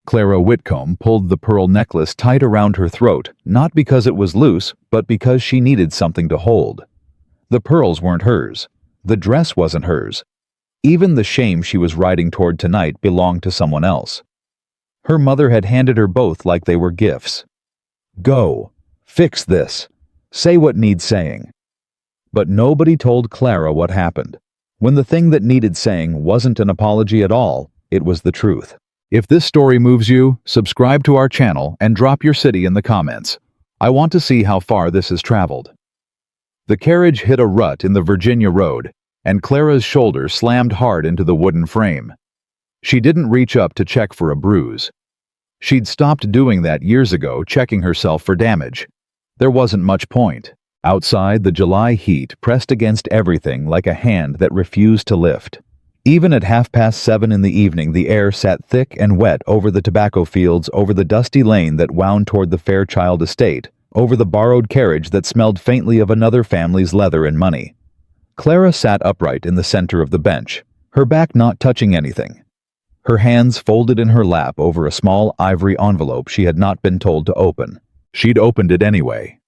Clara Whitcomb pulled the pearl necklace tight around her throat, not because it was loose, but because she needed something to hold. The pearls weren't hers. The dress wasn't hers. Even the shame she was riding toward tonight belonged to someone else. Her mother had handed her both like they were gifts. Go. Fix this. Say what needs saying. But nobody told Clara what happened. When the thing that needed saying wasn't an apology at all, it was the truth. If this story moves you, subscribe to our channel and drop your city in the comments. I want to see how far this has traveled. The carriage hit a rut in the Virginia road, and Clara's shoulder slammed hard into the wooden frame. She didn't reach up to check for a bruise. She'd stopped doing that years ago, checking herself for damage. There wasn't much point. Outside, the July heat pressed against everything like a hand that refused to lift. Even at 7:30 in the evening, the air sat thick and wet over the tobacco fields, over the dusty lane that wound toward the Fairchild estate, over the borrowed carriage that smelled faintly of another family's leather and money. Clara sat upright in the center of the bench, her back not touching anything. Her hands folded in her lap over a small ivory envelope she had not been told to open. She'd opened it anyway.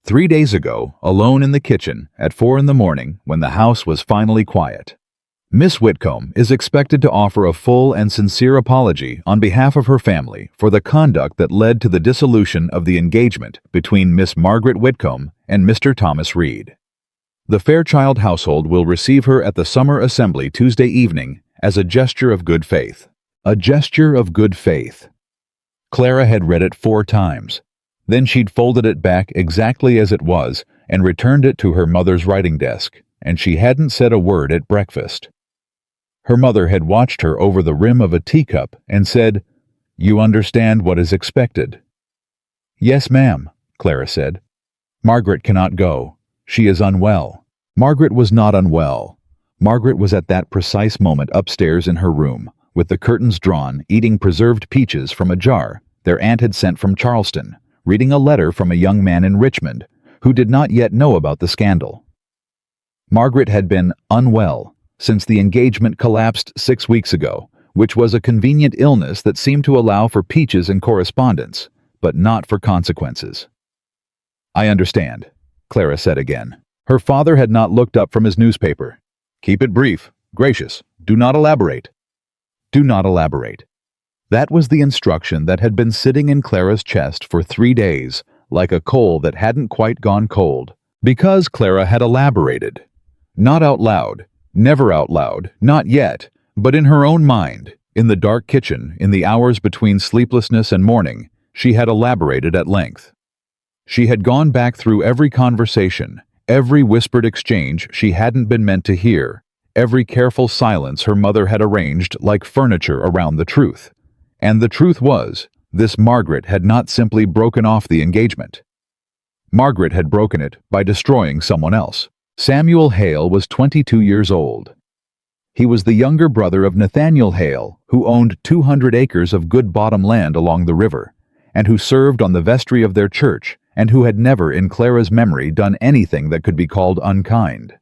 3 days ago, alone in the kitchen, at 4 in the morning, when the house was finally quiet, Miss Whitcomb is expected to offer a full and sincere apology on behalf of her family for the conduct that led to the dissolution of the engagement between Miss Margaret Whitcomb and Mr. Thomas Reed. The Fairchild household will receive her at the summer assembly Tuesday evening as a gesture of good faith. A gesture of good faith. Clara had read it 4 times. Then she'd folded it back exactly as it was and returned it to her mother's writing desk, and she hadn't said a word at breakfast. Her mother had watched her over the rim of a teacup and said, "You understand what is expected." "Yes, ma'am," Clara said. "Margaret cannot go. She is unwell." Margaret was not unwell. Margaret was at that precise moment upstairs in her room, with the curtains drawn, eating preserved peaches from a jar their aunt had sent from Charleston, reading a letter from a young man in Richmond who did not yet know about the scandal. Margaret had been unwell since the engagement collapsed 6 weeks ago, which was a convenient illness that seemed to allow for peaches and correspondence, but not for consequences. "I understand," Clara said again. Her father had not looked up from his newspaper. "Keep it brief, gracious. Do not elaborate." Do not elaborate. That was the instruction that had been sitting in Clara's chest for 3 days, like a coal that hadn't quite gone cold, because Clara had elaborated. Not out loud, never out loud, not yet, but in her own mind, in the dark kitchen, in the hours between sleeplessness and morning, she had elaborated at length. She had gone back through every conversation, every whispered exchange she hadn't been meant to hear, every careful silence her mother had arranged like furniture around the truth. And the truth was, this Margaret had not simply broken off the engagement. Margaret had broken it by destroying someone else. Samuel Hale was 22 years old. He was the younger brother of Nathaniel Hale, who owned 200 acres of good bottom land along the river, and who served on the vestry of their church, and who had never in Clara's memory done anything that could be called unkind.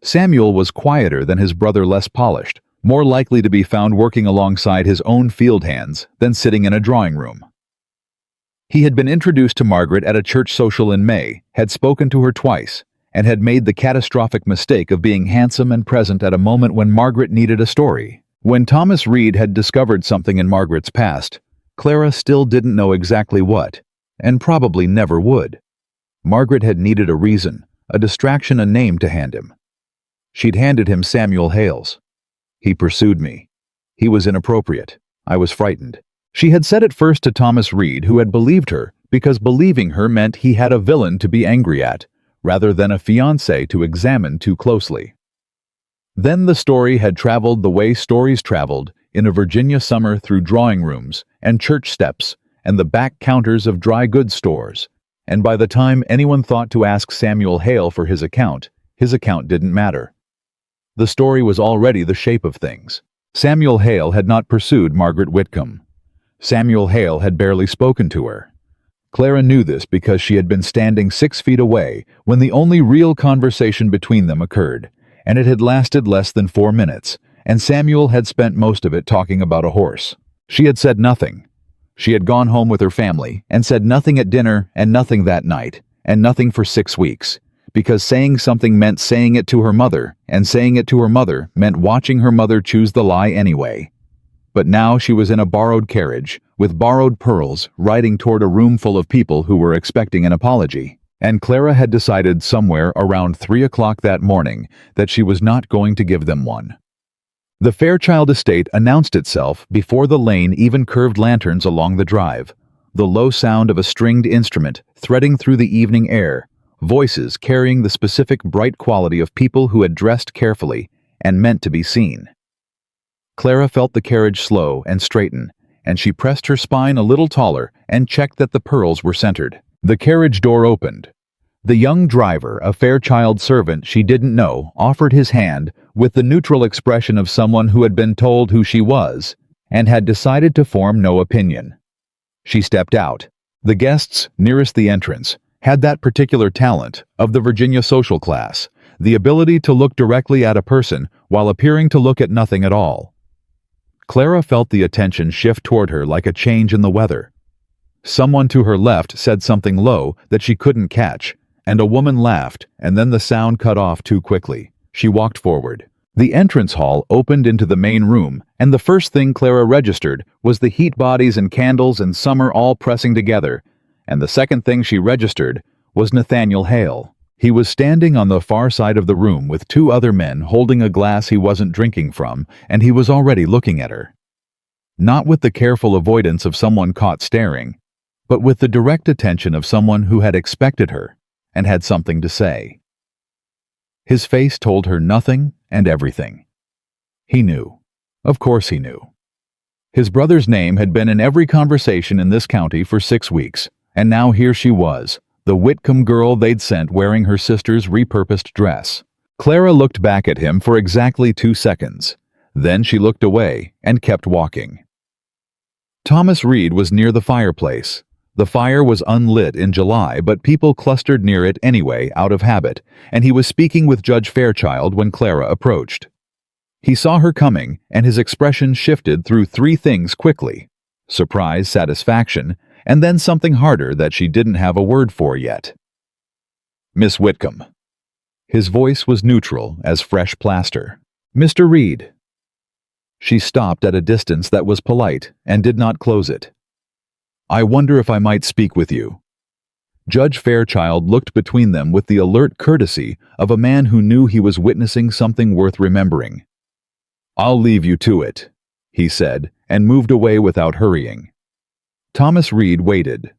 Samuel was quieter than his brother, less polished, more likely to be found working alongside his own field hands than sitting in a drawing room. He had been introduced to Margaret at a church social in May, had spoken to her twice, and had made the catastrophic mistake of being handsome and present at a moment when Margaret needed a story. When Thomas Reed had discovered something in Margaret's past, Clara still didn't know exactly what, and probably never would. Margaret had needed a reason, a distraction, a name to hand him. She'd handed him Samuel Hale's. "He pursued me. He was inappropriate. I was frightened." She had said it first to Thomas Reed, who had believed her, because believing her meant he had a villain to be angry at, rather than a fiancé to examine too closely. Then the story had traveled the way stories traveled in a Virginia summer through drawing rooms and church steps and the back counters of dry goods stores, and by the time anyone thought to ask Samuel Hale for his account didn't matter. The story was already the shape of things. Samuel Hale had not pursued Margaret Whitcomb. Samuel Hale had barely spoken to her. Clara knew this because she had been standing 6 feet away when the only real conversation between them occurred, and it had lasted less than 4 minutes, and Samuel had spent most of it talking about a horse. She had said nothing. She had gone home with her family and said nothing at dinner and nothing that night and nothing for 6 weeks, because saying something meant saying it to her mother, and saying it to her mother meant watching her mother choose the lie anyway. But now she was in a borrowed carriage, with borrowed pearls, riding toward a room full of people who were expecting an apology. And Clara had decided somewhere around 3 o'clock that morning that she was not going to give them one. The Fairchild estate announced itself before the lane even curved lanterns along the drive, the low sound of a stringed instrument threading through the evening air, voices carrying the specific bright quality of people who had dressed carefully and meant to be seen. Clara felt the carriage slow and straighten, and she pressed her spine a little taller and checked that the pearls were centered. The carriage door opened. The young driver, a Fairchild servant she didn't know, offered his hand with the neutral expression of someone who had been told who she was and had decided to form no opinion. She stepped out. The guests nearest the entrance had that particular talent of the Virginia social class, the ability to look directly at a person while appearing to look at nothing at all. Clara felt the attention shift toward her like a change in the weather. Someone to her left said something low that she couldn't catch, and a woman laughed, and then the sound cut off too quickly. She walked forward. The entrance hall opened into the main room, and the first thing Clara registered was the heat bodies and candles and summer all pressing together, and the second thing she registered was Nathaniel Hale. He was standing on the far side of the room with 2 other men holding a glass he wasn't drinking from, and he was already looking at her. Not with the careful avoidance of someone caught staring, but with the direct attention of someone who had expected her and had something to say. His face told her nothing and everything. He knew. Of course he knew. His brother's name had been in every conversation in this county for 6 weeks, and now here she was, the Whitcomb girl they'd sent wearing her sister's repurposed dress. Clara looked back at him for exactly 2 seconds. Then she looked away and kept walking. Thomas Reed was near the fireplace. The fire was unlit in July, but people clustered near it anyway out of habit, and he was speaking with Judge Fairchild when Clara approached. He saw her coming, and his expression shifted through 3 things quickly: surprise, satisfaction, and then something harder that she didn't have a word for yet. "Miss Whitcomb." His voice was neutral as fresh plaster. "Mr. Reed." She stopped at a distance that was polite and did not close it. "I wonder if I might speak with you." Judge Fairchild looked between them with the alert courtesy of a man who knew he was witnessing something worth remembering. "I'll leave you to it," he said, and moved away without hurrying. Thomas Reed waited.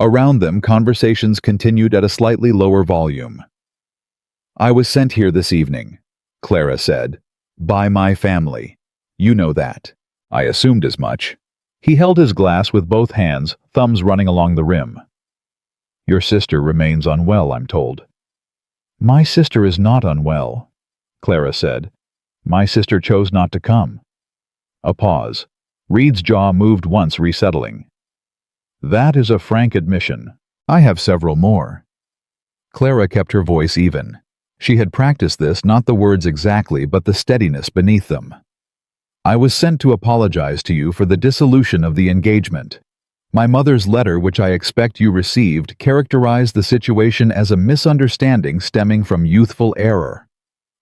Around them, conversations continued at a slightly lower volume. "I was sent here this evening," Clara said, "by my family. You know that. I assumed as much." He held his glass with both hands, thumbs running along the rim. "Your sister remains unwell, I'm told." "My sister is not unwell," Clara said. "My sister chose not to come." A pause. Reed's jaw moved once, resettling. "That is a frank admission. I have several more." Clara kept her voice even. She had practiced this, not the words exactly, but the steadiness beneath them. "I was sent to apologize to you for the dissolution of the engagement. My mother's letter, which I expect you received, characterized the situation as a misunderstanding stemming from youthful error."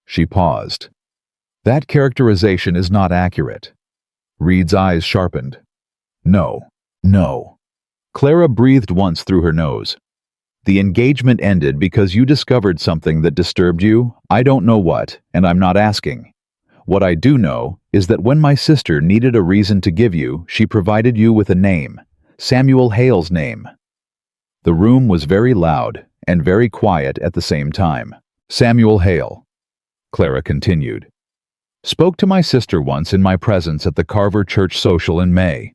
She paused. "That characterization is not accurate." Reed's eyes sharpened. "No, no." Clara breathed once through her nose. "The engagement ended because you discovered something that disturbed you. I don't know what, and I'm not asking. What I do know is that when my sister needed a reason to give you, she provided you with a name, Samuel Hale's name." The room was very loud and very quiet at the same time. "Samuel Hale," Clara continued, "spoke to my sister once in my presence at the Carver Church social in May.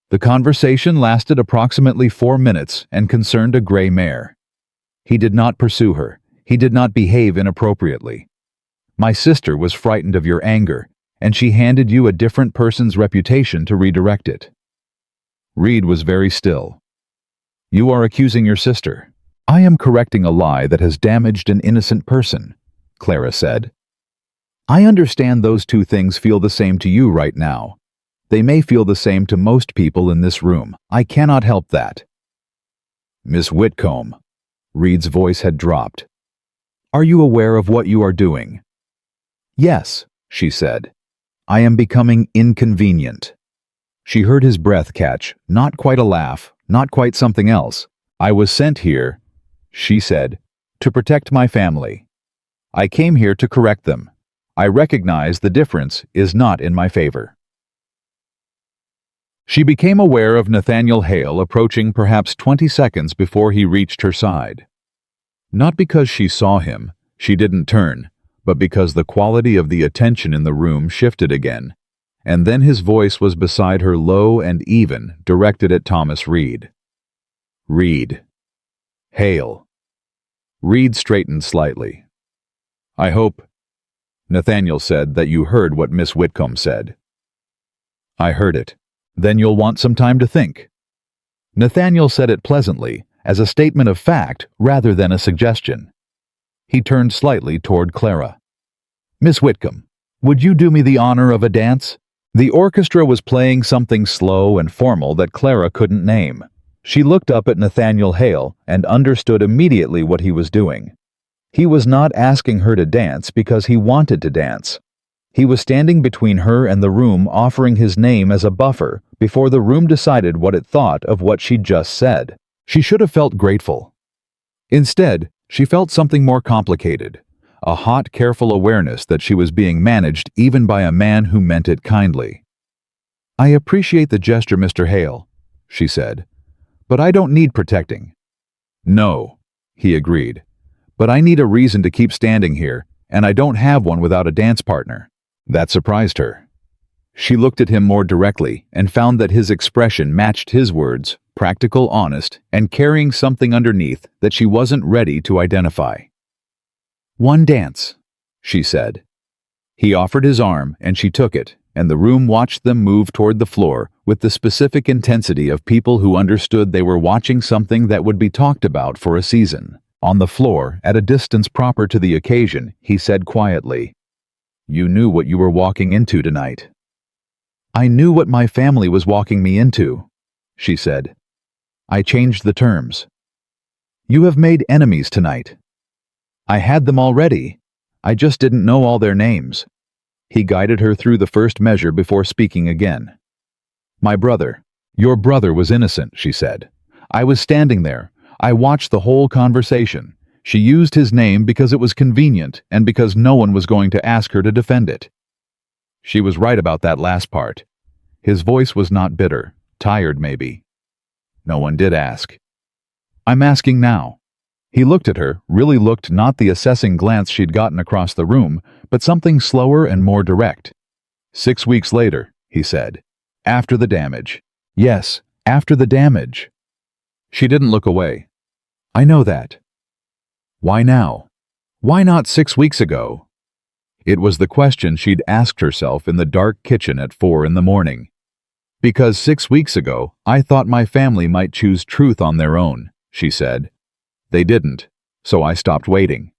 The conversation lasted approximately 4 minutes and concerned a gray mare. He did not pursue her. He did not behave inappropriately. My sister was frightened of your anger, and she handed you a different person's reputation to redirect it." Reed was very still. "You are accusing your sister." "I am correcting a lie that has damaged an innocent person," Clara said. "I understand those 2 things feel the same to you right now. They may feel the same to most people in this room. I cannot help that." "Miss Whitcomb," Reed's voice had dropped. "Are you aware of what you are doing?" "Yes," she said. "I am becoming inconvenient." She heard his breath catch, not quite a laugh, not quite something else. "I was sent here," she said, "to protect my family. I came here to correct them. I recognize the difference is not in my favor." She became aware of Nathaniel Hale approaching perhaps 20 seconds before he reached her side. Not because she saw him, she didn't turn, but because the quality of the attention in the room shifted again, and then his voice was beside her, low and even, directed at Thomas Reed. "Reed." "Hale." Reed straightened slightly. "I hope," Nathaniel said, "that you heard what Miss Whitcomb said." "I heard it. Then you'll want some time to think." Nathaniel said it pleasantly, as a statement of fact rather than a suggestion. He turned slightly toward Clara. "Miss Whitcomb, would you do me the honor of a dance?" The orchestra was playing something slow and formal that Clara couldn't name. She looked up at Nathaniel Hale and understood immediately what he was doing. He was not asking her to dance because he wanted to dance. He was standing between her and the room, offering his name as a buffer before the room decided what it thought of what she'd just said. She should have felt grateful. Instead, she felt something more complicated, a hot, careful awareness that she was being managed even by a man who meant it kindly. "I appreciate the gesture, Mr. Hale," she said, "but I don't need protecting." "No," he agreed, "but I need a reason to keep standing here, and I don't have one without a dance partner." That surprised her. She looked at him more directly and found that his expression matched his words, practical, honest, and carrying something underneath that she wasn't ready to identify. "One dance," she said. He offered his arm and she took it, and the room watched them move toward the floor with the specific intensity of people who understood they were watching something that would be talked about for a season. On the floor, at a distance proper to the occasion, he said quietly, "You knew what you were walking into tonight." "I knew what my family was walking me into," she said. "I changed the terms. You have made enemies tonight." "I had them already. I just didn't know all their names." He guided her through the first measure before speaking again. "My brother." "Your brother was innocent," she said. "I was standing there. I watched the whole conversation. She used his name because it was convenient and because no one was going to ask her to defend it." She was right about that last part. His voice was not bitter, tired maybe. "No one did ask." "I'm asking now." He looked at her, really looked, not the assessing glance she'd gotten across the room, but something slower and more direct. "6 weeks later," he said. "After the damage." "Yes, after the damage." She didn't look away. "I know that." "Why now? Why not 6 weeks ago?" It was the question she'd asked herself in the dark kitchen at 4 in the morning. "Because 6 weeks ago, I thought my family might choose truth on their own," she said. "They didn't, so I stopped waiting."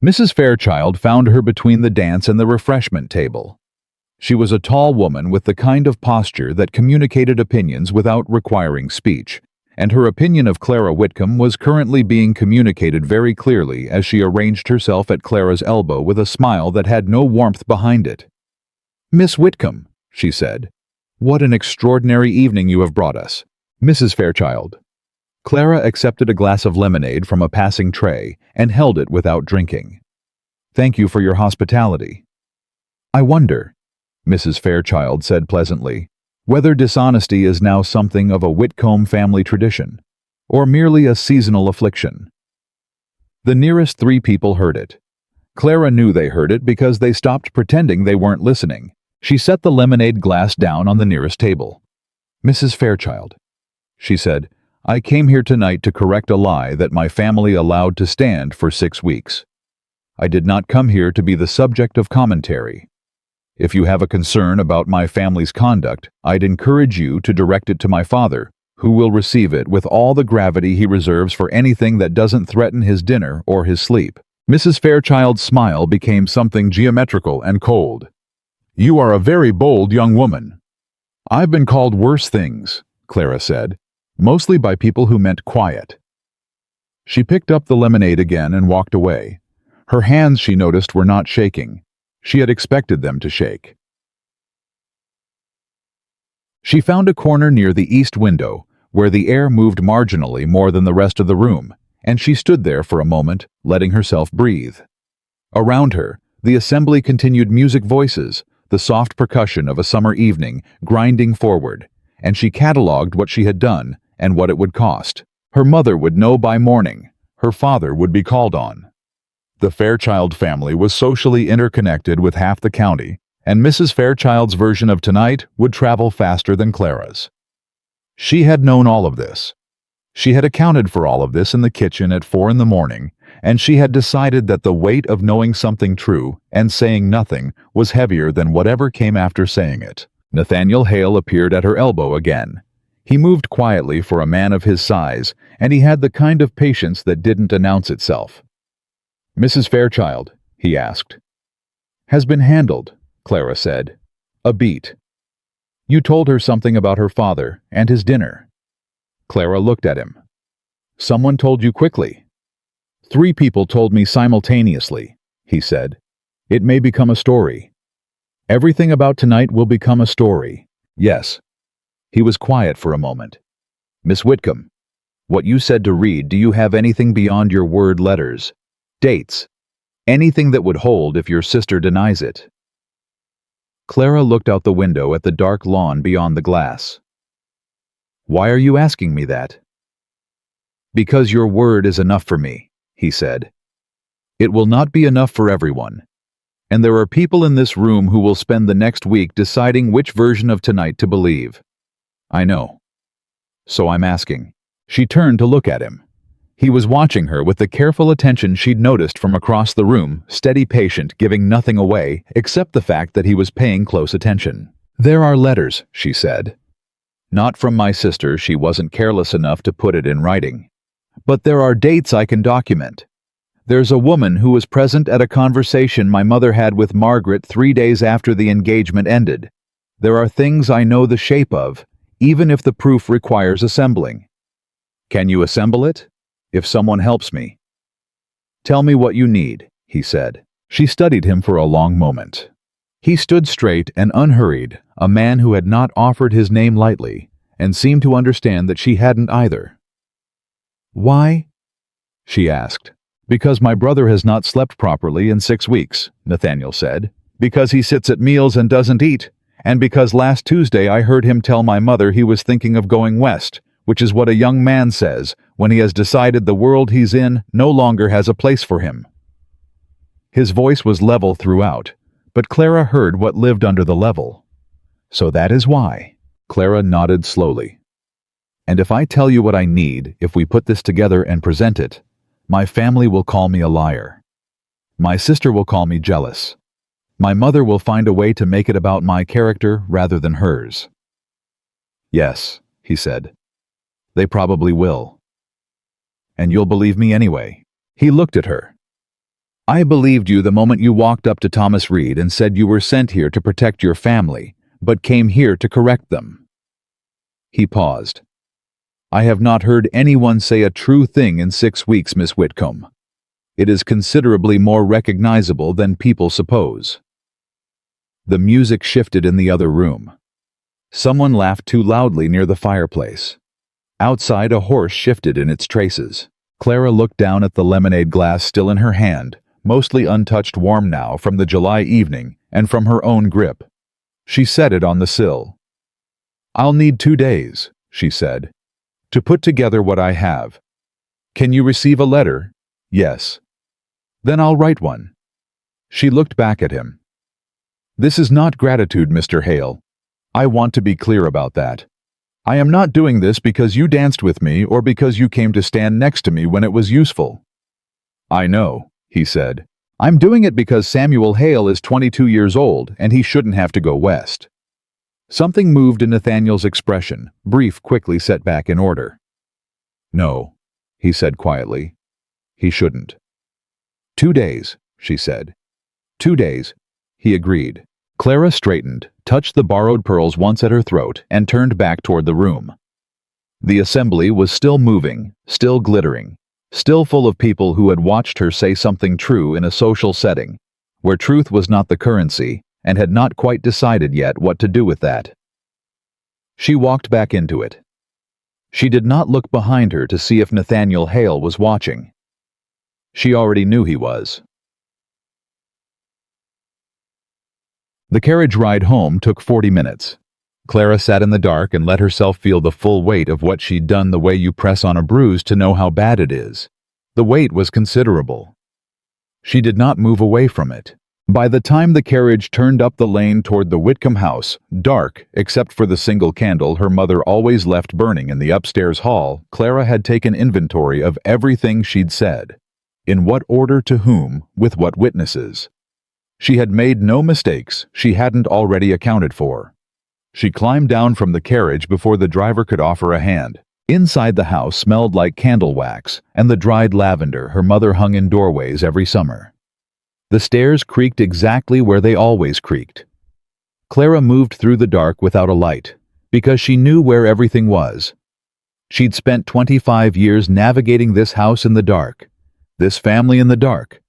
Mrs. Fairchild found her between the dance and the refreshment table. She was a tall woman with the kind of posture that communicated opinions without requiring speech, and her opinion of Clara Whitcomb was currently being communicated very clearly as she arranged herself at Clara's elbow with a smile that had no warmth behind it. "Miss Whitcomb," she said, "what an extraordinary evening you have brought us." "Mrs. Fairchild." Clara accepted a glass of lemonade from a passing tray and held it without drinking. "Thank you for your hospitality." "I wonder," Mrs. Fairchild said pleasantly, "whether dishonesty is now something of a Whitcomb family tradition, or merely a seasonal affliction." The nearest 3 people heard it. Clara knew they heard it because they stopped pretending they weren't listening. She set the lemonade glass down on the nearest table. "Mrs. Fairchild," she said, "I came here tonight to correct a lie that my family allowed to stand for 6 weeks. I did not come here to be the subject of commentary. If you have a concern about my family's conduct, I'd encourage you to direct it to my father, who will receive it with all the gravity he reserves for anything that doesn't threaten his dinner or his sleep." Mrs. Fairchild's smile became something geometrical and cold. You are a very bold young woman. I've been called worse things, Clara said, mostly by people who meant quiet. She picked up the lemonade again and walked away. Her hands, she noticed, were not shaking. She had expected them to shake. She found a corner near the east window, where the air moved marginally more than the rest of the room, and she stood there for a moment, letting herself breathe. Around her, the assembly continued music voices, the soft percussion of a summer evening, grinding forward, and she catalogued what she had done and what it would cost. Her mother would know by morning. Her father would be called on. The Fairchild family was socially interconnected with half the county, and Mrs. Fairchild's version of tonight would travel faster than Clara's. She had known all of this. She had accounted for all of this in the kitchen at 4 in the morning, and she had decided that the weight of knowing something true and saying nothing was heavier than whatever came after saying it. Nathaniel Hale appeared at her elbow again. He moved quietly for a man of his size, and he had the kind of patience that didn't announce itself. "Mrs. Fairchild," he asked. "Has been handled," Clara said. "A beat. You told her something about her father and his dinner." Clara looked at him. "Someone told you quickly." "3 people told me simultaneously," he said. "It may become a story. Everything about tonight will become a story." "Yes." He was quiet for a moment. "Miss Whitcomb, what you said to read, do you have anything beyond your word letters? Dates? Anything that would hold if your sister denies it?" Clara looked out the window at the dark lawn beyond the glass. "Why are you asking me that?" "Because your word is enough for me," he said. "It will not be enough for everyone. And there are people in this room who will spend the next week deciding which version of tonight to believe. I know. So I'm asking." She turned to look at him. He was watching her with the careful attention she'd noticed from across the room, steady, patient, giving nothing away except the fact that he was paying close attention. "There are letters," she said. "Not from my sister, she wasn't careless enough to put it in writing. But there are dates I can document. There's a woman who was present at a conversation my mother had with Margaret 3 days after the engagement ended. There are things I know the shape of, even if the proof requires assembling." "Can you assemble it?" "If someone helps me." "Tell me what you need," he said. She studied him for a long moment. He stood straight and unhurried, a man who had not offered his name lightly, and seemed to understand that she hadn't either. "Why?" she asked. "Because my brother has not slept properly in 6 weeks, Nathaniel said. "Because he sits at meals and doesn't eat, and because last Tuesday I heard him tell my mother he was thinking of going west, which is what a young man says when he has decided the world he's in no longer has a place for him." His voice was level throughout, but Clara heard what lived under the level. "So that is why." Clara nodded slowly. "And if I tell you what I need, if we put this together and present it, my family will call me a liar. My sister will call me jealous. My mother will find a way to make it about my character rather than hers." "Yes," he said. "They probably will. And you'll believe me anyway." He looked at her. "I believed you the moment you walked up to Thomas Reed and said you were sent here to protect your family, but came here to correct them." He paused. "I have not heard anyone say a true thing in 6 weeks, Miss Whitcomb. It is considerably more recognizable than people suppose." The music shifted in the other room. Someone laughed too loudly near the fireplace. Outside, a horse shifted in its traces. Clara looked down at the lemonade glass still in her hand, mostly untouched, warm now from the July evening and from her own grip. She set it on the sill. "I'll need 2 days," she said, "to put together what I have. Can you receive a letter?" "Yes." "Then I'll write one." She looked back at him. "This is not gratitude, Mr. Hale. I want to be clear about that. I am not doing this because you danced with me or because you came to stand next to me when it was useful." "I know," he said. "I'm doing it because Samuel Hale is 22 years old and he shouldn't have to go west." Something moved in Nathaniel's expression, brief, quickly set back in order. "No," he said quietly. "He shouldn't." 2 days, she said. 2 days, he agreed. Clara straightened, touched the borrowed pearls once at her throat, and turned back toward the room. The assembly was still moving, still glittering, still full of people who had watched her say something true in a social setting, where truth was not the currency, and had not quite decided yet what to do with that. She walked back into it. She did not look behind her to see if Nathaniel Hale was watching. She already knew he was. The carriage ride home took 40 minutes. Clara sat in the dark and let herself feel the full weight of what she'd done, the way you press on a bruise to know how bad it is. The weight was considerable. She did not move away from it. By the time the carriage turned up the lane toward the Whitcomb house, dark, except for the single candle her mother always left burning in the upstairs hall, Clara had taken inventory of everything she'd said. In what order, to whom, with what witnesses. She had made no mistakes she hadn't already accounted for. She climbed down from the carriage before the driver could offer a hand. Inside the house smelled like candle wax and the dried lavender her mother hung in doorways every summer. The stairs creaked exactly where they always creaked. Clara moved through the dark without a light, because she knew where everything was. She'd spent 25 years navigating this house in the dark, this family in the dark,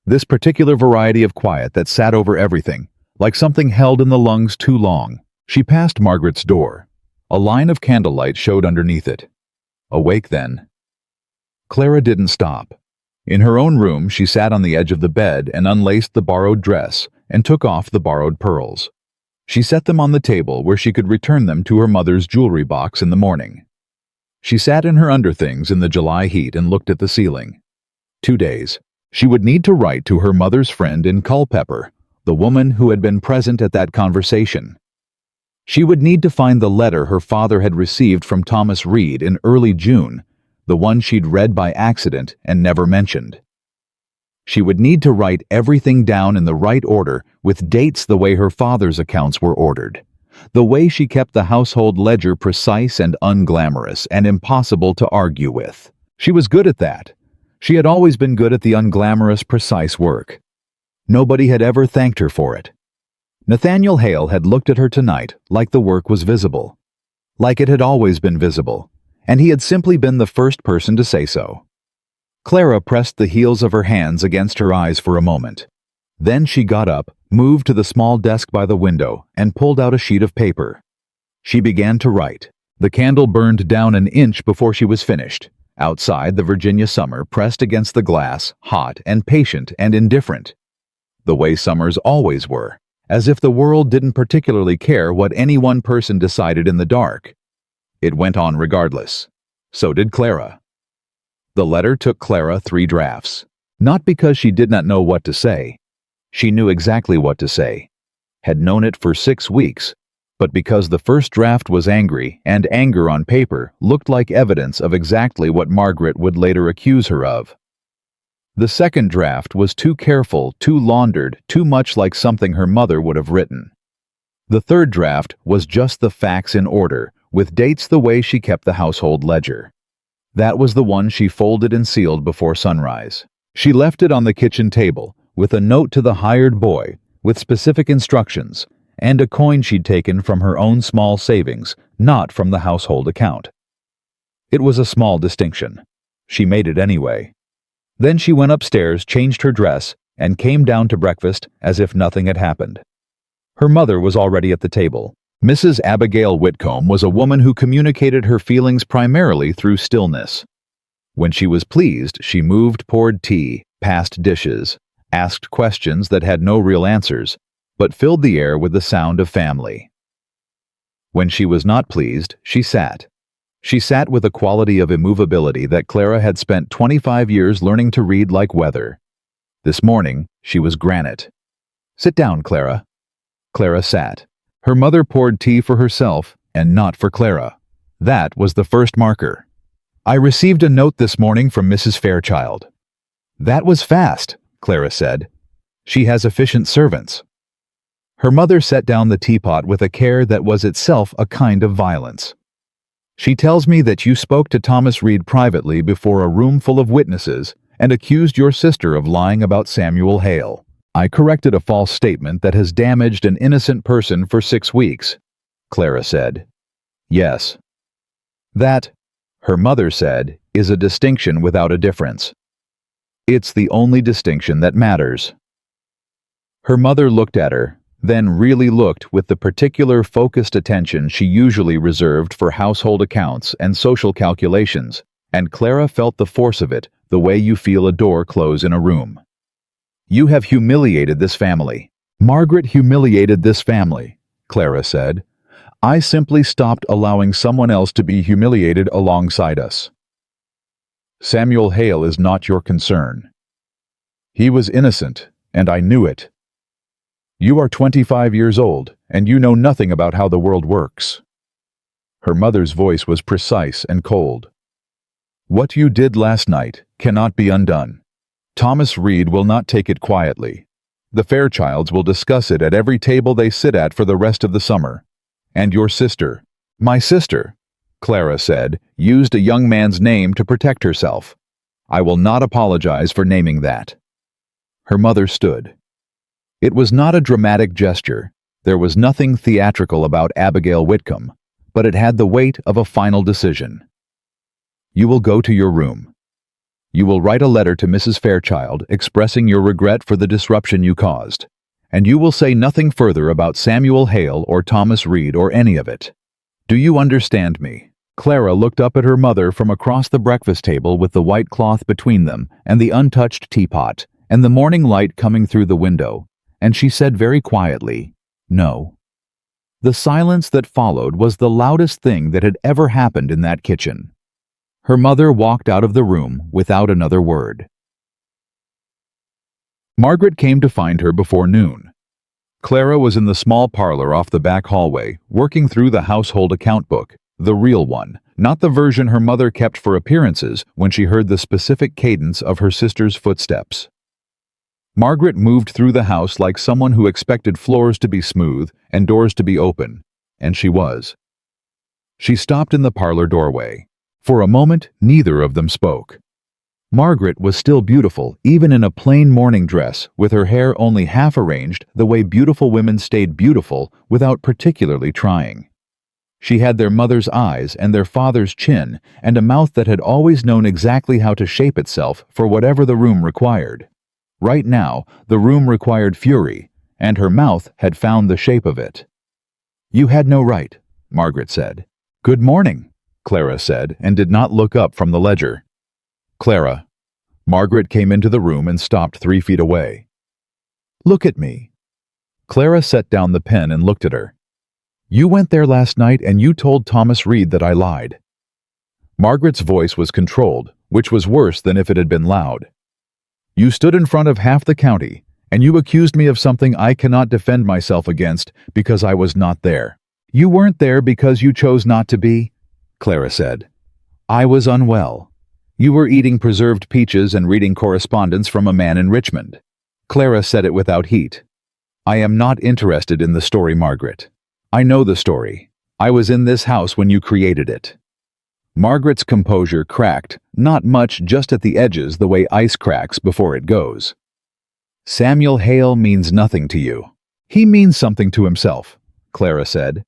this particular variety of quiet that sat over everything, like something held in the lungs too long. She passed Margaret's door. A line of candlelight showed underneath it. Awake then. Clara didn't stop. In her own room, she sat on the edge of the bed and unlaced the borrowed dress and took off the borrowed pearls. She set them on the table where she could return them to her mother's jewelry box in the morning. She sat in her underthings in the July heat and looked at the ceiling. 2 days. She would need to write to her mother's friend in Culpeper, the woman who had been present at that conversation. She would need to find the letter her father had received from Thomas Reed in early June, the one she'd read by accident and never mentioned. She would need to write everything down in the right order, with dates the way her father's accounts were ordered, the way she kept the household ledger precise and unglamorous and impossible to argue with. She was good at that. She had always been good at the unglamorous, precise work. Nobody had ever thanked her for it. Nathaniel Hale had looked at her tonight like the work was visible, like it had always been visible, and he had simply been the first person to say so. Clara pressed the heels of her hands against her eyes for a moment. Then she got up, moved to the small desk by the window, and pulled out a sheet of paper. She began to write. The candle burned down an inch before she was finished. Outside, the Virginia summer pressed against the glass, hot and patient and indifferent. The way summers always were, as if the world didn't particularly care what any one person decided in the dark. It went on regardless. So did Clara. The letter took Clara 3 drafts. Not because she did not know what to say. She knew exactly what to say. Had known it for 6 weeks. But because the first draft was angry, and anger on paper looked like evidence of exactly what Margaret would later accuse her of. The second draft was too careful, too laundered, too much like something her mother would have written. The third draft was just the facts in order, with dates the way she kept the household ledger. That was the one she folded and sealed before sunrise. She left it on the kitchen table, with a note to the hired boy, with specific instructions, and a coin she'd taken from her own small savings, not from the household account. It was a small distinction. She made it anyway. Then she went upstairs, changed her dress, and came down to breakfast as if nothing had happened. Her mother was already at the table. Mrs. Abigail Whitcomb was a woman who communicated her feelings primarily through stillness. When she was pleased, she moved, poured tea, passed dishes, asked questions that had no real answers, but filled the air with the sound of family. When she was not pleased, she sat. She sat with a quality of immovability that Clara had spent 25 years learning to read like weather. This morning, she was granite. "Sit down, Clara." Clara sat. Her mother poured tea for herself, and not for Clara. That was the first marker. "I received a note this morning from Mrs. Fairchild." "That was fast," Clara said. "She has efficient servants." Her mother set down the teapot with a care that was itself a kind of violence. "She tells me that you spoke to Thomas Reed privately before a room full of witnesses and accused your sister of lying about Samuel Hale. I corrected a false statement that has damaged an innocent person for 6 weeks, Clara said. Yes. That, her mother said, is a distinction without a difference. It's the only distinction that matters. Her mother looked at her, then really looked with the particular focused attention she usually reserved for household accounts and social calculations, and Clara felt the force of it the way you feel a door close in a room. You have humiliated this family. Margaret humiliated this family, Clara said. I simply stopped allowing someone else to be humiliated alongside us. Samuel Hale is not your concern. He was innocent, and I knew it. You are 25 years old, and you know nothing about how the world works. Her mother's voice was precise and cold. What you did last night cannot be undone. Thomas Reed will not take it quietly. The Fairchilds will discuss it at every table they sit at for the rest of the summer. And your sister, my sister, Clara said, used a young man's name to protect herself. I will not apologize for naming that. Her mother stood. It was not a dramatic gesture. There was nothing theatrical about Abigail Whitcomb, but it had the weight of a final decision. You will go to your room. You will write a letter to Mrs. Fairchild expressing your regret for the disruption you caused, and you will say nothing further about Samuel Hale or Thomas Reed or any of it. Do you understand me? Clara looked up at her mother from across the breakfast table with the white cloth between them and the untouched teapot and the morning light coming through the window, and she said very quietly, No. The silence that followed was the loudest thing that had ever happened in that kitchen. Her mother walked out of the room without another word. Margaret came to find her before noon. Clara was in the small parlor off the back hallway, working through the household account book, the real one, not the version her mother kept for appearances when she heard the specific cadence of her sister's footsteps. Margaret moved through the house like someone who expected floors to be smooth and doors to be open, and she was. She stopped in the parlor doorway. For a moment, neither of them spoke. Margaret was still beautiful, even in a plain morning dress, with her hair only half arranged the way beautiful women stayed beautiful without particularly trying. She had their mother's eyes and their father's chin, and a mouth that had always known exactly how to shape itself for whatever the room required. Right now, the room required fury, and her mouth had found the shape of it. You had no right, Margaret said. Good morning, Clara said, and did not look up from the ledger. Clara. Margaret came into the room and stopped 3 feet away. Look at me. Clara set down the pen and looked at her. You went there last night and you told Thomas Reed that I lied. Margaret's voice was controlled, which was worse than if it had been loud. You stood in front of half the county, and you accused me of something I cannot defend myself against because I was not there. You weren't there because you chose not to be, Clara said. I was unwell. You were eating preserved peaches and reading correspondence from a man in Richmond. Clara said it without heat. I am not interested in the story, Margaret. I know the story. I was in this house when you created it. Margaret's composure cracked, not much, just at the edges the way ice cracks before it goes. Samuel Hale means nothing to you. He means something to himself, Clara said.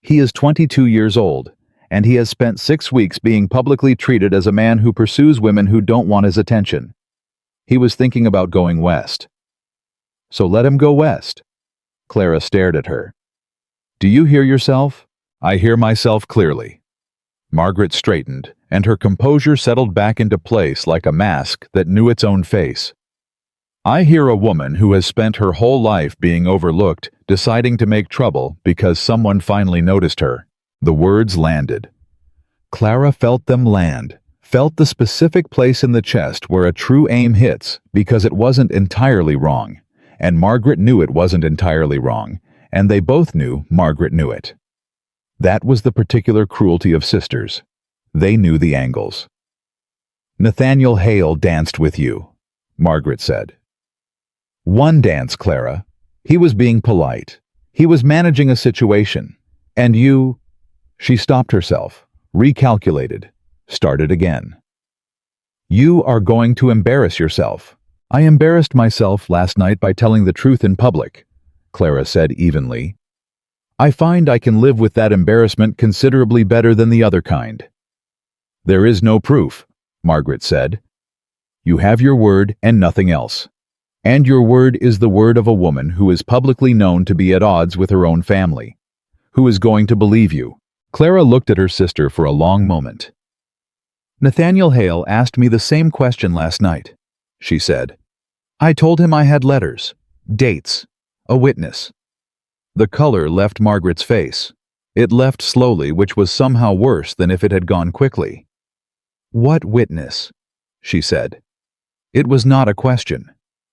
He is 22 years old, and he has spent 6 weeks being publicly treated as a man who pursues women who don't want his attention. He was thinking about going west. So let him go west. Clara stared at her. Do you hear yourself? I hear myself clearly. Margaret straightened, and her composure settled back into place like a mask that knew its own face. I hear a woman who has spent her whole life being overlooked, deciding to make trouble because someone finally noticed her. The words landed. Clara felt them land, felt the specific place in the chest where a true aim hits because it wasn't entirely wrong, and Margaret knew it wasn't entirely wrong, and they both knew Margaret knew it. That was the particular cruelty of sisters. They knew the angles. Nathaniel Hale danced with you, Margaret said. One dance, Clara. He was being polite. He was managing a situation. And you... She stopped herself, recalculated, started again. You are going to embarrass yourself, I embarrassed myself last night by telling the truth in public, Clara said evenly. I find I can live with that embarrassment considerably better than the other kind. There is no proof, Margaret said. You have your word and nothing else. And your word is the word of a woman who is publicly known to be at odds with her own family. Who is going to believe you? Clara looked at her sister for a long moment. Nathaniel Hale asked me the same question last night, she said. I told him I had letters, dates, a witness. The color left Margaret's face. It left slowly, which was somehow worse than if it had gone quickly. What witness? She said. It was not a question.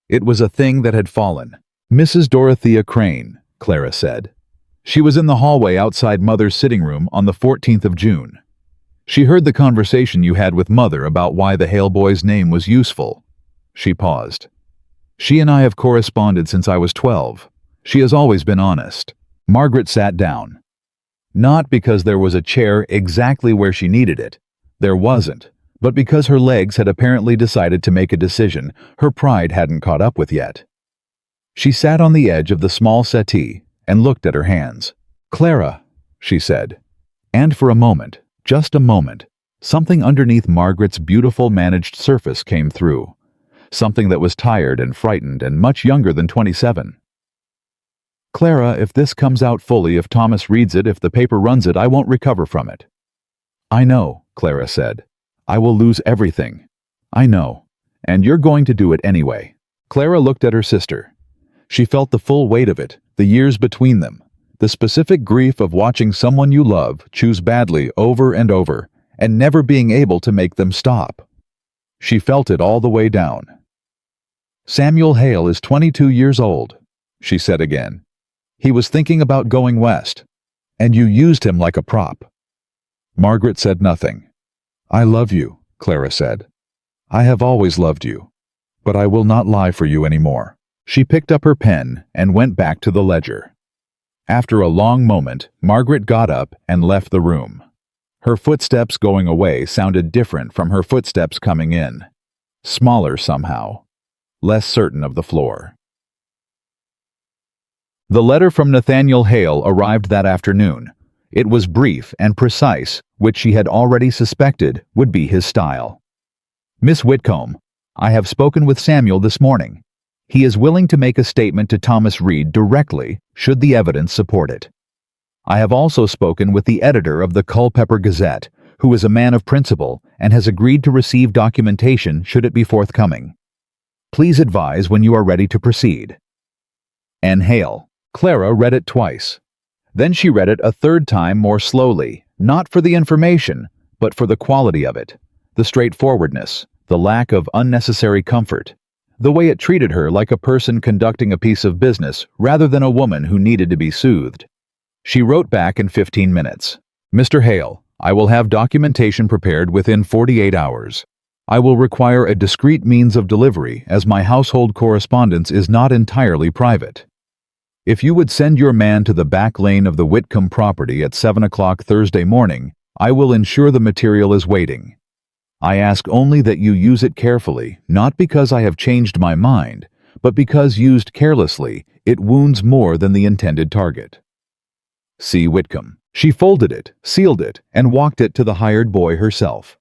It was a thing that had fallen. Mrs. Dorothea Crane, Clara said. She was in the hallway outside Mother's sitting room on the 14th of June. She heard the conversation you had with Mother about why the Hale boy's name was useful. She paused. She and I have corresponded since I was 12. She has always been honest. Margaret sat down. Not because there was a chair exactly where she needed it. There wasn't. But because her legs had apparently decided to make a decision her pride hadn't caught up with yet. She sat on the edge of the small settee and looked at her hands. Clara, she said. And for a moment, just a moment, something underneath Margaret's beautiful managed surface came through. Something that was tired and frightened and much younger than 27. Clara, if this comes out fully, if Thomas reads it, if the paper runs it, I won't recover from it. I know, Clara said. I will lose everything. I know. And you're going to do it anyway. Clara looked at her sister. She felt the full weight of it, the years between them, the specific grief of watching someone you love choose badly over and over, and never being able to make them stop. She felt it all the way down. Samuel Hale is 22 years old, she said again. He was thinking about going west, and you used him like a prop. Margaret said nothing. I love you, Clara said. I have always loved you, but I will not lie for you anymore. She picked up her pen and went back to the ledger. After a long moment, Margaret got up and left the room. Her footsteps going away sounded different from her footsteps coming in. Smaller somehow. Less certain of the floor. The letter from Nathaniel Hale arrived that afternoon. It was brief and precise, which she had already suspected would be his style. Miss Whitcomb, I have spoken with Samuel this morning. He is willing to make a statement to Thomas Reed directly, should the evidence support it. I have also spoken with the editor of the Culpeper Gazette, who is a man of principle and has agreed to receive documentation should it be forthcoming. Please advise when you are ready to proceed. N. Hale. Clara read it twice. Then she read it a third time more slowly, not for the information, but for the quality of it, the straightforwardness, the lack of unnecessary comfort, the way it treated her like a person conducting a piece of business rather than a woman who needed to be soothed. She wrote back in 15 minutes. Mr. Hale, I will have documentation prepared within 48 hours. I will require a discreet means of delivery as my household correspondence is not entirely private. If you would send your man to the back lane of the Whitcomb property at 7 o'clock Thursday morning, I will ensure the material is waiting. I ask only that you use it carefully, not because I have changed my mind, but because used carelessly, it wounds more than the intended target. C. Whitcomb. She folded it, sealed it, and walked it to the hired boy herself.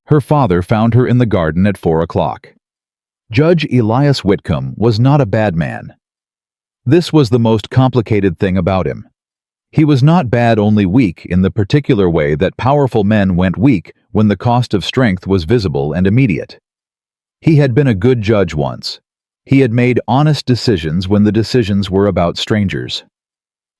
Her father found her in the garden at 4 o'clock. Judge Elias Whitcomb was not a bad man. This was the most complicated thing about him. He was not bad, only weak in the particular way that powerful men went weak when the cost of strength was visible and immediate. He had been a good judge once. He had made honest decisions when the decisions were about strangers.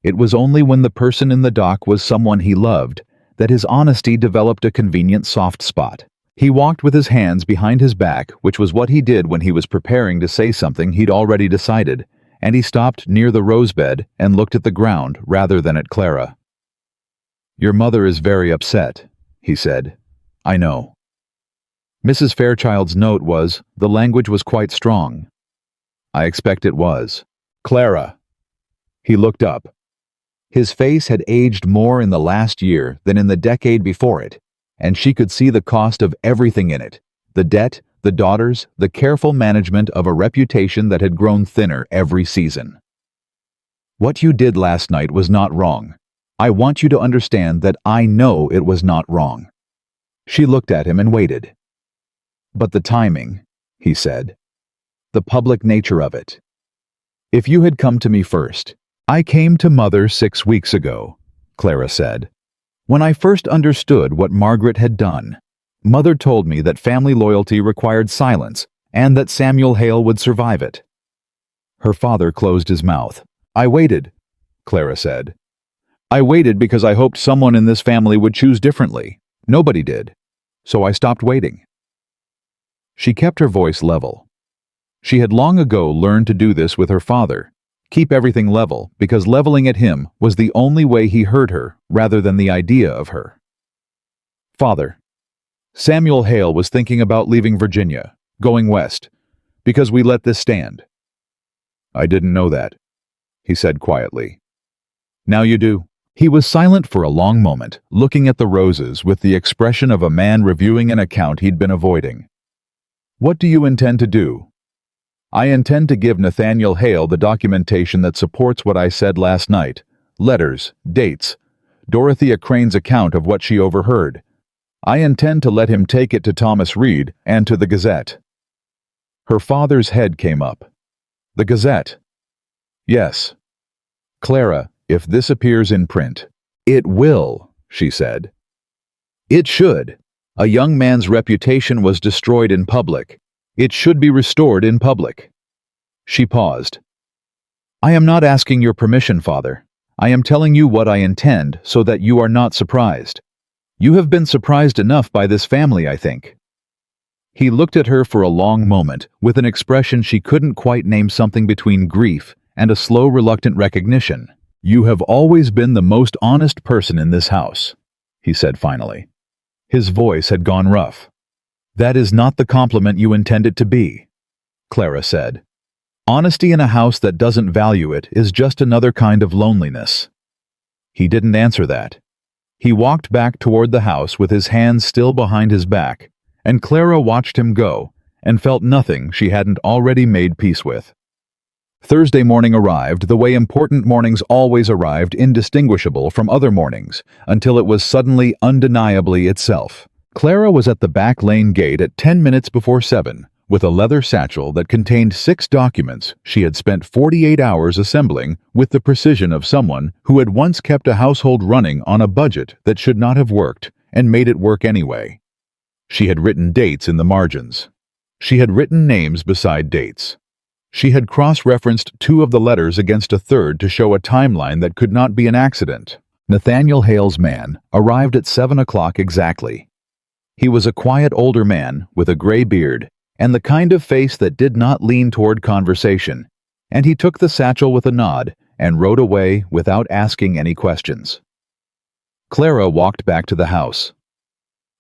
It was only when the person in the dock was someone he loved that his honesty developed a convenient soft spot. He walked with his hands behind his back, which was what he did when he was preparing to say something he'd already decided, and he stopped near the rosebed and looked at the ground rather than at Clara. Your mother is very upset, he said. I know. Mrs. Fairchild's note was, the language was quite strong. I expect it was. Clara. He looked up. His face had aged more in the last year than in the decade before it, and she could see the cost of everything in it, the debt, the daughters, the careful management of a reputation that had grown thinner every season. What you did last night was not wrong. I want you to understand that I know it was not wrong. She looked at him and waited. But the timing, he said. The public nature of it. If you had come to me first. I came to Mother 6 weeks ago, Clara said. When I first understood what Margaret had done, Mother told me that family loyalty required silence and that Samuel Hale would survive it. Her father closed his mouth. I waited, Clara said. I waited because I hoped someone in this family would choose differently. Nobody did. So I stopped waiting. She kept her voice level. She had long ago learned to do this with her father, keep everything level, because leveling at him was the only way he heard her rather than the idea of her. Father, Samuel Hale was thinking about leaving Virginia, going west, because we let this stand. I didn't know that, he said quietly. Now you do. He was silent for a long moment, looking at the roses with the expression of a man reviewing an account he'd been avoiding. What do you intend to do? I intend to give Nathaniel Hale the documentation that supports what I said last night, letters, dates, Dorothea Crane's account of what she overheard. I intend to let him take it to Thomas Reed and to the Gazette. Her father's head came up. The Gazette. Yes. Clara, if this appears in print. It will, she said. It should. A young man's reputation was destroyed in public. It should be restored in public. She paused. I am not asking your permission, Father. I am telling you what I intend so that you are not surprised. You have been surprised enough by this family, I think. He looked at her for a long moment with an expression she couldn't quite name, something between grief and a slow, reluctant recognition. You have always been the most honest person in this house, he said finally. His voice had gone rough. That is not the compliment you intend it to be, Clara said. Honesty in a house that doesn't value it is just another kind of loneliness. He didn't answer that. He walked back toward the house with his hands still behind his back, and Clara watched him go and felt nothing she hadn't already made peace with. Thursday morning arrived the way important mornings always arrived, indistinguishable from other mornings, until it was suddenly undeniably itself. Clara was at the back lane gate at 10 minutes before 7, with a leather satchel that contained 6 documents she had spent 48 hours assembling with the precision of someone who had once kept a household running on a budget that should not have worked and made it work anyway. She had written dates in the margins. She had written names beside dates. She had cross-referenced 2 of the letters against a third to show a timeline that could not be an accident. Nathaniel Hale's man arrived at 7 o'clock exactly. He was a quiet older man with a gray beard and the kind of face that did not lean toward conversation, and he took the satchel with a nod and rode away without asking any questions. Clara walked back to the house.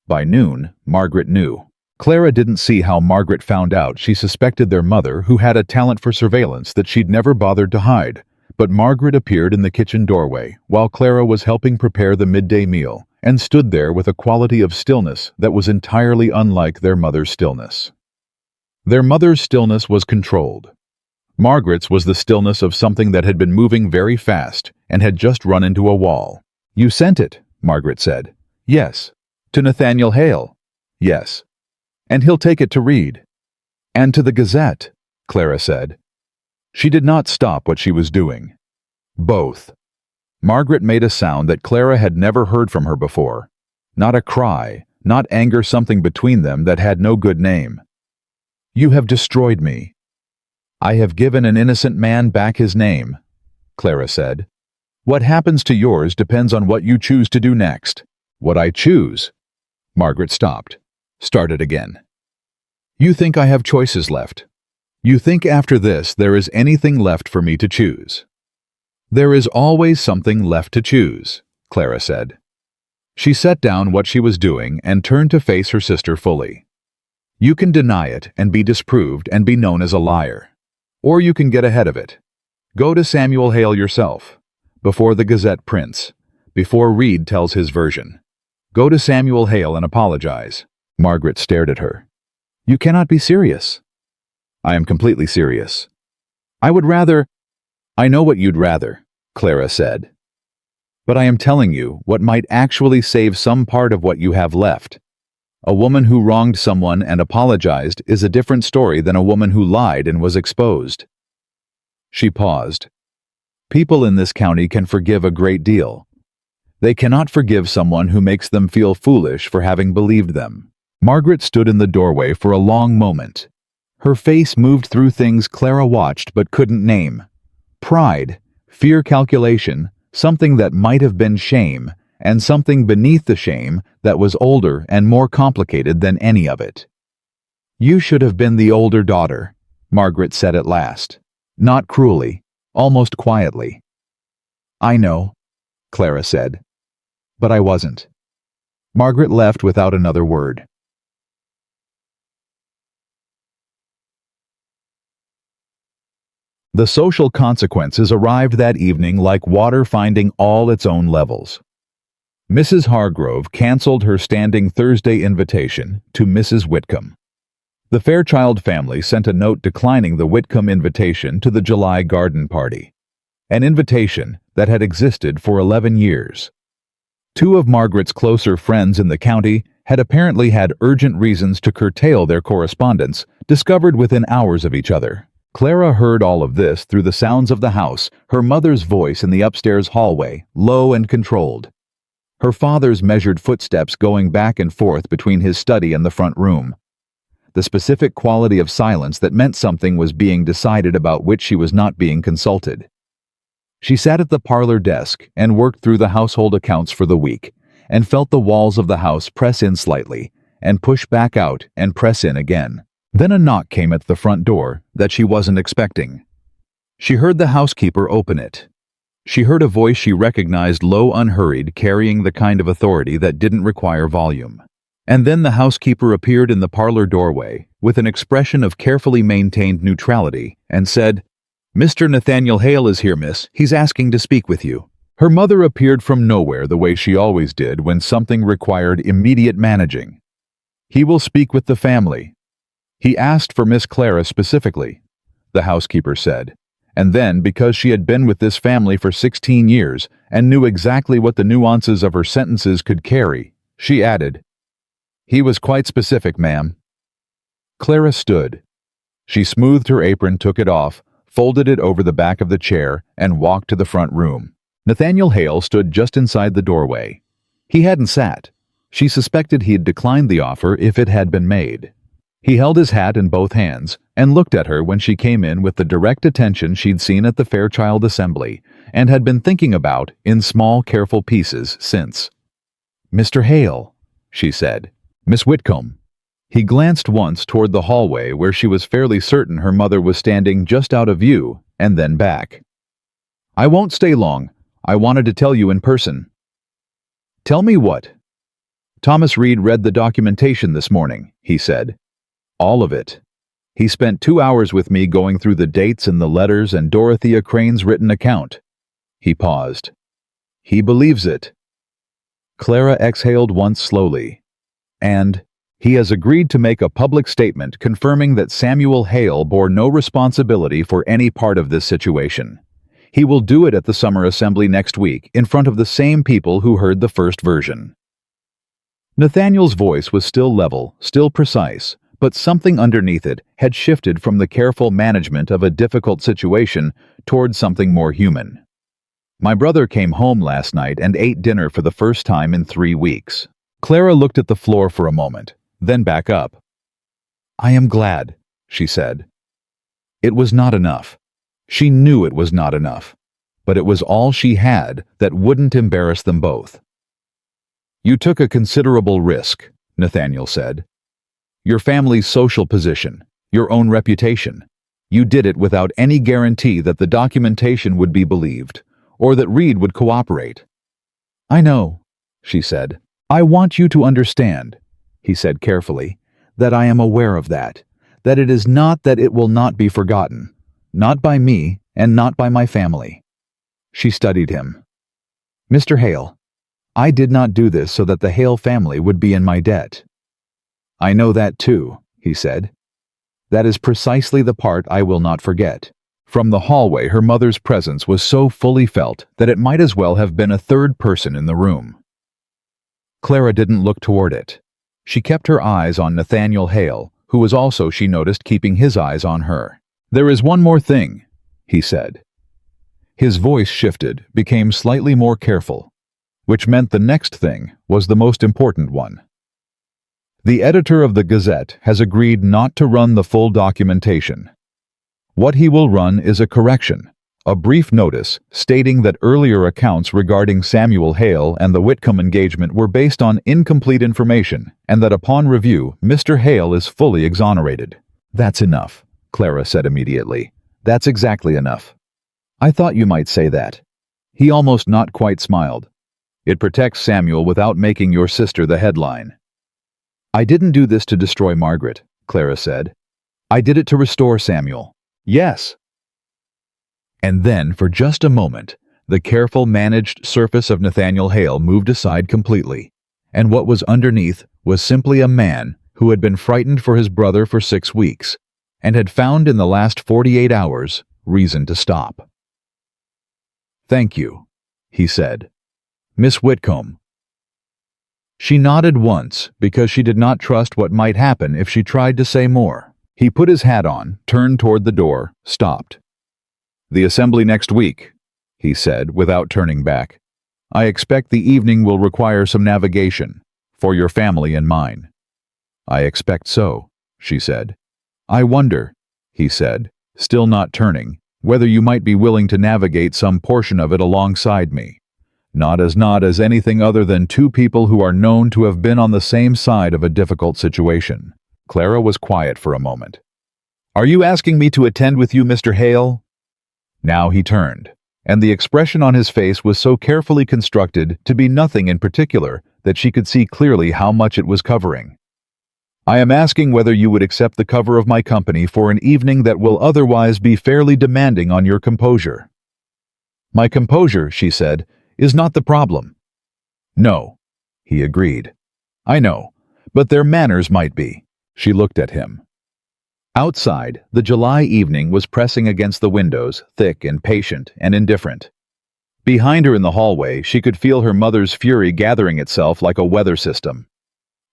By noon, Margaret knew. Clara didn't see how Margaret found out she suspected their mother, who had a talent for surveillance that she'd never bothered to hide, but Margaret appeared in the kitchen doorway while Clara was helping prepare the midday meal, and stood there with a quality of stillness that was entirely unlike their mother's stillness. Their mother's stillness was controlled. Margaret's was the stillness of something that had been moving very fast and had just run into a wall. You sent it, Margaret said. Yes. To Nathaniel Hale. Yes. And he'll take it to Reed. And to the Gazette, Clara said. She did not stop what she was doing. Both. Margaret made a sound that Clara had never heard from her before. Not a cry, not anger, something between them that had no good name. You have destroyed me. I have given an innocent man back his name, Clara said. What happens to yours depends on what you choose to do next. What I choose. Margaret stopped. Started again. You think I have choices left. You think after this there is anything left for me to choose. There is always something left to choose, Clara said. She set down what she was doing and turned to face her sister fully. You can deny it and be disproved and be known as a liar. Or you can get ahead of it. Go to Samuel Hale yourself, before the Gazette prints, before Reed tells his version. Go to Samuel Hale and apologize. Margaret stared at her. You cannot be serious. I am completely serious. I would rather— I know what you'd rather, Clara said. But I am telling you what might actually save some part of what you have left. A woman who wronged someone and apologized is a different story than a woman who lied and was exposed. She paused. People in this county can forgive a great deal. They cannot forgive someone who makes them feel foolish for having believed them. Margaret stood in the doorway for a long moment. Her face moved through things Clara watched but couldn't name. Pride, fear, calculation, something that might have been shame, and something beneath the shame that was older and more complicated than any of it. You should have been the older daughter, Margaret said at last. Not cruelly, almost quietly. I know, Clara said. But I wasn't. Margaret left without another word. The social consequences arrived that evening like water finding all its own levels. Mrs. Hargrove canceled her standing Thursday invitation to Mrs. Whitcomb. The Fairchild family sent a note declining the Whitcomb invitation to the July garden party, an invitation that had existed for 11 years. Two of Margaret's closer friends in the county had apparently had urgent reasons to curtail their correspondence, discovered within hours of each other. Clara heard all of this through the sounds of the house, her mother's voice in the upstairs hallway, low and controlled. Her father's measured footsteps going back and forth between his study and the front room. The specific quality of silence that meant something was being decided about which she was not being consulted. She sat at the parlor desk and worked through the household accounts for the week, and felt the walls of the house press in slightly, and push back out and press in again. Then a knock came at the front door that she wasn't expecting. She heard the housekeeper open it. She heard a voice she recognized, low, unhurried, carrying the kind of authority that didn't require volume. And then the housekeeper appeared in the parlor doorway with an expression of carefully maintained neutrality and said, "Mr. Nathaniel Hale is here, miss. He's asking to speak with you." Her mother appeared from nowhere the way she always did when something required immediate managing. "He will speak with the family. He asked for Miss Clara specifically," the housekeeper said. And then, because she had been with this family for 16 years and knew exactly what the nuances of her sentences could carry, she added, "He was quite specific, ma'am." Clara stood. She smoothed her apron, took it off, folded it over the back of the chair, and walked to the front room. Nathaniel Hale stood just inside the doorway. He hadn't sat. She suspected he had declined the offer if it had been made. He held his hat in both hands and looked at her when she came in with the direct attention she'd seen at the Fairchild Assembly and had been thinking about in small, careful pieces since. "Mr. Hale," she said. "Miss Whitcomb." He glanced once toward the hallway where she was fairly certain her mother was standing just out of view, and then back. "I won't stay long. I wanted to tell you in person." "Tell me what?" "Thomas Reed read the documentation this morning," he said. "All of it. He spent 2 hours with me going through the dates and the letters and Dorothea Crane's written account." He paused. "He believes it." Clara exhaled once slowly. "And he has agreed to make a public statement confirming that Samuel Hale bore no responsibility for any part of this situation. He will do it at the summer assembly next week in front of the same people who heard the first version." Nathaniel's voice was still level, still precise, but something underneath it had shifted from the careful management of a difficult situation toward something more human. "My brother came home last night and ate dinner for the first time in 3 weeks." Clara looked at the floor for a moment, then back up. "I am glad," she said. It was not enough. She knew it was not enough, but it was all she had that wouldn't embarrass them both. "You took a considerable risk," Nathaniel said. "Your family's social position, your own reputation. You did it without any guarantee that the documentation would be believed, or that Reed would cooperate." "I know," she said. "I want you to understand," he said carefully, "that I am aware of that it is not that it will not be forgotten, not by me and not by my family." She studied him. "Mr. Hale, I did not do this so that the Hale family would be in my debt." "I know that too," he said. "That is precisely the part I will not forget." From the hallway, her mother's presence was so fully felt that it might as well have been a third person in the room. Clara didn't look toward it. She kept her eyes on Nathaniel Hale, who was also, she noticed, keeping his eyes on her. "There is one more thing," he said. His voice shifted, became slightly more careful, which meant the next thing was the most important one. "The editor of the Gazette has agreed not to run the full documentation. What he will run is a correction, a brief notice stating that earlier accounts regarding Samuel Hale and the Whitcomb engagement were based on incomplete information, and that upon review, Mr. Hale is fully exonerated." "That's enough," Clara said immediately. "That's exactly enough. I thought you might say that." He almost not quite smiled. "It protects Samuel without making your sister the headline." "I didn't do this to destroy Margaret," Clara said. "I did it to restore Samuel." "Yes." And then, for just a moment, the careful, managed surface of Nathaniel Hale moved aside completely, and what was underneath was simply a man who had been frightened for his brother for 6 weeks, and had found in the last 48 hours reason to stop. "Thank you," he said. "Miss Whitcomb." She nodded once, because she did not trust what might happen if she tried to say more. He put his hat on, turned toward the door, stopped. "The assembly next week," he said, without turning back. "I expect the evening will require some navigation, for your family and mine." "I expect so," she said. "I wonder," he said, still not turning, "whether you might be willing to navigate some portion of it alongside me. Not as anything other than two people who are known to have been on the same side of a difficult situation." Clara was quiet for a moment. "Are you asking me to attend with you, Mr. Hale?" Now he turned, and the expression on his face was so carefully constructed to be nothing in particular that she could see clearly how much it was covering. "I am asking whether you would accept the cover of my company for an evening that will otherwise be fairly demanding on your composure." "My composure," she said, "is not the problem." "No," he agreed. "I know, but their manners might be." She looked at him. Outside, the July evening was pressing against the windows, thick and patient and indifferent. Behind her in the hallway, she could feel her mother's fury gathering itself like a weather system.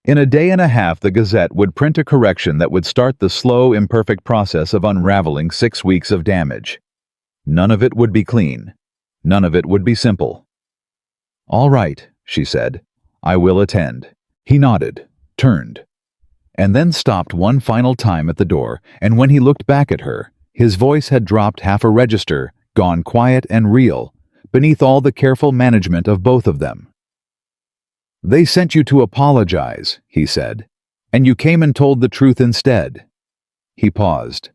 In a day and a half, the Gazette would print a correction that would start the slow, imperfect process of unraveling 6 weeks of damage. None of it would be clean. None of it would be simple. "All right," she said. "I will attend." He nodded, turned, and then stopped one final time at the door, and when he looked back at her, his voice had dropped half a register, gone quiet and real, beneath all the careful management of both of them. "They sent you to apologize," he said, "and you came and told the truth instead." He paused.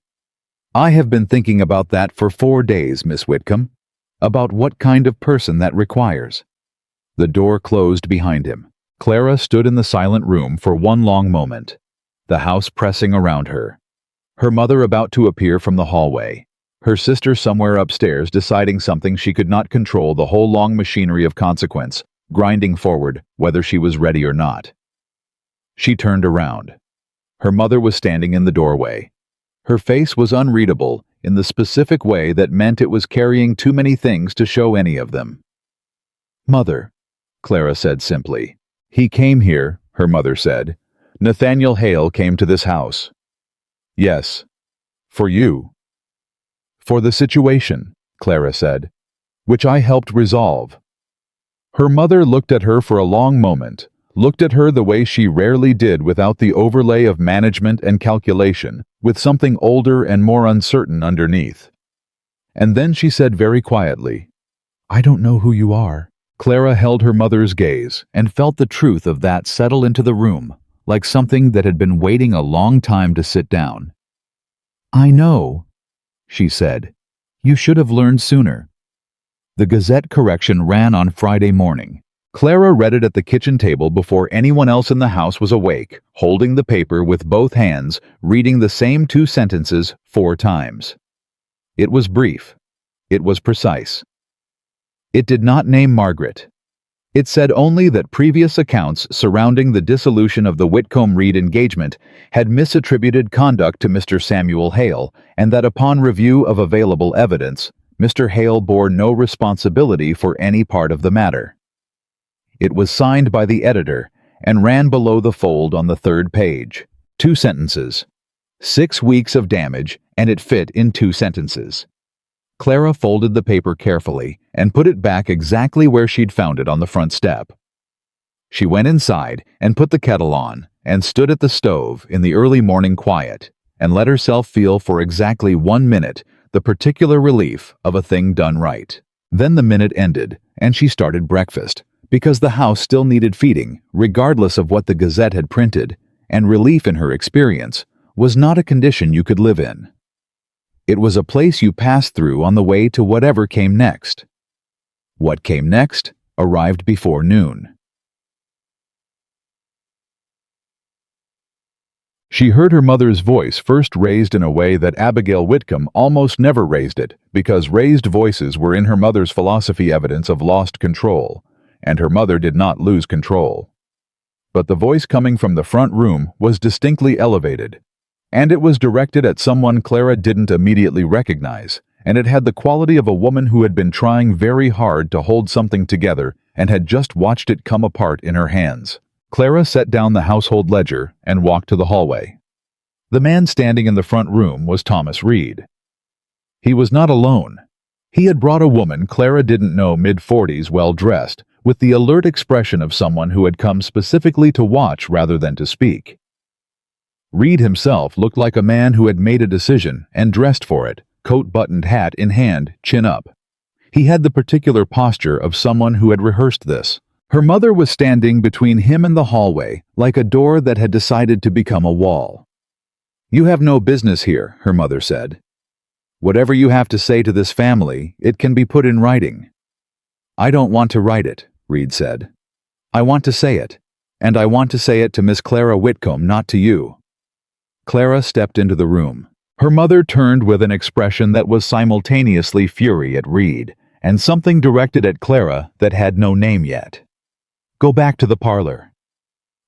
"I have been thinking about that for 4 days, Miss Whitcomb, about what kind of person that requires." The door closed behind him. Clara stood in the silent room for one long moment, the house pressing around her. Her mother about to appear from the hallway, her sister somewhere upstairs deciding something she could not control, the whole long machinery of consequence, grinding forward whether she was ready or not. She turned around. Her mother was standing in the doorway. Her face was unreadable in the specific way that meant it was carrying too many things to show any of them. "Mother," Clara said simply. "He came here," her mother said. "Nathaniel Hale came to this house." "Yes. For you." "For the situation," Clara said, "which I helped resolve." Her mother looked at her for a long moment, looked at her the way she rarely did without the overlay of management and calculation, with something older and more uncertain underneath. And then she said very quietly, "I don't know who you are." Clara held her mother's gaze and felt the truth of that settle into the room, like something that had been waiting a long time to sit down. "I know," she said. "You should have learned sooner." The Gazette correction ran on Friday morning. Clara read it at the kitchen table before anyone else in the house was awake, holding the paper with both hands, reading the same 2 sentences 4 times. It was brief. It was precise. It did not name Margaret. It said only that previous accounts surrounding the dissolution of the Whitcomb-Reed engagement had misattributed conduct to Mr. Samuel Hale, and that upon review of available evidence, Mr. Hale bore no responsibility for any part of the matter. It was signed by the editor and ran below the fold on the third page. 2 sentences. 6 weeks of damage, and it fit in 2 sentences. Clara folded the paper carefully and put it back exactly where she'd found it on the front step. She went inside and put the kettle on and stood at the stove in the early morning quiet and let herself feel for exactly 1 minute the particular relief of a thing done right. Then the minute ended and she started breakfast, because the house still needed feeding, regardless of what the Gazette had printed, and relief in her experience was not a condition you could live in. It was a place you passed through on the way to whatever came next. What came next arrived before noon. She heard her mother's voice first raised in a way that Abigail Whitcomb almost never raised it, because raised voices were in her mother's philosophy evidence of lost control, and her mother did not lose control. But the voice coming from the front room was distinctly elevated, and it was directed at someone Clara didn't immediately recognize, and it had the quality of a woman who had been trying very hard to hold something together and had just watched it come apart in her hands. Clara set down the household ledger and walked to the hallway. The man standing in the front room was Thomas Reed. He was not alone. He had brought a woman Clara didn't know, mid-40s, well-dressed, with the alert expression of someone who had come specifically to watch rather than to speak. Reed himself looked like a man who had made a decision and dressed for it, coat-buttoned, hat in hand, chin up. He had the particular posture of someone who had rehearsed this. Her mother was standing between him and the hallway, like a door that had decided to become a wall. "You have no business here," her mother said. "Whatever you have to say to this family, it can be put in writing." "I don't want to write it," Reed said. "I want to say it, and I want to say it to Miss Clara Whitcomb, not to you." Clara stepped into the room. Her mother turned with an expression that was simultaneously fury at Reed and something directed at Clara that had no name yet. "Go back to the parlor."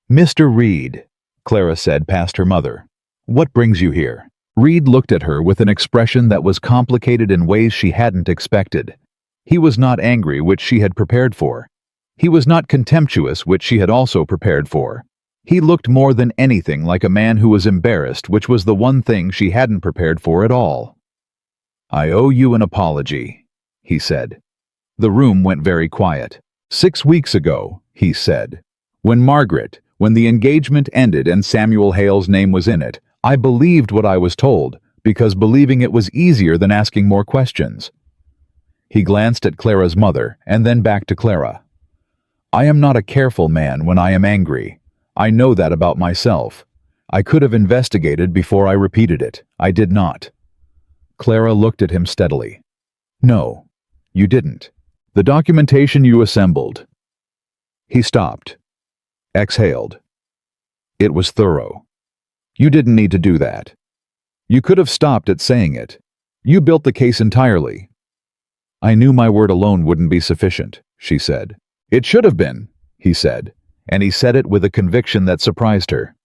"Mr. Reed," Clara said past her mother, "what brings you here?" Reed looked at her with an expression that was complicated in ways she hadn't expected. He was not angry, which she had prepared for. He was not contemptuous, which she had also prepared for. He looked more than anything like a man who was embarrassed, which was the one thing she hadn't prepared for at all. "I owe you an apology," he said. The room went very quiet. 6 weeks ago, he said, when the engagement ended and Samuel Hale's name was in it, I believed what I was told, because believing it was easier than asking more questions. He glanced at Clara's mother and then back to Clara. "I am not a careful man when I am angry. I know that about myself. I could have investigated before I repeated it. I did not." Clara looked at him steadily. "No, you didn't. The documentation you assembled." He stopped. Exhaled. "It was thorough. You didn't need to do that. You could have stopped at saying it. You built the case entirely." "I knew my word alone wouldn't be sufficient," she said. "It should have been," he said, and he said it with a conviction that surprised her.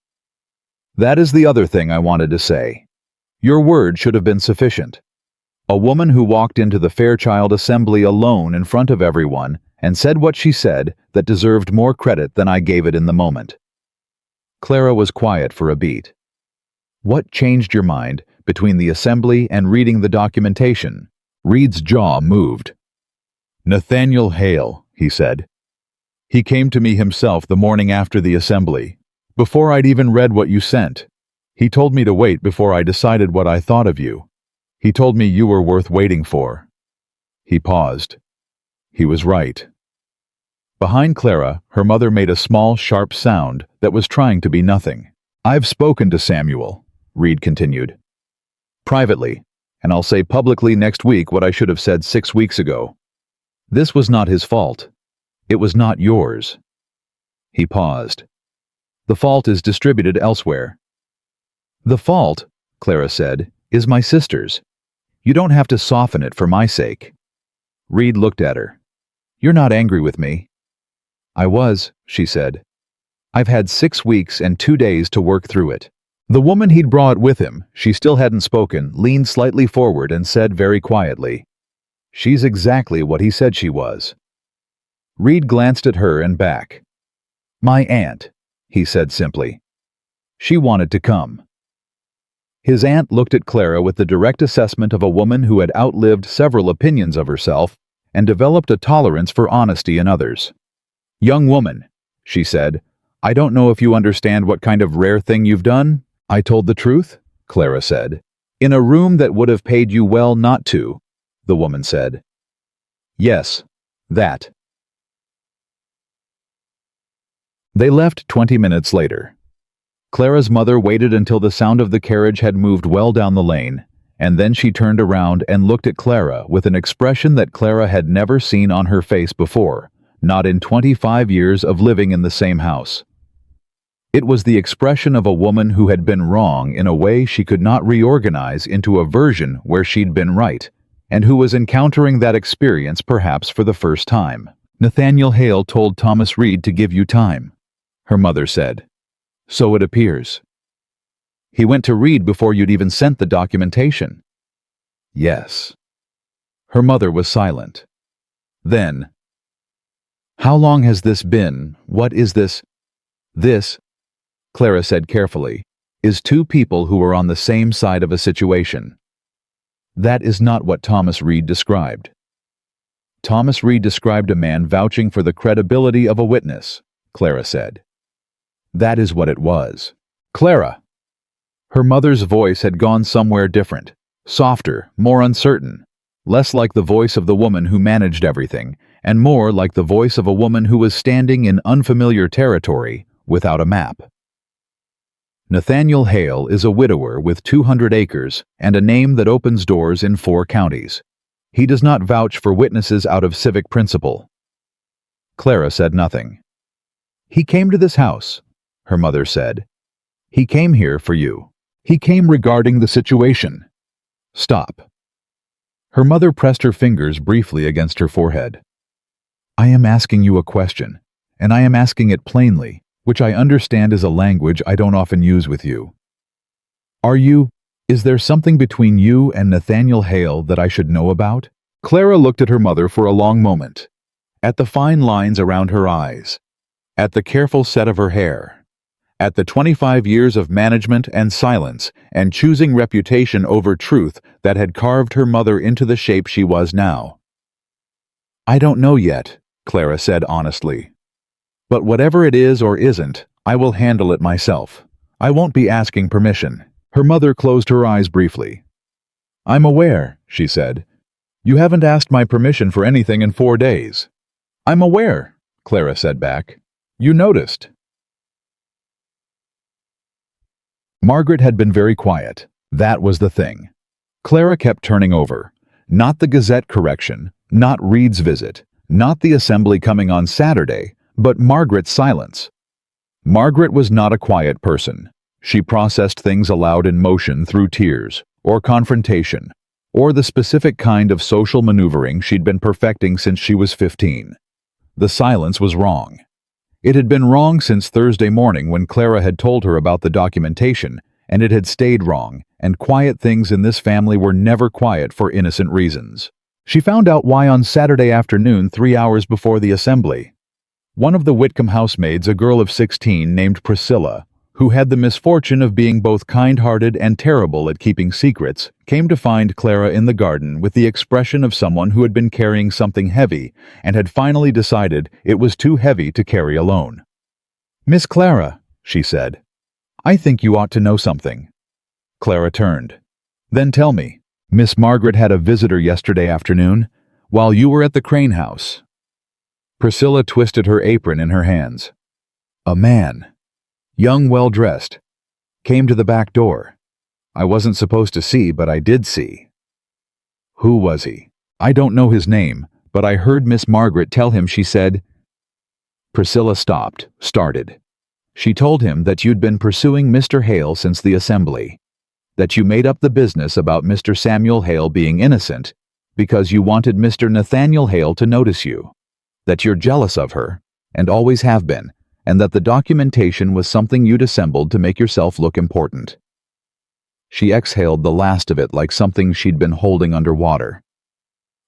"That is the other thing I wanted to say. Your word should have been sufficient. A woman who walked into the Fairchild Assembly alone in front of everyone and said what she said that deserved more credit than I gave it in the moment." Clara was quiet for a beat. "What changed your mind between the assembly and reading the documentation?" Reed's jaw moved. "Nathaniel Hale," he said. "He came to me himself the morning after the assembly, before I'd even read what you sent. He told me to wait before I decided what I thought of you. He told me you were worth waiting for." He paused. He was right. Behind Clara, her mother made a small, sharp sound that was trying to be nothing. "I've spoken to Samuel," Reed continued. "Privately, and I'll say publicly next week what I should have said 6 weeks ago. This was not his fault. It was not yours." He paused. "The fault is distributed elsewhere." "The fault," Clara said, "is my sister's. You don't have to soften it for my sake." Reed looked at her. "You're not angry with me?" I was, she said. I've had 6 weeks and 2 days to work through it. The woman he'd brought with him, she still hadn't spoken, leaned slightly forward and said very quietly, "She's exactly what he said she was." Reed glanced at her and back. "My aunt," he said simply. "She wanted to come." His aunt looked at Clara with the direct assessment of a woman who had outlived several opinions of herself and developed a tolerance for honesty in others. "Young woman," she said, "I don't know if you understand what kind of rare thing you've done." "I told the truth," Clara said. "In a room that would have paid you well not to," the woman said. "Yes, that." They left 20 minutes later. Clara's mother waited until the sound of the carriage had moved well down the lane, and then she turned around and looked at Clara with an expression that Clara had never seen on her face before, not in 25 years of living in the same house. It was the expression of a woman who had been wrong in a way she could not reorganize into a version where she'd been right, and who was encountering that experience perhaps for the first time. "Nathaniel Hale told Thomas Reed to give you time," her mother said. "So it appears." "He went to Reed before you'd even sent the documentation." "Yes." Her mother was silent. Then, "How long has this been? What is this?" "This," Clara said carefully, "is two people who are on the same side of a situation." "That is not what Thomas Reed described." "Thomas Reed described a man vouching for the credibility of a witness," Clara said. "That is what it was." "Clara!" Her mother's voice had gone somewhere different, softer, more uncertain, less like the voice of the woman who managed everything, and more like the voice of a woman who was standing in unfamiliar territory without a map. "Nathaniel Hale is a widower with 200 acres and a name that opens doors in 4 counties. He does not vouch for witnesses out of civic principle." Clara said nothing. "He came to this house," her mother said. "He came here for you. He came regarding the situation." "Stop." Her mother pressed her fingers briefly against her forehead. "I am asking you a question, and I am asking it plainly, which I understand is a language I don't often use with you. Is there something between you and Nathaniel Hale that I should know about?" Clara looked at her mother for a long moment, at the fine lines around her eyes, at the careful set of her hair, at the 25 years of management and silence and choosing reputation over truth that had carved her mother into the shape she was now. "I don't know yet," Clara said honestly. "But whatever it is or isn't, I will handle it myself. I won't be asking permission." Her mother closed her eyes briefly. "I'm aware," she said. "You haven't asked my permission for anything in 4 days." "I'm aware," Clara said back. "You noticed." Margaret had been very quiet. That was the thing. Clara kept turning over. Not the Gazette correction, not Reed's visit, not the assembly coming on Saturday, but Margaret's silence. Margaret was not a quiet person. She processed things aloud in motion through tears, or confrontation, or the specific kind of social maneuvering she'd been perfecting since she was 15. The silence was wrong. It had been wrong since Thursday morning when Clara had told her about the documentation, and it had stayed wrong, and quiet things in this family were never quiet for innocent reasons. She found out why on Saturday afternoon 3 hours before the assembly. One of the Whitcomb housemaids, a girl of 16 named Priscilla, who had the misfortune of being both kind-hearted and terrible at keeping secrets, came to find Clara in the garden with the expression of someone who had been carrying something heavy and had finally decided it was too heavy to carry alone. "Miss Clara," she said, "I think you ought to know something." Clara turned. "Then tell me. Miss Margaret had a visitor yesterday afternoon, while you were at the Crane house." Priscilla twisted her apron in her hands. "A man, young, well-dressed, came to the back door. I wasn't supposed to see, but I did see." "Who was he?" "I don't know his name, but I heard Miss Margaret tell him she said—" Priscilla started. "She told him that you'd been pursuing Mr. Hale since the assembly, that you made up the business about Mr. Samuel Hale being innocent because you wanted Mr. Nathaniel Hale to notice you, that you're jealous of her, and always have been, and that the documentation was something you'd assembled to make yourself look important. She exhaled the last of it like something she'd been holding underwater.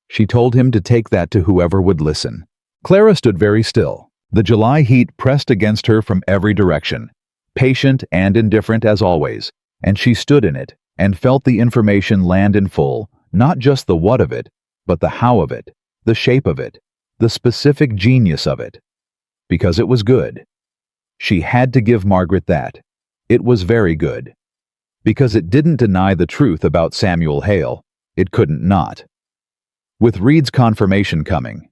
She told him to take that to whoever would listen. Clara stood very still. The July heat pressed against her from every direction, patient and indifferent as always, and she stood in it and felt the information land in full, not just the what of it, but the how of it, the shape of it, the specific genius of it. Because it was good. She had to give Margaret that. It was very good. Because it didn't deny the truth about Samuel Hale. It couldn't not. With Reed's confirmation coming,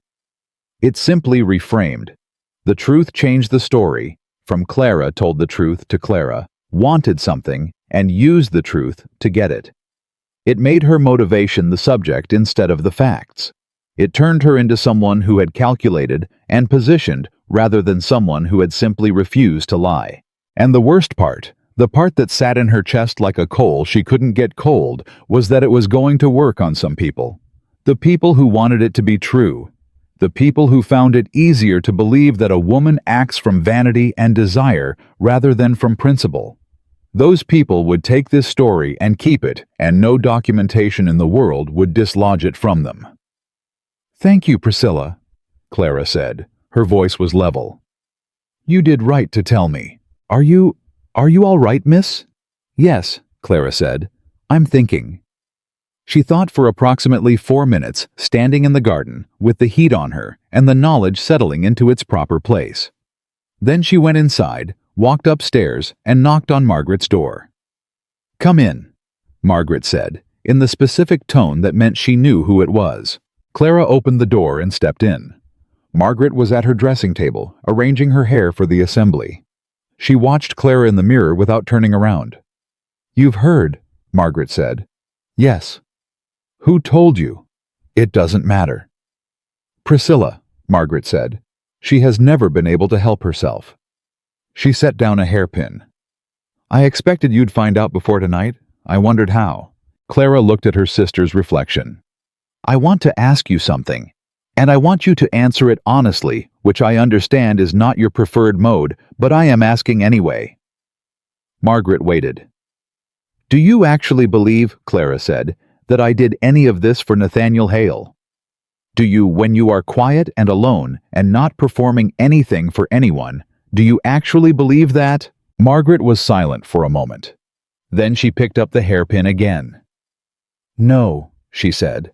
it simply reframed. The truth changed the story, from Clara told the truth to Clara, wanted something, and used the truth to get it. It made her motivation the subject instead of the facts. It turned her into someone who had calculated and positioned rather than someone who had simply refused to lie. And the worst part, the part that sat in her chest like a coal she couldn't get cold, was that it was going to work on some people. The people who wanted it to be true. The people who found it easier to believe that a woman acts from vanity and desire rather than from principle. Those people would take this story and keep it, and no documentation in the world would dislodge it from them. "Thank you, Priscilla," Clara said. Her voice was level. "You did right to tell me. Are you all right, miss?" "Yes," Clara said. "I'm thinking." She thought for approximately 4 minutes, standing in the garden, with the heat on her and the knowledge settling into its proper place. Then she went inside, walked upstairs, and knocked on Margaret's door. "Come in," Margaret said, in the specific tone that meant she knew who it was. Clara opened the door and stepped in. Margaret was at her dressing table, arranging her hair for the assembly. She watched Clara in the mirror without turning around. "You've heard," Margaret said. "Yes." "Who told you?" "It doesn't matter." "Priscilla," Margaret said. "She has never been able to help herself." She set down a hairpin. "I expected you'd find out before tonight. I wondered how." Clara looked at her sister's reflection. "I want to ask you something, and I want you to answer it honestly, which I understand is not your preferred mode, but I am asking anyway." Margaret waited. "Do you actually believe," Clara said, "that I did any of this for Nathaniel Hale? Do you, when you are quiet and alone and not performing anything for anyone, do you actually believe that?" Margaret was silent for a moment. Then she picked up the hairpin again. "No," she said.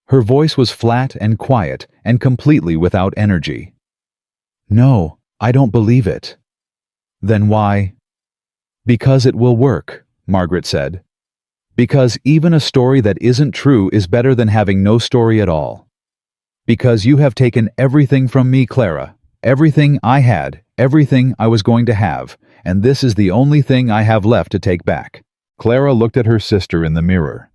Her voice was flat and quiet and completely without energy. "No, I don't believe it." "Then why?" "Because it will work," Margaret said. "Because even a story that isn't true is better than having no story at all. Because you have taken everything from me, Clara, everything I had, everything I was going to have, and this is the only thing I have left to take back." Clara looked at her sister in the mirror.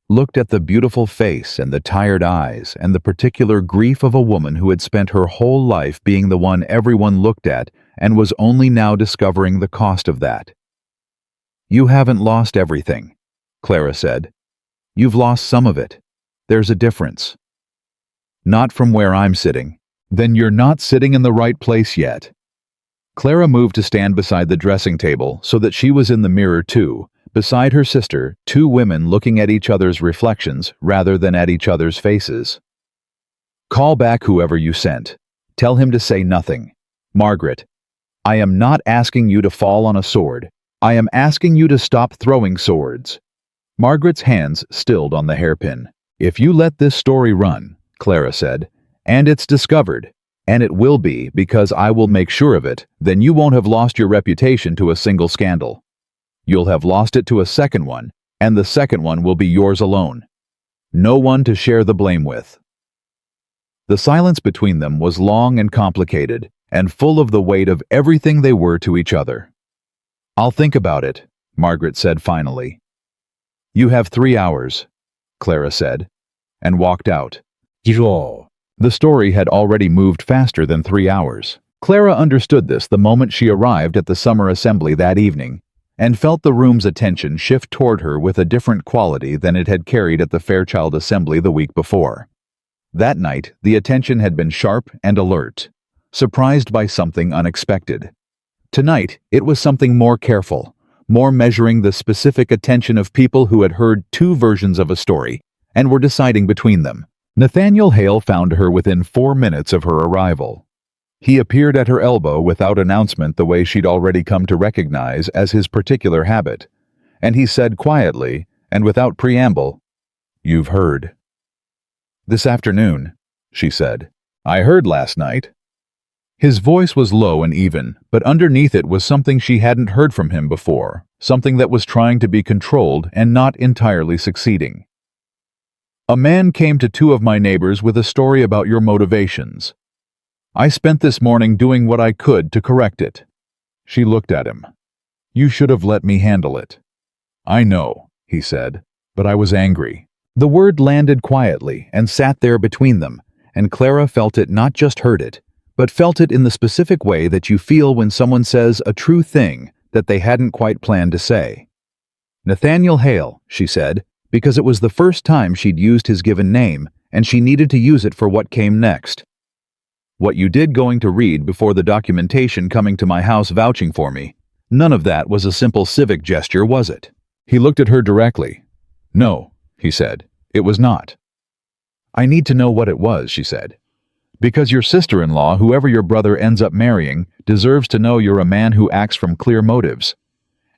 Looked at the beautiful face and the tired eyes and the particular grief of a woman who had spent her whole life being the one everyone looked at and was only now discovering the cost of that. "You haven't lost everything," Clara said. "You've lost some of it. There's a difference." "Not from where I'm sitting." "Then you're not sitting in the right place yet." Clara moved to stand beside the dressing table so that she was in the mirror too, beside her sister, two women looking at each other's reflections rather than at each other's faces. "Call back whoever you sent. Tell him to say nothing. Margaret, I am not asking you to fall on a sword. I am asking you to stop throwing swords." Margaret's hands stilled on the hairpin. "If you let this story run," Clara said, "and it's discovered, and it will be because I will make sure of it, then you won't have lost your reputation to a single scandal. You'll have lost it to a second one, and the second one will be yours alone. No one to share the blame with." The silence between them was long and complicated, and full of the weight of everything they were to each other. "I'll think about it," Margaret said finally. "You have 3 hours," Clara said, and walked out. The story had already moved faster than 3 hours. Clara understood this the moment she arrived at the summer assembly that evening, and felt the room's attention shift toward her with a different quality than it had carried at the Fairchild Assembly the week before. That night, the attention had been sharp and alert. surprised by something unexpected. Tonight, it was something more careful, more measuring the specific attention of people who had heard two versions of a story and were deciding between them. Nathaniel Hale found her within 4 minutes of her arrival. He appeared at her elbow without announcement the way she'd already come to recognize as his particular habit, and he said quietly, and without preamble, "You've heard." "This afternoon," she said. "I heard last night." His voice was low and even, but underneath it was something she hadn't heard from him before, something that was trying to be controlled and not entirely succeeding. "A man came to 2 of my neighbors with a story about your motivations. I spent this morning doing what I could to correct it." She looked at him. "You should have let me handle it." "I know," he said, "but I was angry." The word landed quietly and sat there between them, and Clara felt it, not just heard it, but felt it in the specific way that you feel when someone says a true thing that they hadn't quite planned to say. "Nathaniel Hale," she said, because it was the first time she'd used his given name, and she needed to use it for what came next. "What you did going to read before the documentation coming to my house vouching for me, none of that was a simple civic gesture, was it?" He looked at her directly. "No," he said, "it was not." "I need to know what it was," she said. "Because your sister-in-law, whoever your brother ends up marrying, deserves to know you're a man who acts from clear motives.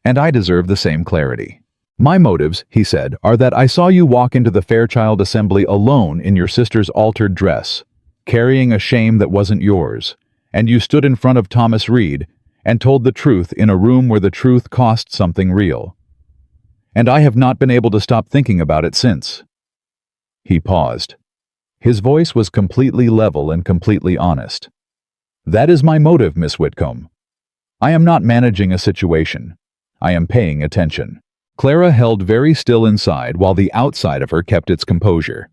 And I deserve the same clarity." "My motives," he said, "are that I saw you walk into the Fairchild Assembly alone in your sister's altered dress, carrying a shame that wasn't yours, and you stood in front of Thomas Reed and told the truth in a room where the truth cost something real. And I have not been able to stop thinking about it since." He paused. His voice was completely level and completely honest. "That is my motive, Miss Whitcomb. I am not managing a situation. I am paying attention." Clara held very still inside while the outside of her kept its composure.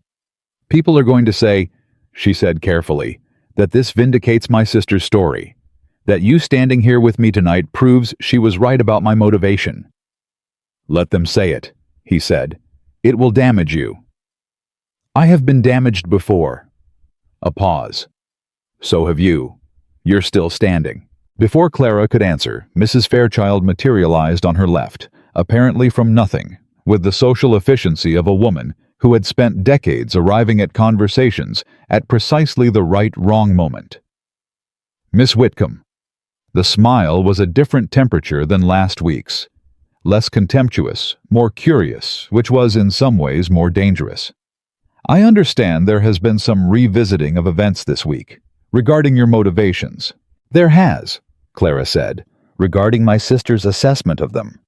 "People are going to say," she said carefully, "that this vindicates my sister's story. That you standing here with me tonight proves she was right about my motivation." "Let them say it," he said. "It will damage you." "I have been damaged before." A pause. "So have you. You're still standing." Before Clara could answer, Mrs. Fairchild materialized on her left, apparently from nothing, with the social efficiency of a woman who had spent decades arriving at conversations at precisely the right wrong moment. "Miss Whitcomb." The smile was a different temperature than last week's. Less contemptuous, more curious, which was in some ways more dangerous. "I understand there has been some revisiting of events this week, regarding your motivations." "There has," Clara said, "regarding my sister's assessment of them."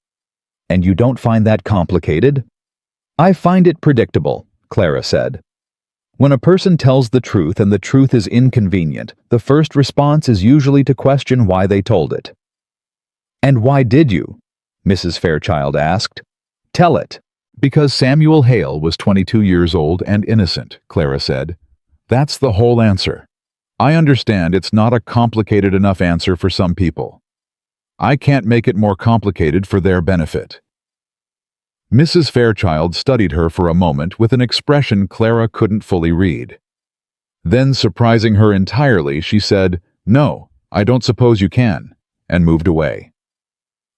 "And you don't find that complicated?" "I find it predictable," Clara said. "When a person tells the truth and the truth is inconvenient, the first response is usually to question why they told it." "And why did you?" Mrs. Fairchild asked. "Tell it." "Because Samuel Hale was 22 years old and innocent," Clara said. "That's the whole answer. I understand it's not a complicated enough answer for some people. I can't make it more complicated for their benefit." Mrs. Fairchild studied her for a moment with an expression Clara couldn't fully read. Then, surprising her entirely, she said, "No, I don't suppose you can," and moved away.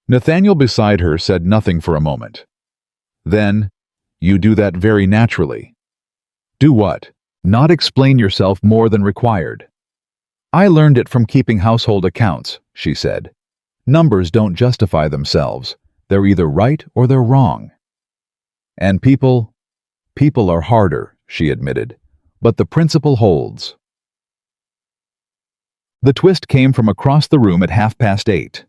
Nathaniel beside her said nothing for a moment. Then, "You do that very naturally." "Do what?" "Not explain yourself more than required." "I learned it from keeping household accounts," she said. "Numbers don't justify themselves. They're either right or they're wrong." "And people are harder," she admitted. "But the principle holds." The twist came from across the room at 8:30.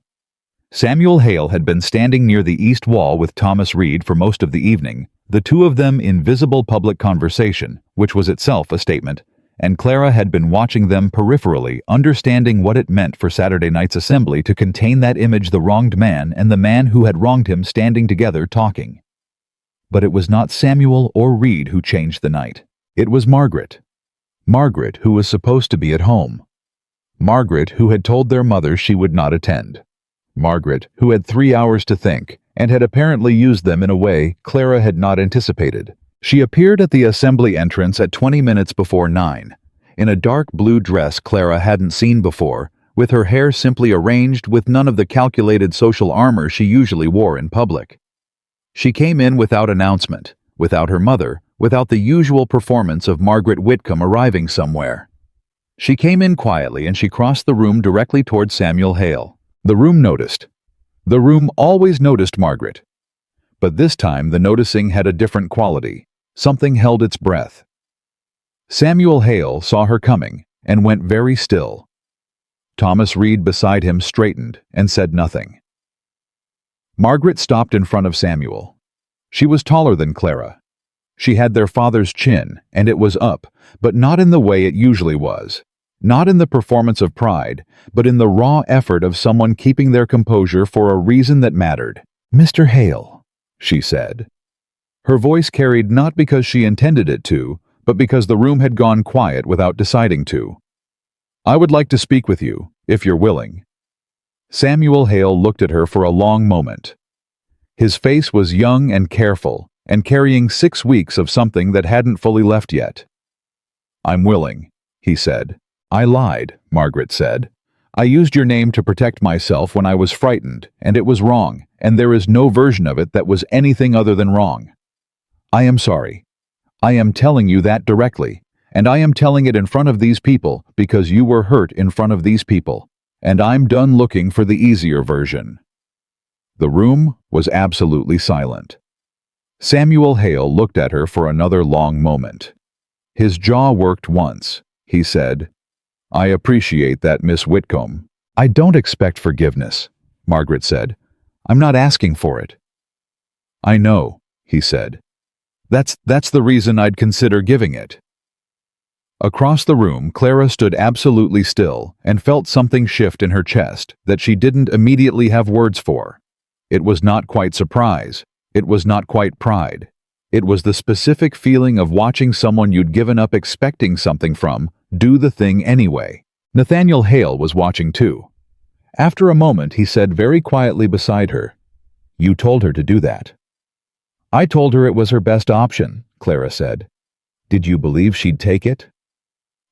Samuel Hale had been standing near the east wall with Thomas Reed for most of the evening, the two of them in visible public conversation, which was itself a statement, and Clara had been watching them peripherally, understanding what it meant for Saturday night's assembly to contain that image, the wronged man and the man who had wronged him standing together talking. But it was not Samuel or Reed who changed the night. It was Margaret. Margaret, who was supposed to be at home. Margaret, who had told their mother she would not attend. Margaret, who had 3 hours to think, and had apparently used them in a way Clara had not anticipated. She appeared at the assembly entrance at 20 minutes before 9. in a dark blue dress Clara hadn't seen before, with her hair simply arranged with none of the calculated social armor she usually wore in public. She came in without announcement, without her mother, without the usual performance of Margaret Whitcomb arriving somewhere. She came in quietly and she crossed the room directly toward Samuel Hale. The room noticed. The room always noticed Margaret. But this time the noticing had a different quality. Something held its breath. Samuel Hale saw her coming and went very still. Thomas Reed beside him straightened and said nothing. Margaret stopped in front of Samuel. She was taller than Clara. She had their father's chin, and it was up, but not in the way it usually was. Not in the performance of pride, but in the raw effort of someone keeping their composure for a reason that mattered. "Mr. Hale," she said. Her voice carried not because she intended it to, but because the room had gone quiet without deciding to. "I would like to speak with you, if you're willing." Samuel Hale looked at her for a long moment. His face was young and careful, and carrying 6 weeks of something that hadn't fully left yet. "I'm willing," he said. "I lied," Margaret said. "I used your name to protect myself when I was frightened, and it was wrong, and there is no version of it that was anything other than wrong. I am sorry. I am telling you that directly, and I am telling it in front of these people because you were hurt in front of these people, and I'm done looking for the easier version." The room was absolutely silent. Samuel Hale looked at her for another long moment. His jaw worked once. He said, "I appreciate that, Miss Whitcomb." "I don't expect forgiveness," Margaret said. "I'm not asking for it." "I know," he said. That's the reason I'd consider giving it." Across the room, Clara stood absolutely still and felt something shift in her chest that she didn't immediately have words for. It was not quite surprise. It was not quite pride. It was the specific feeling of watching someone you'd given up expecting something from do the thing anyway. Nathaniel Hale was watching too. After a moment, he said very quietly beside her, "You told her to do that." "I told her it was her best option," Clara said. "Did you believe she'd take it?"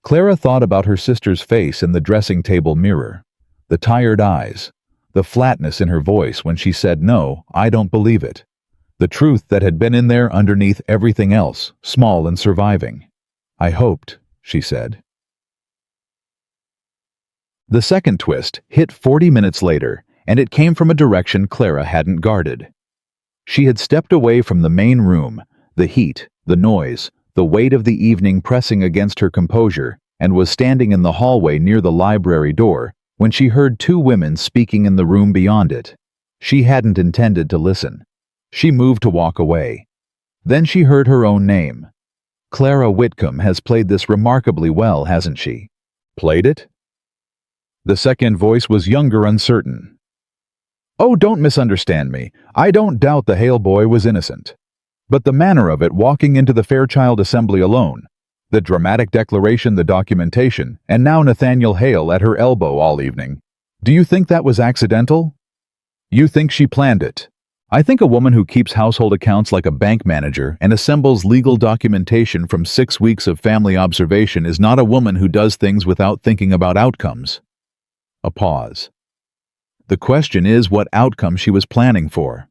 Clara thought about her sister's face in the dressing table mirror, the tired eyes, the flatness in her voice when she said, "No, I don't believe it." The truth that had been in there underneath everything else, small and surviving. "I hoped," she said. The second twist hit 40 minutes later, and it came from a direction Clara hadn't guarded. She had stepped away from the main room, the heat, the noise, the weight of the evening pressing against her composure, and was standing in the hallway near the library door when she heard 2 women speaking in the room beyond it. She hadn't intended to listen. She moved to walk away. Then she heard her own name. "Clara Whitcomb has played this remarkably well, hasn't she?" "Played it?" The second voice was younger, uncertain. "Oh, don't misunderstand me. I don't doubt the Hale boy was innocent. But the manner of it walking into the Fairchild Assembly alone, the dramatic declaration, the documentation, and now Nathaniel Hale at her elbow all evening. Do you think that was accidental? You think she planned it? I think a woman who keeps household accounts like a bank manager and assembles legal documentation from 6 weeks of family observation is not a woman who does things without thinking about outcomes." A pause. The question is what outcome she was planning for.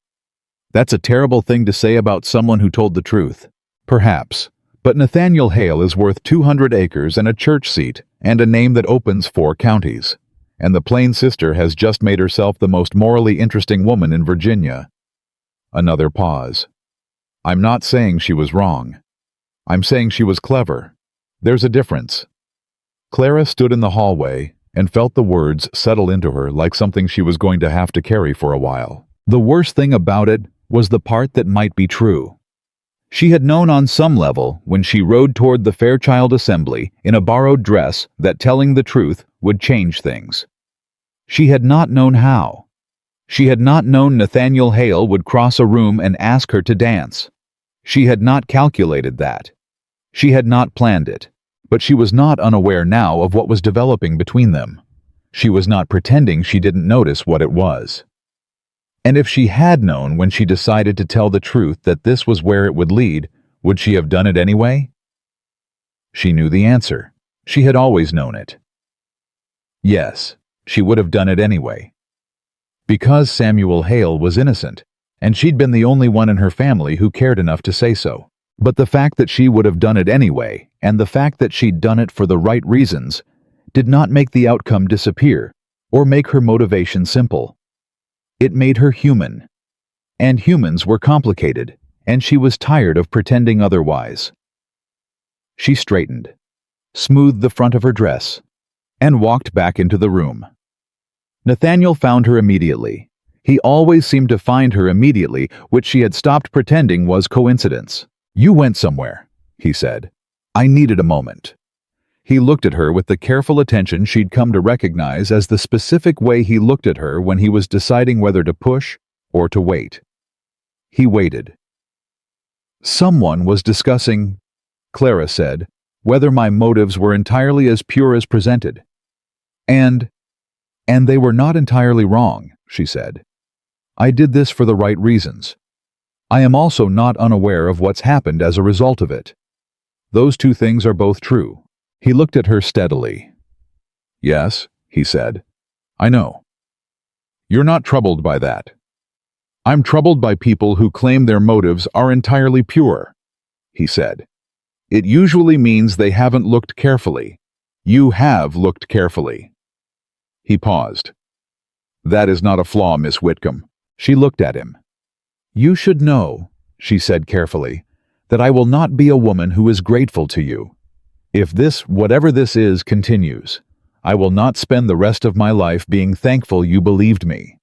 That's a terrible thing to say about someone who told the truth. Perhaps. But Nathaniel Hale is worth 200 acres and a church seat and a name that opens 4 counties. And the Plain Sister has just made herself the most morally interesting woman in Virginia. Another pause. "I'm not saying she was wrong. I'm saying she was clever. There's a difference." Clara stood in the hallway and felt the words settle into her like something she was going to have to carry for a while. The worst thing about it was the part that might be true. She had known on some level when she rode toward the Fairchild Assembly in a borrowed dress that telling the truth would change things. She had not known how. She had not known Nathaniel Hale would cross a room and ask her to dance. She had not calculated that. She had not planned it. But she was not unaware now of what was developing between them. She was not pretending she didn't notice what it was. And if she had known when she decided to tell the truth that this was where it would lead, would she have done it anyway? She knew the answer. She had always known it. Yes, she would have done it anyway. Because Samuel Hale was innocent, and she'd been the only one in her family who cared enough to say so. But the fact that she would have done it anyway, and the fact that she'd done it for the right reasons, did not make the outcome disappear, or make her motivation simple. It made her human. And humans were complicated, and she was tired of pretending otherwise. She straightened, smoothed the front of her dress, and walked back into the room. Nathaniel found her immediately. He always seemed to find her immediately, which she had stopped pretending was coincidence. "You went somewhere," he said. "I needed a moment." He looked at her with the careful attention she'd come to recognize as the specific way he looked at her when he was deciding whether to push or to wait. He waited. "Someone was discussing," Clara said, "whether my motives were entirely as pure as presented. And they were not entirely wrong," she said. "I did this for the right reasons. I am also not unaware of what's happened as a result of it. Those two things are both true." He looked at her steadily. "Yes," he said. "I know. You're not troubled by that. I'm troubled by people who claim their motives are entirely pure," he said. "It usually means they haven't looked carefully. You have looked carefully." He paused. "That is not a flaw, Miss Whitcomb." She looked at him. "You should know," she said carefully, "that I will not be a woman who is grateful to you. If this, whatever this is, continues, I will not spend the rest of my life being thankful you believed me."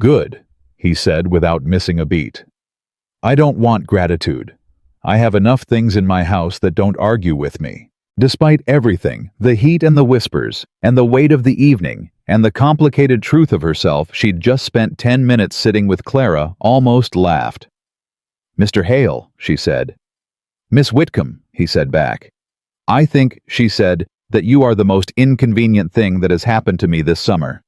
"Good," he said without missing a beat. "I don't want gratitude. I have enough things in my house that don't argue with me." Despite everything, the heat and the whispers, and the weight of the evening, and the complicated truth of herself she'd just spent 10 minutes sitting with Clara, almost laughed. "Mr. Hale," she said. "Miss Whitcomb," he said back. "I think," she said, "that you are the most inconvenient thing that has happened to me this summer."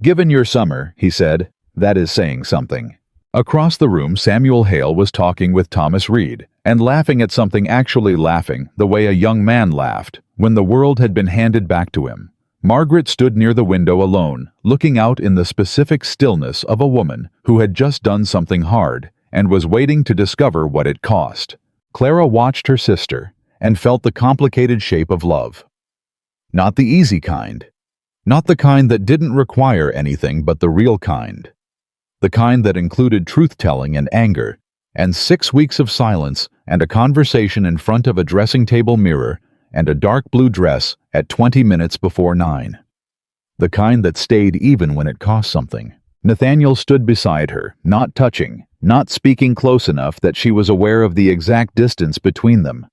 "Given your summer," he said, "that is saying something." Across the room, Samuel Hale was talking with Thomas Reed, and laughing at something, actually laughing, the way a young man laughed, when the world had been handed back to him. Margaret stood near the window alone, looking out in the specific stillness of a woman who had just done something hard, and was waiting to discover what it cost. Clara watched her sister, and felt the complicated shape of love. Not the easy kind. Not the kind that didn't require anything but the real kind. The kind that included truth-telling and anger, and 6 weeks of silence, and a conversation in front of a dressing table mirror, and a dark blue dress at 20 minutes before 9. The kind that stayed even when it cost something. Nathaniel stood beside her, not touching, not speaking close enough that she was aware of the exact distance between them.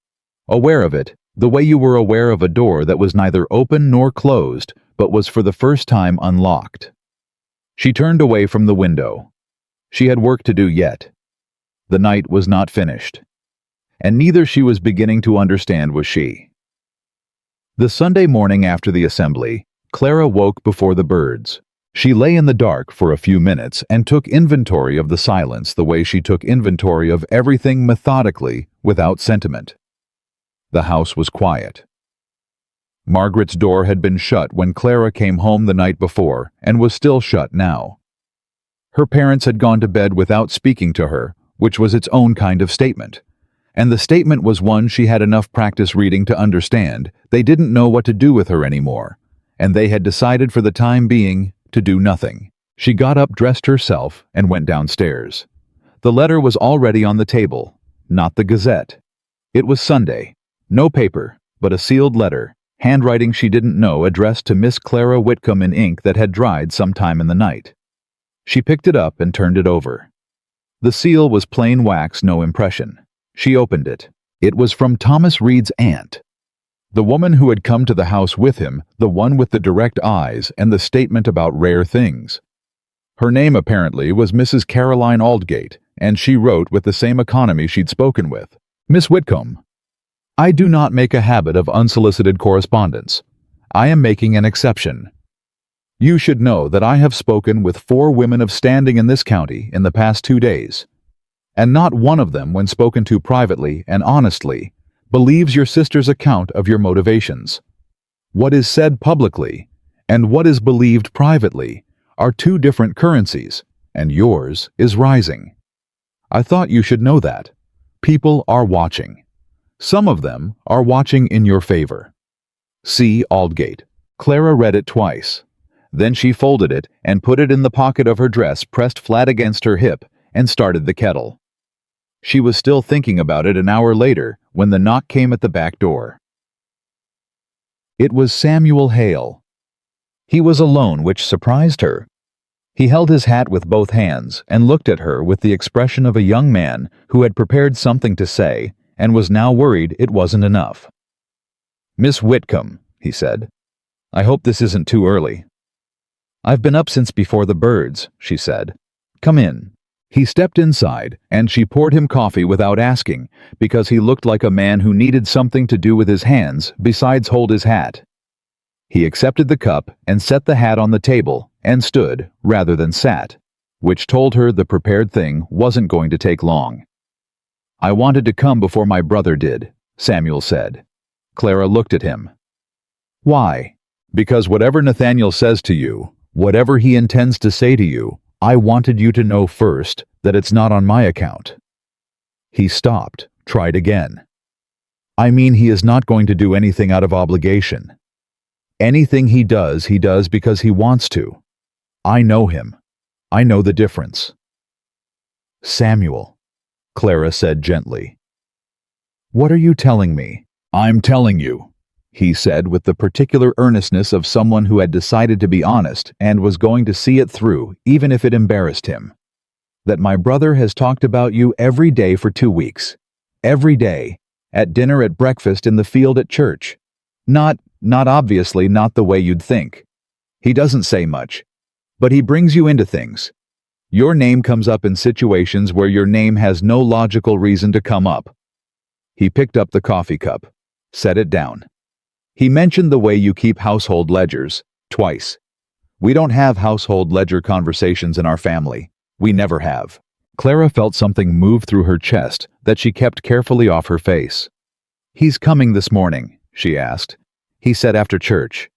Aware of it, the way you were aware of a door that was neither open nor closed, but was for the first time unlocked. She turned away from the window. She had work to do yet. The night was not finished. And neither she was beginning to understand was she. The Sunday morning after the assembly, Clara woke before the birds. She lay in the dark for a few minutes and took inventory of the silence the way she took inventory of everything methodically, without sentiment. The house was quiet. Margaret's door had been shut when Clara came home the night before, and was still shut now. Her parents had gone to bed without speaking to her, which was its own kind of statement. And the statement was one she had enough practice reading to understand. They didn't know what to do with her anymore, and they had decided for the time being to do nothing. She got up, dressed herself, and went downstairs. The letter was already on the table, not the Gazette. It was Sunday. No paper, but a sealed letter, handwriting she didn't know, addressed to Miss Clara Whitcomb in ink that had dried sometime in the night. She picked it up and turned it over. The seal was plain wax, no impression. She opened it. It was from Thomas Reed's aunt. The woman who had come to the house with him, the one with the direct eyes and the statement about rare things. Her name, apparently, was Mrs. Caroline Aldgate, and she wrote with the same economy she'd spoken with. "Miss Whitcomb, I do not make a habit of unsolicited correspondence. I am making an exception. You should know that I have spoken with 4 women of standing in this county in the past 2 days, and not one of them, when spoken to privately and honestly, believes your sister's account of your motivations. What is said publicly and what is believed privately are two different currencies, and yours is rising. I thought you should know that. People are watching. Some of them are watching in your favor. See Aldgate. Clara read it twice. Then she folded it and put it in the pocket of her dress pressed flat against her hip and started the kettle. She was still thinking about it an hour later when the knock came at the back door. It was Samuel Hale. He was alone, which surprised her. He held his hat with both hands and looked at her with the expression of a young man who had prepared something to say and was now worried it wasn't enough. "Miss Whitcomb," he said, "I hope this isn't too early." "I've been up since before the birds," she said. "Come in." He stepped inside, and she poured him coffee without asking, because he looked like a man who needed something to do with his hands besides hold his hat. He accepted the cup and set the hat on the table and stood rather than sat, which told her the prepared thing wasn't going to take long. "I wanted to come before my brother did," Samuel said. Clara looked at him. "Why?" "Because whatever Nathaniel says to you, whatever he intends to say to you, I wanted you to know first that it's not on my account." He stopped, tried again. "I mean, he is not going to do anything out of obligation. Anything he does because he wants to. I know him. I know the difference." "Samuel," Clara said gently. "What are you telling me?" "I'm telling you," he said with the particular earnestness of someone who had decided to be honest and was going to see it through even if it embarrassed him, "that my brother has talked about you every day for 2 weeks. Every day. At dinner, at breakfast, in the field, at church. Not obviously not the way you'd think. He doesn't say much, but he brings you into things. Your name comes up in situations where your name has no logical reason to come up." He picked up the coffee cup, set it down. "He mentioned the way you keep household ledgers, twice. We don't have household ledger conversations in our family. We never have." Clara felt something move through her chest that she kept carefully off her face. "He's coming this morning," she asked. "He said after church."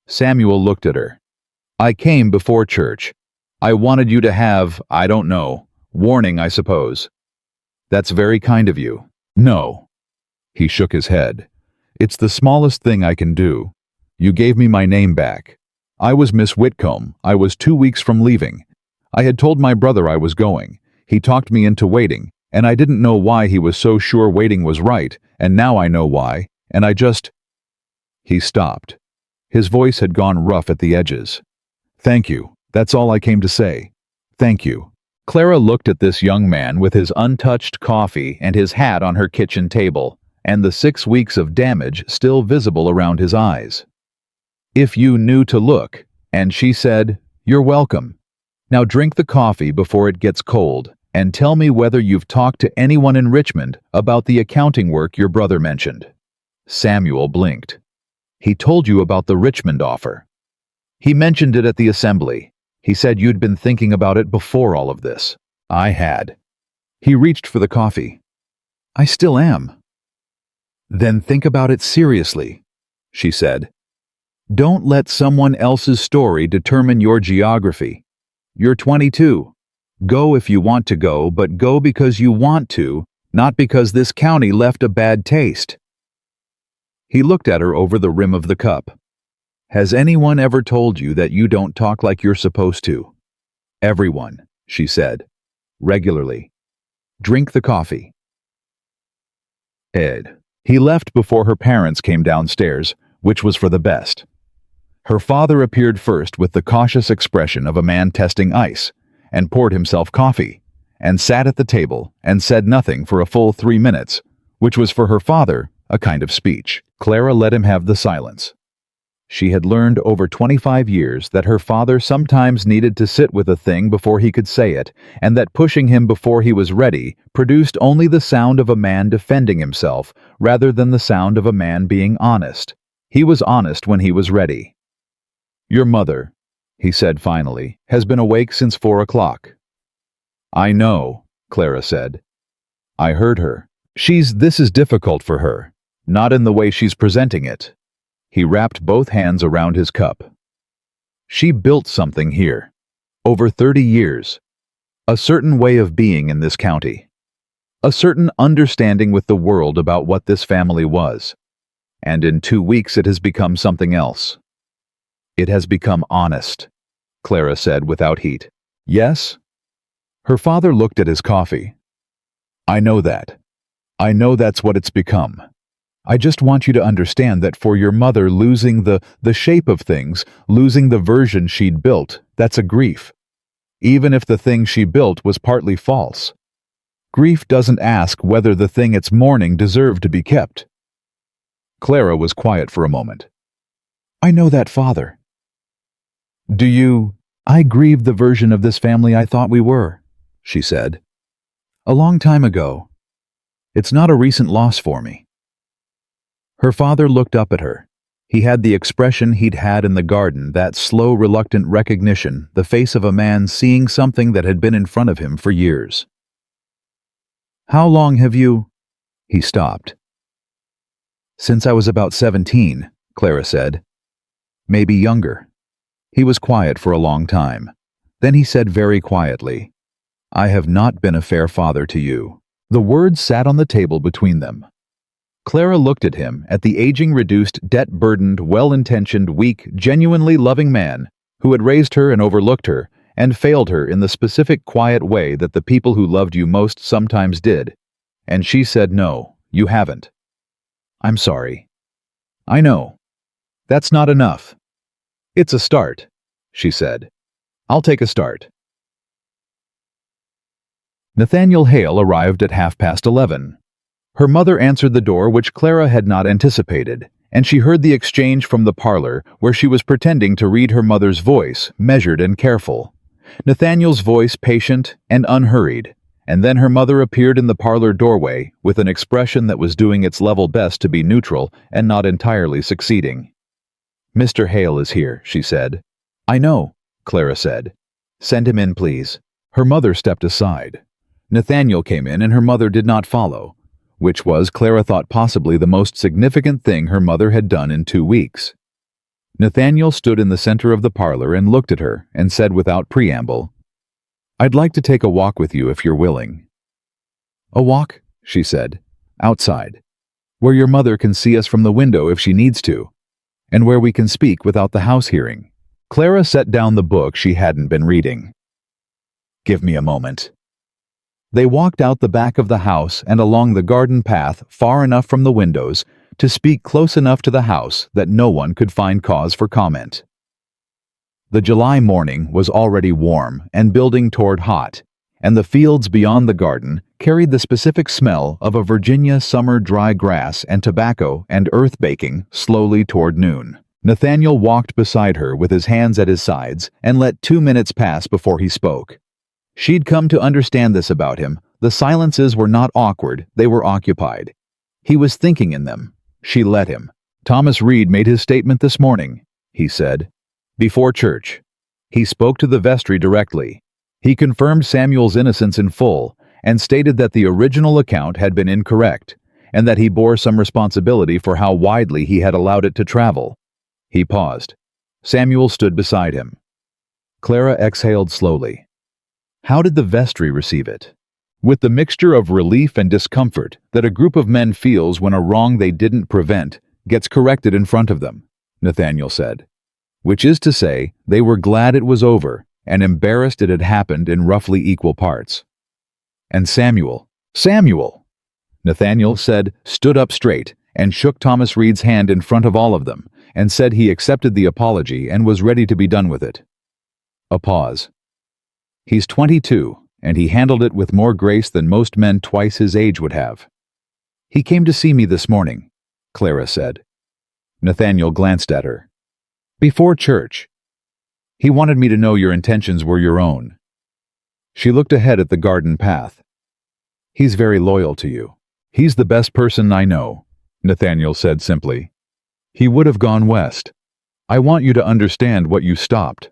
Samuel looked at her. "I came before church. I wanted you to have, I don't know, warning, I suppose." "That's very kind of you." "No." He shook his head. "It's the smallest thing I can do. You gave me my name back. I was Miss Whitcomb. I was 2 weeks from leaving. I had told my brother I was going. He talked me into waiting, and I didn't know why he was so sure waiting was right, and now I know why, and I just—" He stopped. His voice had gone rough at the edges. "Thank you. That's all I came to say. Thank you." Clara looked at this young man with his untouched coffee and his hat on her kitchen table, and the 6 weeks of damage still visible around his eyes. "If you knew to look," and she said, "You're welcome. Now drink the coffee before it gets cold, and tell me whether you've talked to anyone in Richmond about the accounting work your brother mentioned." Samuel blinked. "He told you about the Richmond offer." "He mentioned it at the assembly. He said you'd been thinking about it before all of this." "I had." He reached for the coffee. "I still am." "Then think about it seriously," she said. "Don't let someone else's story determine your geography. You're 22. Go if you want to go, but go because you want to, not because this county left a bad taste." He looked at her over the rim of the cup. "Has anyone ever told you that you don't talk like you're supposed to?" "Everyone," she said. "Regularly. Drink the coffee." Ed. He left before her parents came downstairs, which was for the best. Her father appeared first with the cautious expression of a man testing ice, and poured himself coffee, and sat at the table and said nothing for a full 3 minutes, which was for her father a kind of speech. Clara let him have the silence. She had learned over 25 years that her father sometimes needed to sit with a thing before he could say it, and that pushing him before he was ready produced only the sound of a man defending himself rather than the sound of a man being honest. He was honest when he was ready. "Your mother," he said finally, "has been awake since 4 o'clock." "I know," Clara said. "I heard her." This is difficult for her, not in the way she's presenting it. He wrapped both hands around his cup. She built something here. Over 30 years. A certain way of being in this county. A certain understanding with the world about what this family was. And in 2 weeks it has become something else. It has become honest, Clara said without heat. Yes? Her father looked at his coffee. I know that. I know that's what it's become. I just want you to understand that for your mother, losing the shape of things, losing the version she'd built, that's a grief. Even if the thing she built was partly false. Grief doesn't ask whether the thing it's mourning deserved to be kept. Clara was quiet for a moment. I know that, Father. I grieved the version of this family I thought we were, she said. A long time ago. It's not a recent loss for me. Her father looked up at her. He had the expression he'd had in the garden, that slow, reluctant recognition, the face of a man seeing something that had been in front of him for years. How long have you... He stopped. Since I was about 17, Clara said. Maybe younger. He was quiet for a long time. Then he said very quietly, I have not been a fair father to you. The words sat on the table between them. Clara looked at him, at the aging, reduced, debt-burdened, well-intentioned, weak, genuinely loving man who had raised her and overlooked her and failed her in the specific quiet way that the people who loved you most sometimes did. And she said, no, you haven't. I'm sorry. I know. That's not enough. It's a start, she said. I'll take a start. Nathaniel Hale arrived at 11:30. Her mother answered the door, which Clara had not anticipated, and she heard the exchange from the parlor, where she was pretending to read her mother's voice, measured and careful. Nathaniel's voice patient and unhurried, and then her mother appeared in the parlor doorway with an expression that was doing its level best to be neutral and not entirely succeeding. Mr. Hale is here, she said. I know, Clara said. Send him in, please. Her mother stepped aside. Nathaniel came in and her mother did not follow, which was, Clara thought, possibly the most significant thing her mother had done in 2 weeks. Nathaniel stood in the center of the parlor and looked at her and said without preamble, I'd like to take a walk with you if you're willing. A walk, she said, outside, where your mother can see us from the window if she needs to, and where we can speak without the house hearing. Clara set down the book she hadn't been reading. Give me a moment. They walked out the back of the house and along the garden path far enough from the windows to speak close enough to the house that no one could find cause for comment. The July morning was already warm and building toward hot, and the fields beyond the garden carried the specific smell of a Virginia summer dry grass and tobacco and earth baking slowly toward noon. Nathaniel walked beside her with his hands at his sides and let 2 minutes pass before he spoke. She'd come to understand this about him. The silences were not awkward, they were occupied. He was thinking in them. She let him. Thomas Reed made his statement this morning, he said. Before church. He spoke to the vestry directly. He confirmed Samuel's innocence in full and stated that the original account had been incorrect and that he bore some responsibility for how widely he had allowed it to travel. He paused. Samuel stood beside him. Clara exhaled slowly. How did the vestry receive it? With the mixture of relief and discomfort that a group of men feels when a wrong they didn't prevent gets corrected in front of them, Nathaniel said. Which is to say, they were glad it was over and embarrassed it had happened in roughly equal parts. And Samuel, Nathaniel said, stood up straight and shook Thomas Reed's hand in front of all of them and said he accepted the apology and was ready to be done with it. A pause. He's 22, and he handled it with more grace than most men twice his age would have. He came to see me this morning, Clara said. Nathaniel glanced at her. Before church. He wanted me to know your intentions were your own. She looked ahead at the garden path. He's very loyal to you. He's the best person I know, Nathaniel said simply. He would have gone west. I want you to understand what you stopped.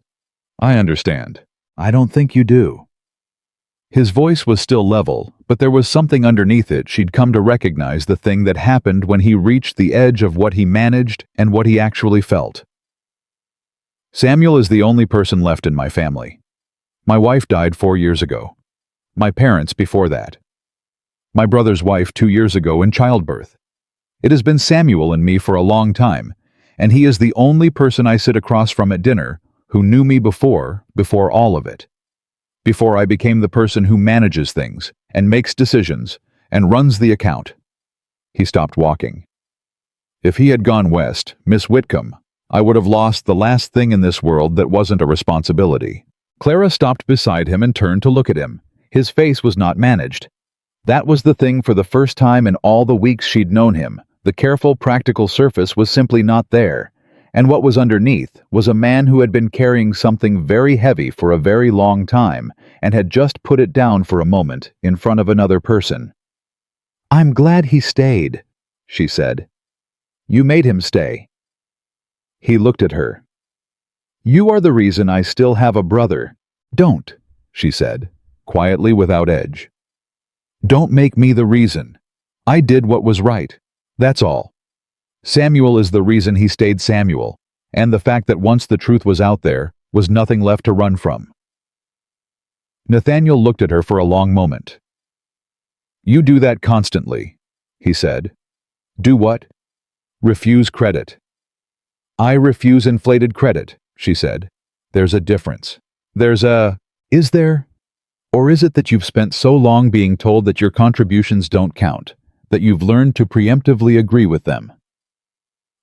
I understand. I don't think you do. His voice was still level, but there was something underneath it. She'd come to recognize the thing that happened when he reached the edge of what he managed and what he actually felt. Samuel is the only person left in my family. My wife died 4 years ago. My parents before that. My brother's wife 2 years ago in childbirth. It has been Samuel and me for a long time, and he is the only person I sit across from at dinner who knew me before all of it. Before I became the person who manages things and makes decisions and runs the account. He stopped walking. If he had gone west, Miss Whitcomb, I would have lost the last thing in this world that wasn't a responsibility. Clara stopped beside him and turned to look at him. His face was not managed. That was the thing. For the first time in all the weeks she'd known him, the careful, practical surface was simply not there. And what was underneath was a man who had been carrying something very heavy for a very long time and had just put it down for a moment in front of another person. "I'm glad he stayed," she said. "You made him stay." He looked at her. "You are the reason I still have a brother." "Don't," she said, quietly without edge. "Don't make me the reason. I did what was right. That's all. Samuel is the reason he stayed Samuel, and the fact that once the truth was out there, was nothing left to run from." Nathaniel looked at her for a long moment. "You do that constantly," he said. "Do what?" "Refuse credit." "I refuse inflated credit," she said. "There's a difference. Is there? Or is it that you've spent so long being told that your contributions don't count, that you've learned to preemptively agree with them?"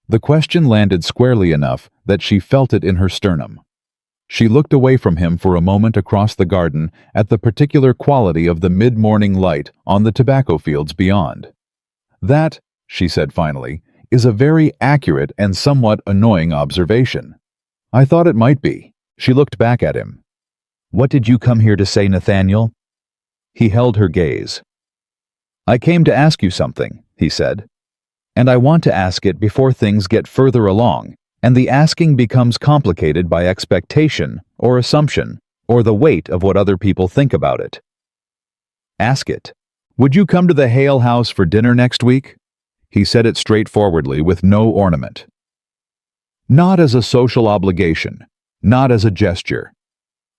The question landed squarely enough that she felt it in her sternum. She looked away from him for a moment across the garden at the particular quality of the mid-morning light on the tobacco fields beyond. "That," she said finally, "is a very accurate and somewhat annoying observation." "I thought it might be." She looked back at him. "What did you come here to say, Nathaniel?" He held her gaze. "I came to ask you something," he said. "And I want to ask it before things get further along, and the asking becomes complicated by expectation or assumption or the weight of what other people think about it." "Ask it. Would you come to the Hale house for dinner next week?" He said it straightforwardly with no ornament. "Not as a social obligation, not as a gesture.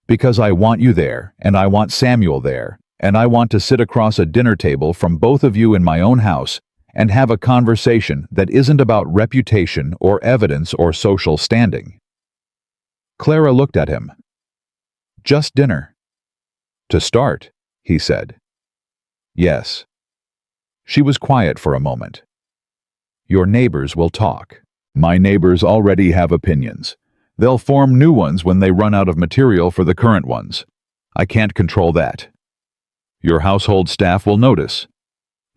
Because I want you there, and I want Samuel there, and I want to sit across a dinner table from both of you in my own house and have a conversation that isn't about reputation or evidence or social standing." Clara looked at him. "Just dinner?" "To start," he said. "Yes." She was quiet for a moment. "Your neighbors will talk. My neighbors already have opinions. They'll form new ones when they run out of material for the current ones. I can't control that. Your household staff will notice.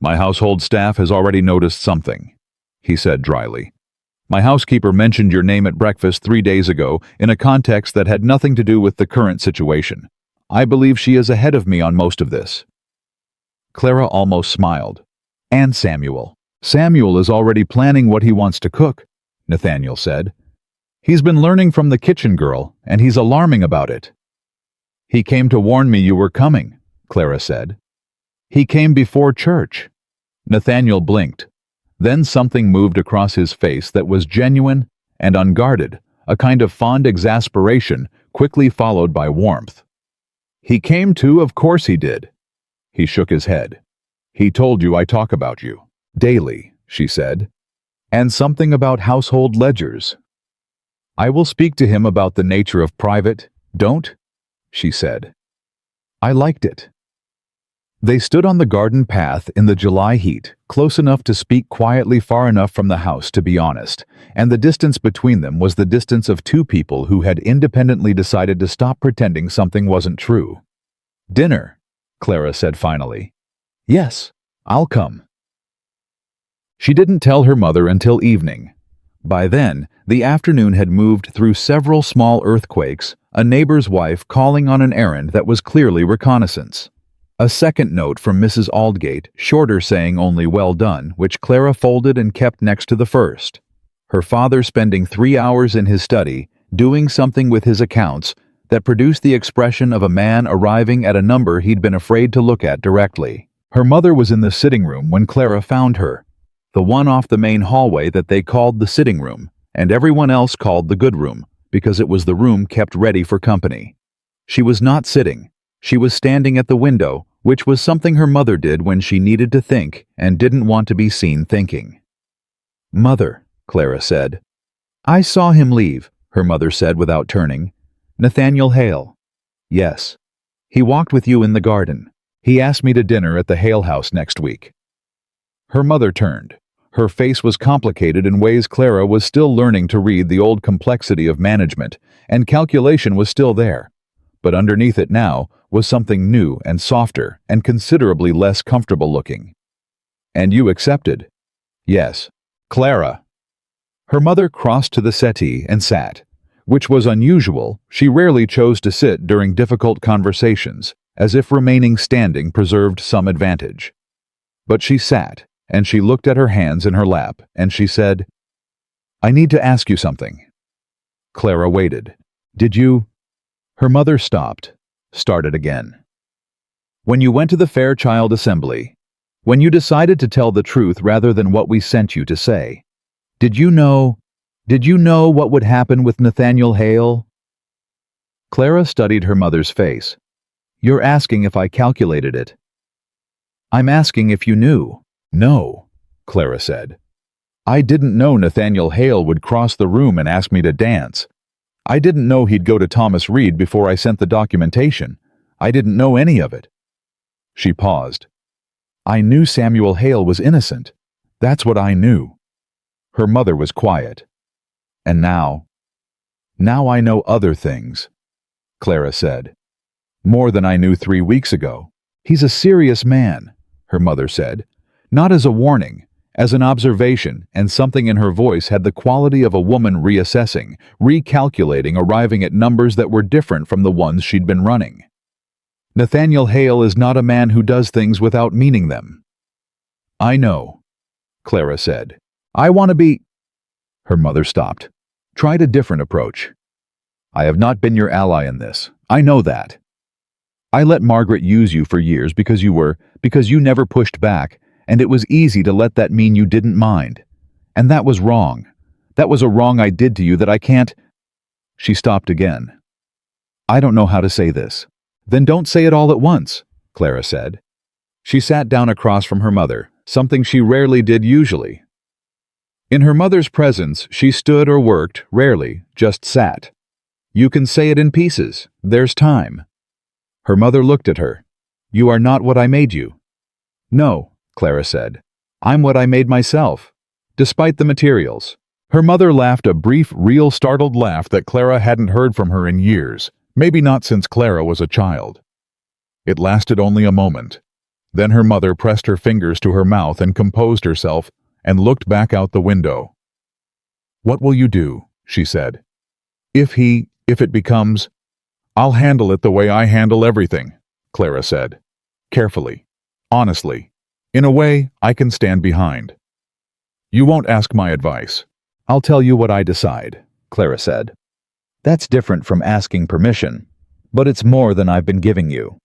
My household staff has already noticed something," he said dryly. "My housekeeper mentioned your name at breakfast 3 days ago in a context that had nothing to do with the current situation. I believe she is ahead of me on most of this." Clara almost smiled. "And Samuel. Samuel is already planning what he wants to cook," Nathaniel said. "He's been learning from the kitchen girl, and he's alarming about it." "He came to warn me you were coming," Clara said. "He came before church." Nathaniel blinked. Then something moved across his face that was genuine and unguarded, a kind of fond exasperation quickly followed by warmth. "He came too, of course he did." He shook his head. "He told you I talk about you. Daily," she said. "And something about household ledgers." "I will speak to him about the nature of private, don't?" she said. I liked it. They stood on the garden path in the July heat, close enough to speak quietly, far enough from the house to be honest, and the distance between them was the distance of two people who had independently decided to stop pretending something wasn't true. "Dinner," Clara said finally. "Yes, I'll come." She didn't tell her mother until evening. By then, the afternoon had moved through several small earthquakes, a neighbor's wife calling on an errand that was clearly reconnaissance. A second note from Mrs. Aldgate, shorter, saying only "well done," which Clara folded and kept next to the first. Her father spending 3 hours in his study, doing something with his accounts, that produced the expression of a man arriving at a number he'd been afraid to look at directly. Her mother was in the sitting room when Clara found her, the one off the main hallway that they called the sitting room, and everyone else called the good room, because it was the room kept ready for company. She was not sitting. She was standing at the window, which was something her mother did when she needed to think and didn't want to be seen thinking. "Mother," Clara said. "I saw him leave," her mother said without turning. "Nathaniel Hale." "Yes. He walked with you in the garden. He asked me to dinner at the Hale house next week." Her mother turned. Her face was complicated in ways Clara was still learning to read. The old complexity of management, and calculation was still there. But underneath it now was something new and softer and considerably less comfortable looking. "And you accepted?" "Yes." "Clara." Her mother crossed to the settee and sat, which was unusual. She rarely chose to sit during difficult conversations, as if remaining standing preserved some advantage. But she sat, and she looked at her hands in her lap, and she said, "I need to ask you something." Clara waited. "Did you—" Her mother started again. "When you went to the Fairchild Assembly, when you decided to tell the truth rather than what we sent you to say, did you know what would happen with Nathaniel Hale?" Clara studied her mother's face. "You're asking if I calculated it." "I'm asking if you knew." "No," Clara said. "I didn't know Nathaniel Hale would cross the room and ask me to dance. I didn't know he'd go to Thomas Reed before I sent the documentation. I didn't know any of it." She paused. "I knew Samuel Hale was innocent. That's what I knew." Her mother was quiet. "And now I know other things," Clara said. "More than I knew 3 weeks ago. He's a serious man," her mother said. Not as a warning, as an observation, and something in her voice had the quality of a woman reassessing, recalculating, arriving at numbers that were different from the ones she'd been running. "Nathaniel Hale is not a man who does things without meaning them." "I know," Clara said. "I want to be—" Her mother stopped. "Tried a different approach. I have not been your ally in this. I know that. I let Margaret use you for years because you never pushed back, and it was easy to let that mean you didn't mind. And that was wrong. That was a wrong I did to you that I can't—" She stopped again. "I don't know how to say this." "Then don't say it all at once," Clara said. She sat down across from her mother, something she rarely did usually. In her mother's presence, she stood or worked, rarely, just sat. "You can say it in pieces. There's time." Her mother looked at her. "You are not what I made you." "No," Clara said. "I'm what I made myself, despite the materials." Her mother laughed, a brief, real startled laugh that Clara hadn't heard from her in years, maybe not since Clara was a child. It lasted only a moment. Then her mother pressed her fingers to her mouth and composed herself and looked back out the window. "What will you do?" she said. If it becomes—" "I'll handle it the way I handle everything," Clara said. Carefully. Honestly. In a way I can stand behind. "You won't ask my advice." "I'll tell you what I decide," Clara said. "That's different from asking permission, but it's more than I've been giving you."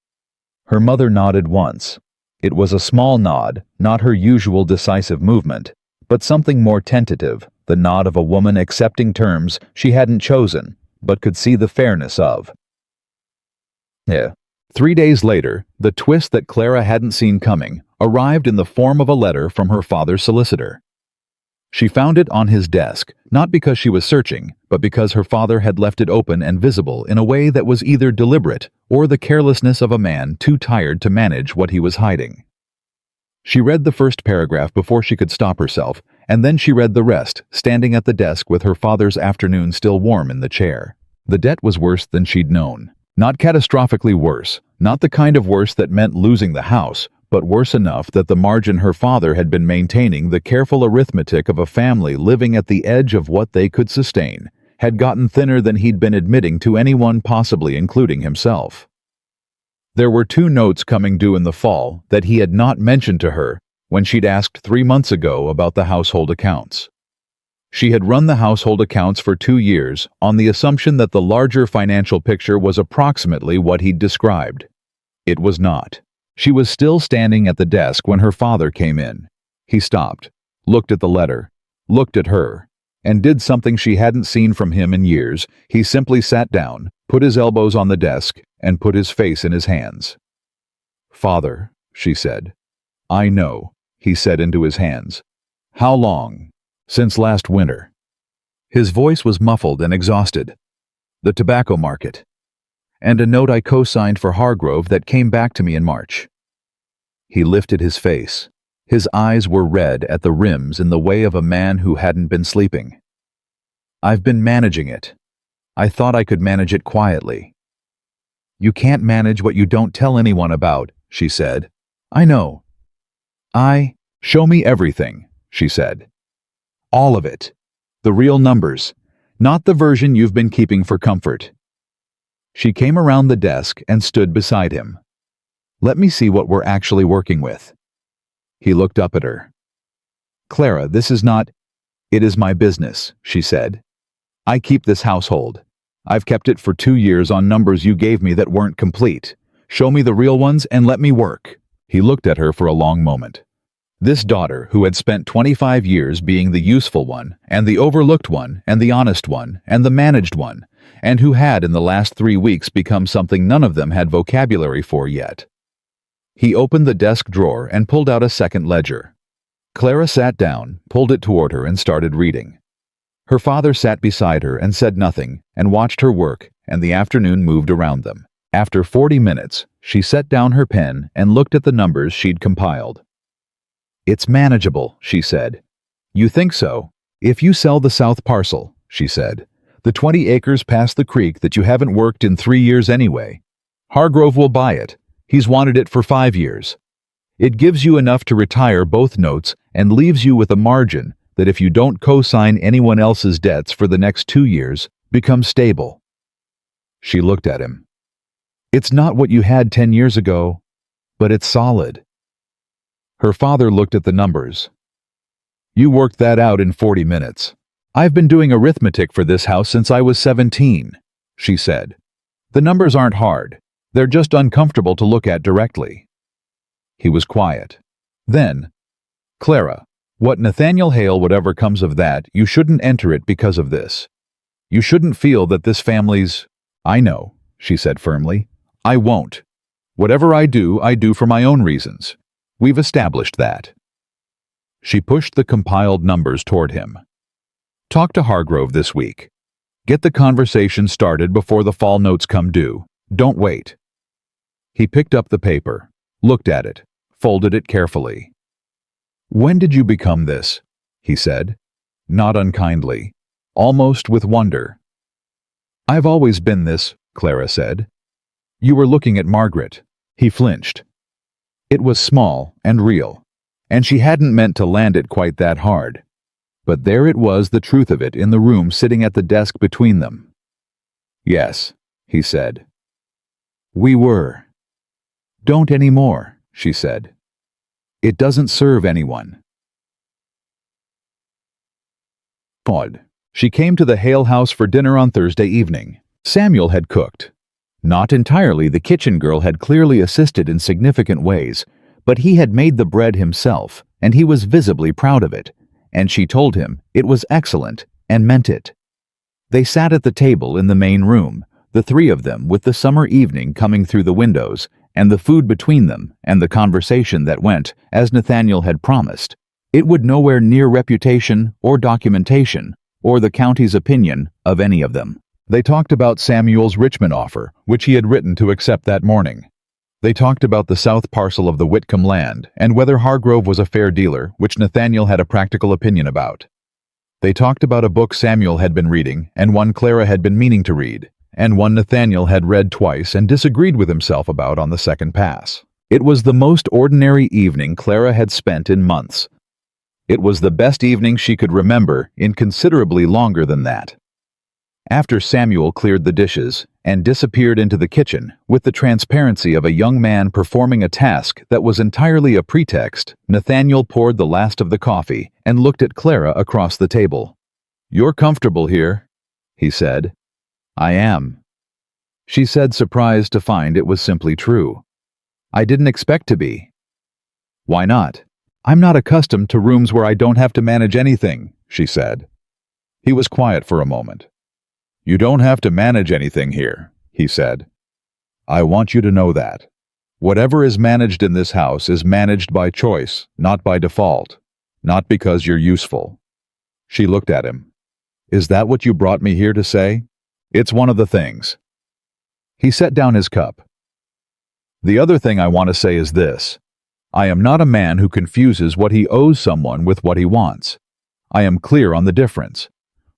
Her mother nodded once. It was a small nod, not her usual decisive movement, but something more tentative, the nod of a woman accepting terms she hadn't chosen, but could see the fairness of. 3 days later, the twist that Clara hadn't seen coming arrived in the form of a letter from her father's solicitor. She found it on his desk, not because she was searching, but because her father had left it open and visible in a way that was either deliberate or the carelessness of a man too tired to manage what he was hiding. She read the first paragraph before she could stop herself, and then she read the rest, standing at the desk with her father's afternoon still warm in the chair. The debt was worse than she'd known. Not catastrophically worse, not the kind of worse that meant losing the house, but worse enough that the margin her father had been maintaining, the careful arithmetic of a family living at the edge of what they could sustain, had gotten thinner than he'd been admitting to anyone, possibly including himself. There were 2 notes coming due in the fall that he had not mentioned to her when she'd asked 3 months ago about the household accounts. She had run the household accounts for 2 years on the assumption that the larger financial picture was approximately what he'd described. It was not. She was still standing at the desk when her father came in. He stopped, looked at the letter, looked at her, and did something she hadn't seen from him in years. He simply sat down, put his elbows on the desk, and put his face in his hands. "Father," she said. "I know," he said into his hands. "How long?" "Since last winter." His voice was muffled and exhausted. "The tobacco market. And a note I co-signed for Hargrove that came back to me in March." He lifted his face. His eyes were red at the rims in the way of a man who hadn't been sleeping. "I've been managing it. I thought I could manage it quietly." "You can't manage what you don't tell anyone about," she said. "I know." "Show me everything," she said. "All of it. The real numbers, not the version you've been keeping for comfort." She came around the desk and stood beside him. "Let me see what we're actually working with." He looked up at her. "Clara, this is not—" "It is my business," she said. "I keep this household. I've kept it for 2 years on numbers you gave me that weren't complete. Show me the real ones and let me work." He looked at her for a long moment. This daughter, who had spent 25 years being the useful one, and the overlooked one, and the honest one, and the managed one, and who had in the last 3 weeks become something none of them had vocabulary for yet. He opened the desk drawer and pulled out a second ledger. Clara sat down, pulled it toward her, and started reading. Her father sat beside her and said nothing, and watched her work, and the afternoon moved around them. After 40 minutes, she set down her pen and looked at the numbers she'd compiled. "It's manageable," she said. "You think so? If you sell the south parcel," she said, "the 20 acres past the creek that you haven't worked in 3 years anyway, Hargrove will buy it. He's wanted it for 5 years. It gives you enough to retire both notes and leaves you with a margin that, if you don't co-sign anyone else's debts for the next 2 years, becomes stable." She looked at him. "It's not what you had 10 years ago, but it's solid." Her father looked at the numbers. "You worked that out in 40 minutes. I've been doing arithmetic for this house since I was 17, she said. "The numbers aren't hard. They're just uncomfortable to look at directly." He was quiet. Then, "Clara, what Nathaniel Hale, whatever comes of that, you shouldn't enter it because of this. You shouldn't feel that this family's—" "I know," she said firmly. "I won't. Whatever I do for my own reasons. We've established that." She pushed the compiled numbers toward him. "Talk to Hargrove this week. Get the conversation started before the fall notes come due. Don't wait." He picked up the paper, looked at it, folded it carefully. "When did you become this?" he said, not unkindly, almost with wonder. "I've always been this," Clara said. "You were looking at Margaret." He flinched. It was small and real, and she hadn't meant to land it quite that hard. But there it was, the truth of it, in the room sitting at the desk between them. "Yes," he said. "We were." "Don't anymore," she said. "It doesn't serve anyone." Odd. She came to the Hale house for dinner on Thursday evening. Samuel had cooked. Not entirely, the kitchen girl had clearly assisted in significant ways, but he had made the bread himself, and he was visibly proud of it, and she told him it was excellent and meant it. They sat at the table in the main room, the three of them, with the summer evening coming through the windows, and the food between them, and the conversation that went, as Nathaniel had promised. It would nowhere near reputation or documentation or the county's opinion of any of them. They talked about Samuel's Richmond offer, which he had written to accept that morning. They talked about the south parcel of the Whitcomb land and whether Hargrove was a fair dealer, which Nathaniel had a practical opinion about. They talked about a book Samuel had been reading and one Clara had been meaning to read, and one Nathaniel had read twice and disagreed with himself about on the second pass. It was the most ordinary evening Clara had spent in months. It was the best evening she could remember in considerably longer than that. After Samuel cleared the dishes and disappeared into the kitchen with the transparency of a young man performing a task that was entirely a pretext, Nathaniel poured the last of the coffee and looked at Clara across the table. "You're comfortable here," he said. "I am," she said, surprised to find it was simply true. "I didn't expect to be." "Why not?" "I'm not accustomed to rooms where I don't have to manage anything," she said. He was quiet for a moment. "You don't have to manage anything here," he said. "I want you to know that. Whatever is managed in this house is managed by choice, not by default, not because you're useful." She looked at him. "Is that what you brought me here to say?" "It's one of the things." He set down his cup. "The other thing I want to say is this. I am not a man who confuses what he owes someone with what he wants. I am clear on the difference.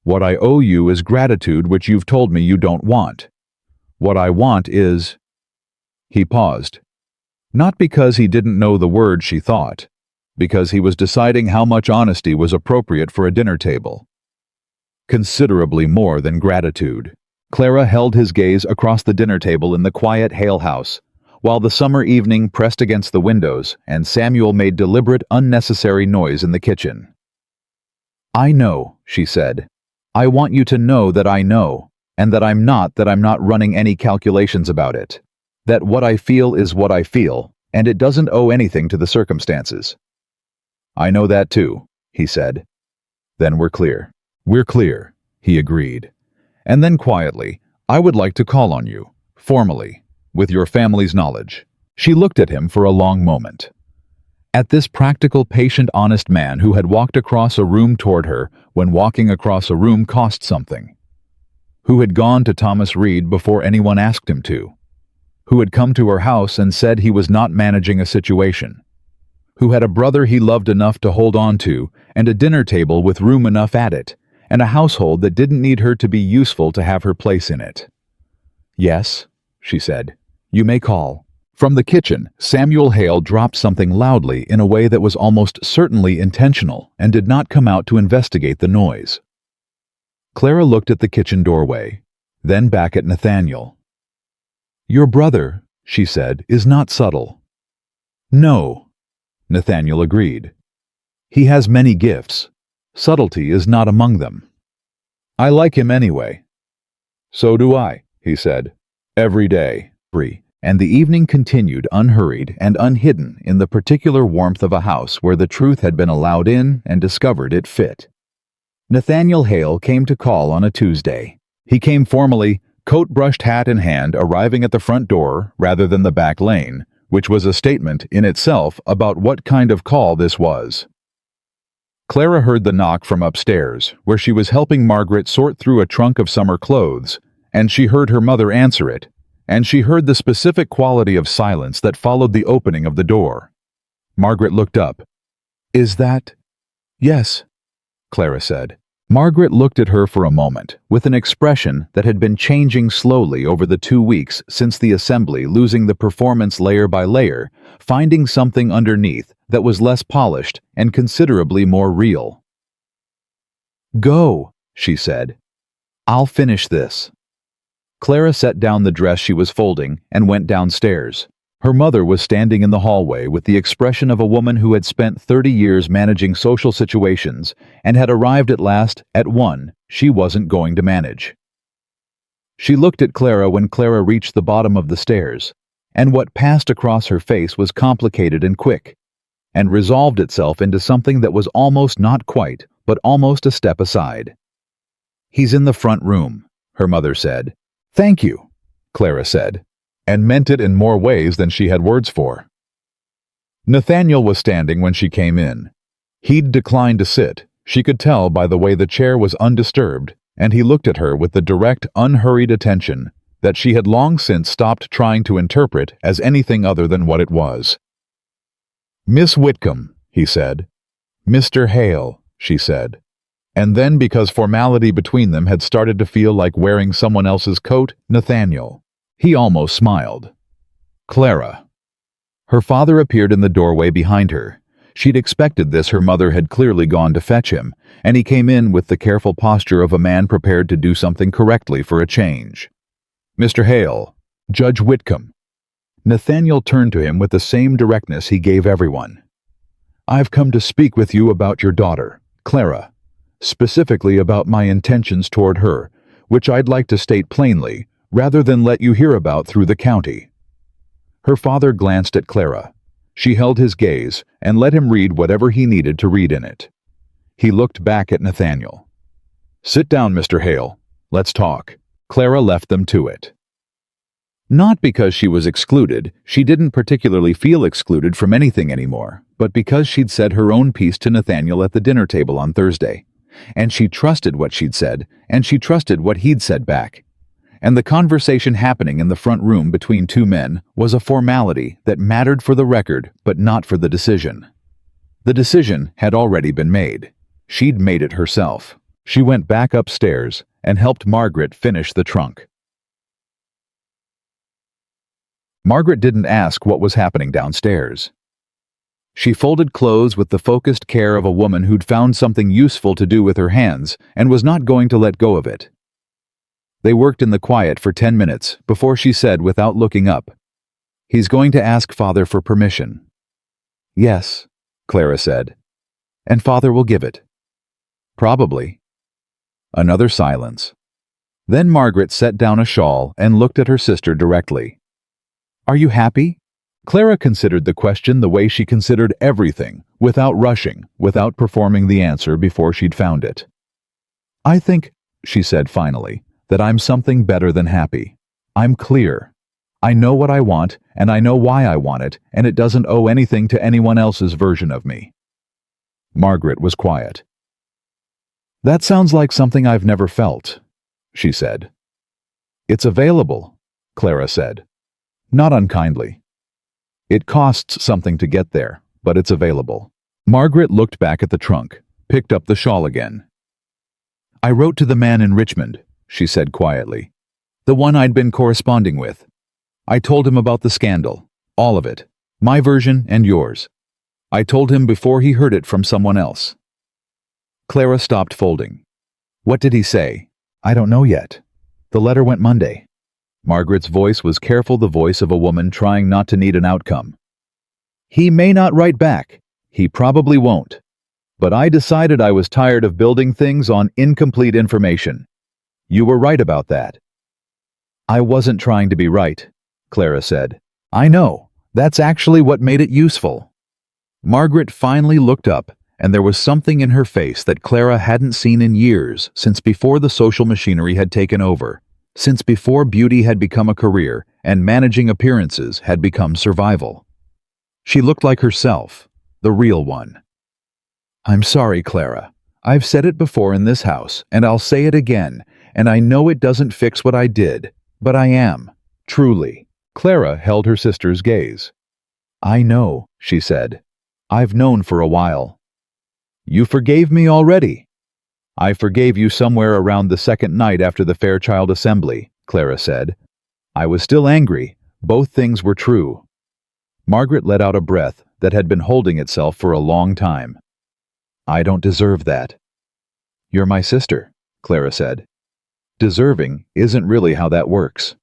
What I owe you is gratitude, which you've told me you don't want. What I want is—" He paused. Not because he didn't know the word she thought, because he was deciding how much honesty was appropriate for a dinner table. Considerably more than gratitude. Clara held his gaze across the dinner table in the quiet Hale house, while the summer evening pressed against the windows and Samuel made deliberate, unnecessary noise in the kitchen. "I know," she said. "I want you to know that I know, and that I'm not running any calculations about it. That what I feel is what I feel, and it doesn't owe anything to the circumstances." "I know that too," he said. "Then we're clear." "We're clear," he agreed. And then quietly, "I would like to call on you, formally, with your family's knowledge." She looked at him for a long moment. At this practical, patient, honest man who had walked across a room toward her when walking across a room cost something. Who had gone to Thomas Reed before anyone asked him to. Who had come to her house and said he was not managing a situation. Who had a brother he loved enough to hold on to, and a dinner table with room enough at it, and a household that didn't need her to be useful to have her place in it. "Yes," she said. "You may call." From the kitchen, Samuel Hale dropped something loudly in a way that was almost certainly intentional and did not come out to investigate the noise. Clara looked at the kitchen doorway, then back at Nathaniel. "Your brother," she said, "is not subtle." "No," Nathaniel agreed. "He has many gifts. Subtlety is not among them. I like him anyway." "So do I," he said. "Every day." And the evening continued unhurried and unhidden in the particular warmth of a house where the truth had been allowed in and discovered it fit. Nathaniel Hale came to call on a Tuesday. He came formally, coat-brushed hat in hand, arriving at the front door rather than the back lane, which was a statement in itself about what kind of call this was. Clara heard the knock from upstairs, where she was helping Margaret sort through a trunk of summer clothes, and she heard her mother answer it, and she heard the specific quality of silence that followed the opening of the door. Margaret looked up. "Is that—" "Yes," Clara said. Margaret looked at her for a moment, with an expression that had been changing slowly over the 2 weeks since the assembly, losing the performance layer by layer, finding something underneath that was less polished and considerably more real. "Go," she said. "I'll finish this." Clara set down the dress she was folding and went downstairs. Her mother was standing in the hallway with the expression of a woman who had spent 30 years managing social situations and had arrived at last at one she wasn't going to manage. She looked at Clara when Clara reached the bottom of the stairs, and what passed across her face was complicated and quick, and resolved itself into something that was almost not quite, but almost a step aside. "He's in the front room," her mother said. "Thank you," Clara said, and meant it in more ways than she had words for. Nathaniel was standing when she came in. He'd declined to sit, she could tell by the way the chair was undisturbed, and he looked at her with the direct, unhurried attention that she had long since stopped trying to interpret as anything other than what it was. "Miss Whitcomb," he said. "Mr. Hale," she said. And then, because formality between them had started to feel like wearing someone else's coat, Nathaniel. He almost smiled. "Clara." Her father appeared in the doorway behind her. She'd expected this. Her mother had clearly gone to fetch him, and he came in with the careful posture of a man prepared to do something correctly for a change. "Mr. Hale, Judge Whitcomb." Nathaniel turned to him with the same directness he gave everyone. "I've come to speak with you about your daughter, Clara. specifically about my intentions toward her, which I'd like to state plainly, rather than let you hear about through the county." Her father glanced at Clara. She held his gaze and let him read whatever he needed to read in it. He looked back at Nathaniel. "Sit down, Mr. Hale. Let's talk." Clara left them to it. Not because she was excluded, she didn't particularly feel excluded from anything anymore, but because she'd said her own piece to Nathaniel at the dinner table on Thursday. And she trusted what she'd said, and she trusted what he'd said back. And the conversation happening in the front room between two men was a formality that mattered for the record, but not for the decision. The decision had already been made. She'd made it herself. She went back upstairs and helped Margaret finish the trunk. Margaret didn't ask what was happening downstairs. She folded clothes with the focused care of a woman who'd found something useful to do with her hands and was not going to let go of it. They worked in the quiet for 10 minutes before she said without looking up, "He's going to ask Father for permission." "Yes," Clara said. "And Father will give it." "Probably." Another silence. Then Margaret set down a shawl and looked at her sister directly. "Are you happy?" Clara considered the question the way she considered everything, without rushing, without performing the answer before she'd found it. "I think," she said finally, "that I'm something better than happy. I'm clear. I know what I want, and I know why I want it, and it doesn't owe anything to anyone else's version of me." Margaret was quiet. "That sounds like something I've never felt," she said. "It's available," Clara said. Not unkindly. "It costs something to get there, but it's available." Margaret looked back at the trunk, picked up the shawl again. "I wrote to the man in Richmond," she said quietly. "The one I'd been corresponding with. I told him about the scandal, all of it, my version and yours. I told him before he heard it from someone else." Clara stopped folding. "What did he say?" "I don't know yet. The letter went Monday." Margaret's voice was careful, the voice of a woman trying not to need an outcome. "He may not write back. He probably won't. But I decided I was tired of building things on incomplete information. You were right about that." "I wasn't trying to be right," Clara said. "I know. That's actually what made it useful." Margaret finally looked up, and there was something in her face that Clara hadn't seen in years, since before the social machinery had taken over, since before beauty had become a career and managing appearances had become survival. She looked like herself, the real one. "I'm sorry, Clara. I've said it before in this house, and I'll say it again, and I know it doesn't fix what I did, but I am, truly." Clara held her sister's gaze. "I know," she said. "I've known for a while." "You forgave me already." "I forgave you somewhere around the second night after the Fairchild Assembly," Clara said. "I was still angry. Both things were true." Margaret let out a breath that had been holding itself for a long time. "I don't deserve that." "You're my sister," Clara said. "Deserving isn't really how that works."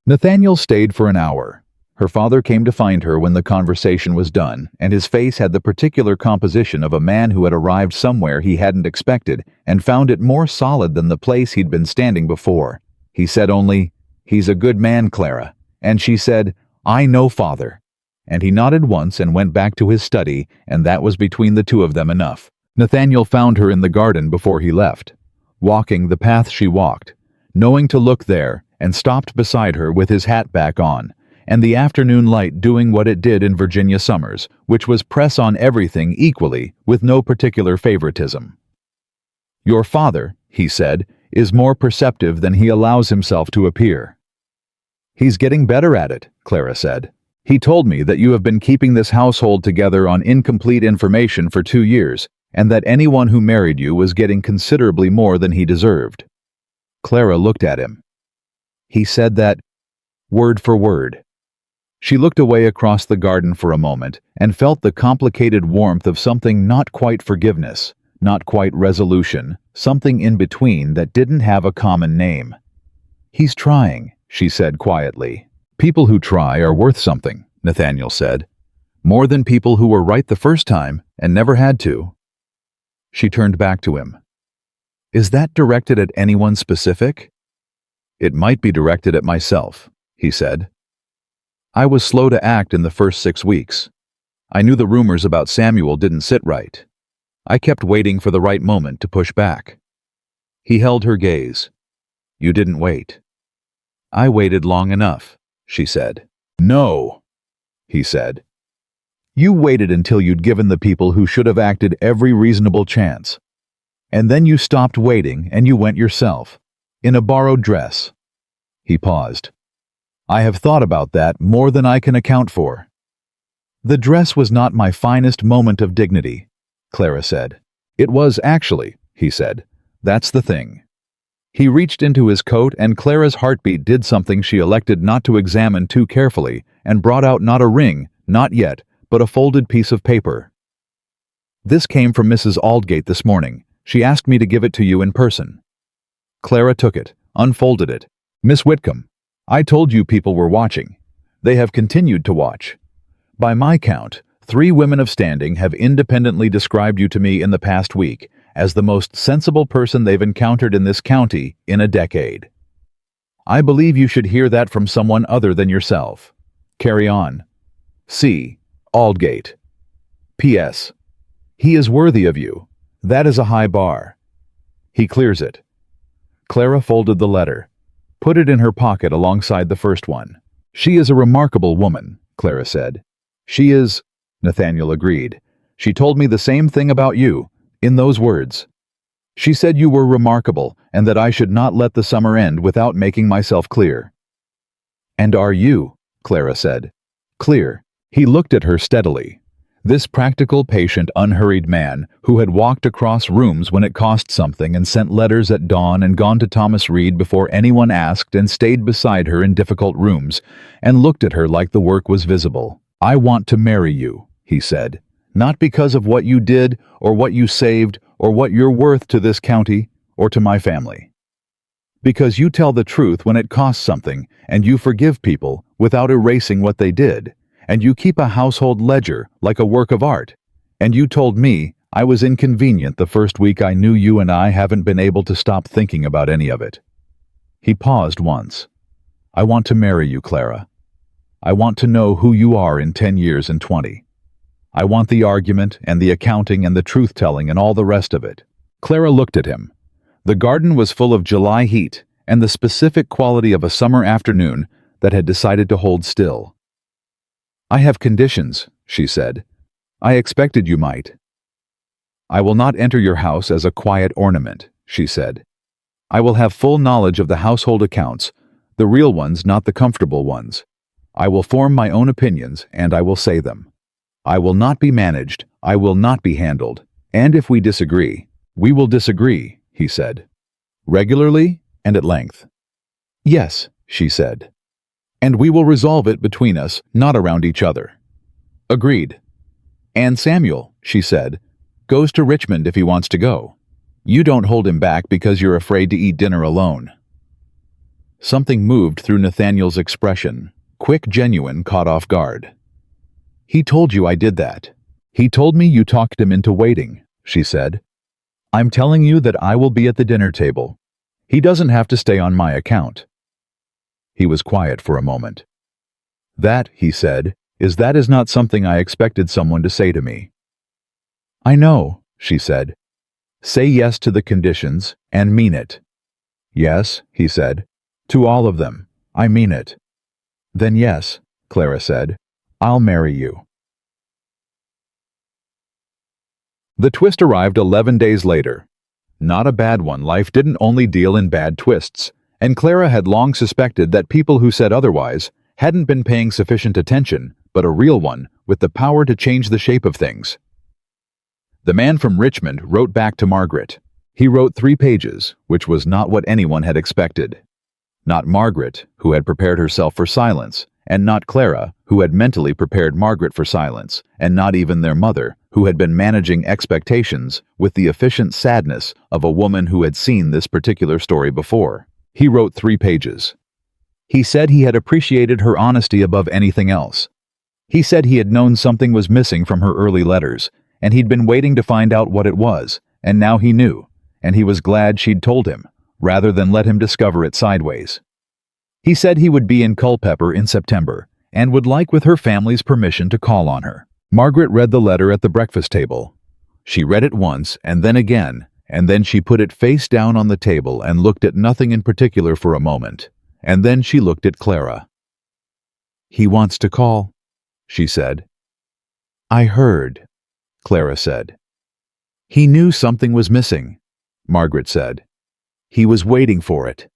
Nathaniel stayed for an hour. Her father came to find her when the conversation was done, and his face had the particular composition of a man who had arrived somewhere he hadn't expected and found it more solid than the place he'd been standing before. He said only, "He's a good man, Clara." And she said, "I know, Father." And he nodded once and went back to his study, and that was between the two of them enough. Nathaniel found her in the garden before he left, walking the path she walked, knowing to look there, and stopped beside her with his hat back on, and the afternoon light doing what it did in Virginia summers, which was press on everything equally, with no particular favoritism. "Your father," he said, "is more perceptive than he allows himself to appear." "He's getting better at it," Clara said. "He told me that you have been keeping this household together on incomplete information for 2 years, and that anyone who married you was getting considerably more than he deserved." Clara looked at him. "He said that, word for word." She looked away across the garden for a moment and felt the complicated warmth of something not quite forgiveness, not quite resolution, something in between that didn't have a common name. "He's trying," she said quietly. "People who try are worth something," Nathaniel said. More than people who were right the first time and never had to. She turned back to him. Is that directed at anyone specific? It might be directed at myself, he said. I was slow to act in the first 6 weeks. I knew the rumors about Samuel didn't sit right. I kept waiting for the right moment to push back. He held her gaze. You didn't wait. I waited long enough, she said. No, he said. You waited until you'd given the people who should have acted every reasonable chance. And then you stopped waiting and you went yourself, in a borrowed dress. He paused. I have thought about that more than I can account for. The dress was not my finest moment of dignity, Clara said. It was actually, he said. That's the thing. He reached into his coat and Clara's heartbeat did something she elected not to examine too carefully and brought out not a ring, not yet, but a folded piece of paper. This came from Mrs. Aldgate this morning. She asked me to give it to you in person. Clara took it, unfolded it. Miss Whitcomb, I told you people were watching. They have continued to watch. By my count, 3 women of standing have independently described you to me in the past week as the most sensible person they've encountered in this county in a decade. I believe you should hear that from someone other than yourself. Carry on. C. Aldgate. P.S. He is worthy of you. That is a high bar. He clears it. Clara folded the letter, put it in her pocket alongside the first one. She is a remarkable woman, Clara said. She is, Nathaniel agreed. She told me the same thing about you, in those words. She said you were remarkable and that I should not let the summer end without making myself clear. And are you? Clara said. Clear. He looked at her steadily. This practical, patient, unhurried man who had walked across rooms when it cost something and sent letters at dawn and gone to Thomas Reed before anyone asked and stayed beside her in difficult rooms and looked at her like the work was visible. I want to marry you, he said, not because of what you did or what you saved or what you're worth to this county or to my family. Because you tell the truth when it costs something and you forgive people without erasing what they did. And you keep a household ledger like a work of art. And you told me I was inconvenient the first week I knew you and I haven't been able to stop thinking about any of it. He paused once. I want to marry you, Clara. I want to know who you are in 10 years and 20. I want the argument and the accounting and the truth-telling and all the rest of it. Clara looked at him. The garden was full of July heat and the specific quality of a summer afternoon that had decided to hold still. I have conditions, she said. I expected you might. I will not enter your house as a quiet ornament, she said. I will have full knowledge of the household accounts, the real ones, not the comfortable ones. I will form my own opinions, and I will say them. I will not be managed, I will not be handled, and if we disagree, we will disagree, he said. Regularly and at length. Yes, she said. And we will resolve it between us, not around each other. Agreed. And Samuel, she said, goes to Richmond if he wants to go. You don't hold him back because you're afraid to eat dinner alone. Something moved through Nathaniel's expression, quick, genuine, caught off guard. He told you I did that. He told me you talked him into waiting, she said. I'm telling you that I will be at the dinner table. He doesn't have to stay on my account. He was quiet for a moment. That, he said, is not something I expected someone to say to me. I know, she said. Say yes to the conditions and mean it. Yes, he said. To all of them. I mean it. Then yes, Clara said. I'll marry you. The twist arrived 11 days later. Not a bad one. Life didn't only deal in bad twists. And Clara had long suspected that people who said otherwise hadn't been paying sufficient attention, but a real one with the power to change the shape of things. The man from Richmond wrote back to Margaret. He wrote 3 pages, which was not what anyone had expected. Not Margaret, who had prepared herself for silence, and not Clara, who had mentally prepared Margaret for silence, and not even their mother, who had been managing expectations with the efficient sadness of a woman who had seen this particular story before. He wrote 3 pages. He said he had appreciated her honesty above anything else. He said he had known something was missing from her early letters, and he'd been waiting to find out what it was, and now he knew, and he was glad she'd told him, rather than let him discover it sideways. He said he would be in Culpeper in September, and would like with her family's permission to call on her. Margaret read the letter at the breakfast table. She read it once, and then again, and then she put it face down on the table and looked at nothing in particular for a moment, and then she looked at Clara. "He wants to call," she said. "I heard," Clara said. "He knew something was missing," Margaret said. "He was waiting for it."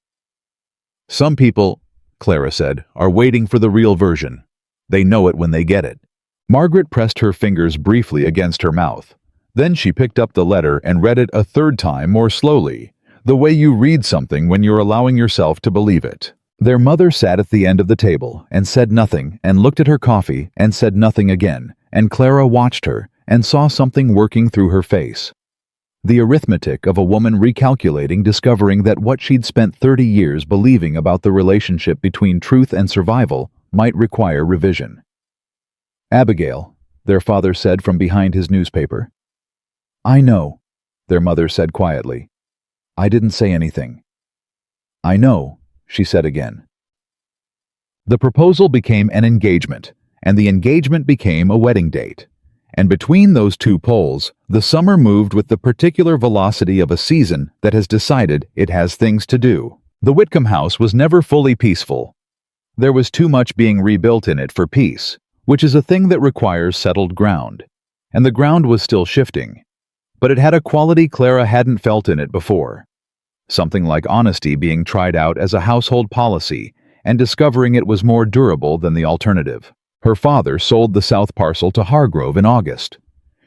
"Some people," Clara said, "are waiting for the real version. They know it when they get it." Margaret pressed her fingers briefly against her mouth. Then she picked up the letter and read it a third time more slowly, the way you read something when you're allowing yourself to believe it. Their mother sat at the end of the table and said nothing and looked at her coffee and said nothing again, and Clara watched her and saw something working through her face. The arithmetic of a woman recalculating, discovering that what she'd spent 30 years believing about the relationship between truth and survival might require revision. "Abigail," their father said from behind his newspaper. "I know," their mother said quietly. "I didn't say anything." "I know," she said again. The proposal became an engagement, and the engagement became a wedding date. And between those two poles, the summer moved with the particular velocity of a season that has decided it has things to do. The Whitcomb house was never fully peaceful. There was too much being rebuilt in it for peace, which is a thing that requires settled ground. And the ground was still shifting. But it had a quality Clara hadn't felt in it before. Something like honesty being tried out as a household policy and discovering it was more durable than the alternative. Her father sold the south parcel to Hargrove in August.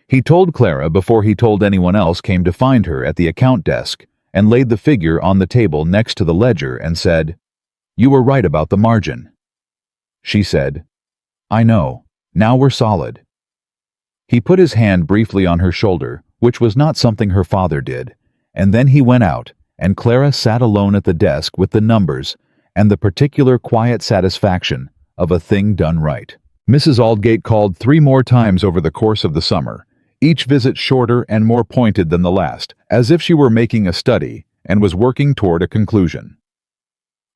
He told Clara before he told anyone else came to find her at the account desk and laid the figure on the table next to the ledger and said, "You were right about the margin." She said, "I know. Now we're solid." He put his hand briefly on her shoulder, which was not something her father did, and then he went out, and Clara sat alone at the desk with the numbers and the particular quiet satisfaction of a thing done right. Mrs. Aldgate called 3 more times over the course of the summer, each visit shorter and more pointed than the last, as if she were making a study and was working toward a conclusion.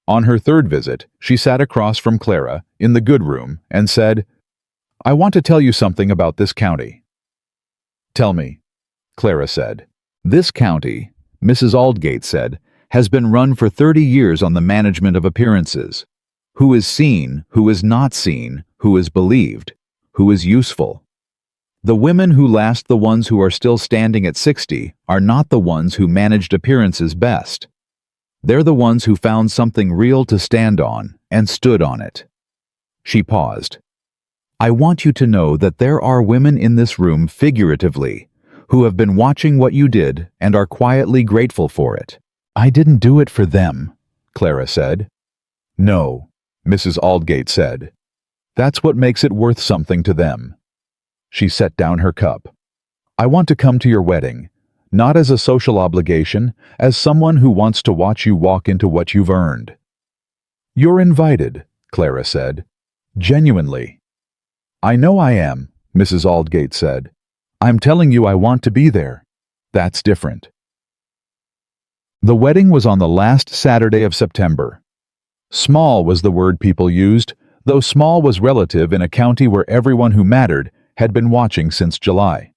On her third visit, she sat across from Clara in the good room and said, "I want to tell you something about this county." "Tell me," Clara said. "This county," Mrs. Aldgate said, "has been run for 30 years on the management of appearances. Who is seen, who is not seen, who is believed, who is useful. The women who last, the ones who are still standing at 60, are not the ones who managed appearances best. They're the ones who found something real to stand on and stood on it." She paused. "I want you to know that there are women in this room, figuratively, who have been watching what you did and are quietly grateful for it." "I didn't do it for them," Clara said. "No," Mrs. Aldgate said. "That's what makes it worth something to them." She set down her cup. "I want to come to your wedding, not as a social obligation, as someone who wants to watch you walk into what you've earned." "You're invited," Clara said. "Genuinely." "I know I am," Mrs. Aldgate said. "I'm telling you I want to be there. That's different." The wedding was on the last Saturday of September. Small was the word people used, though small was relative in a county where everyone who mattered had been watching since July.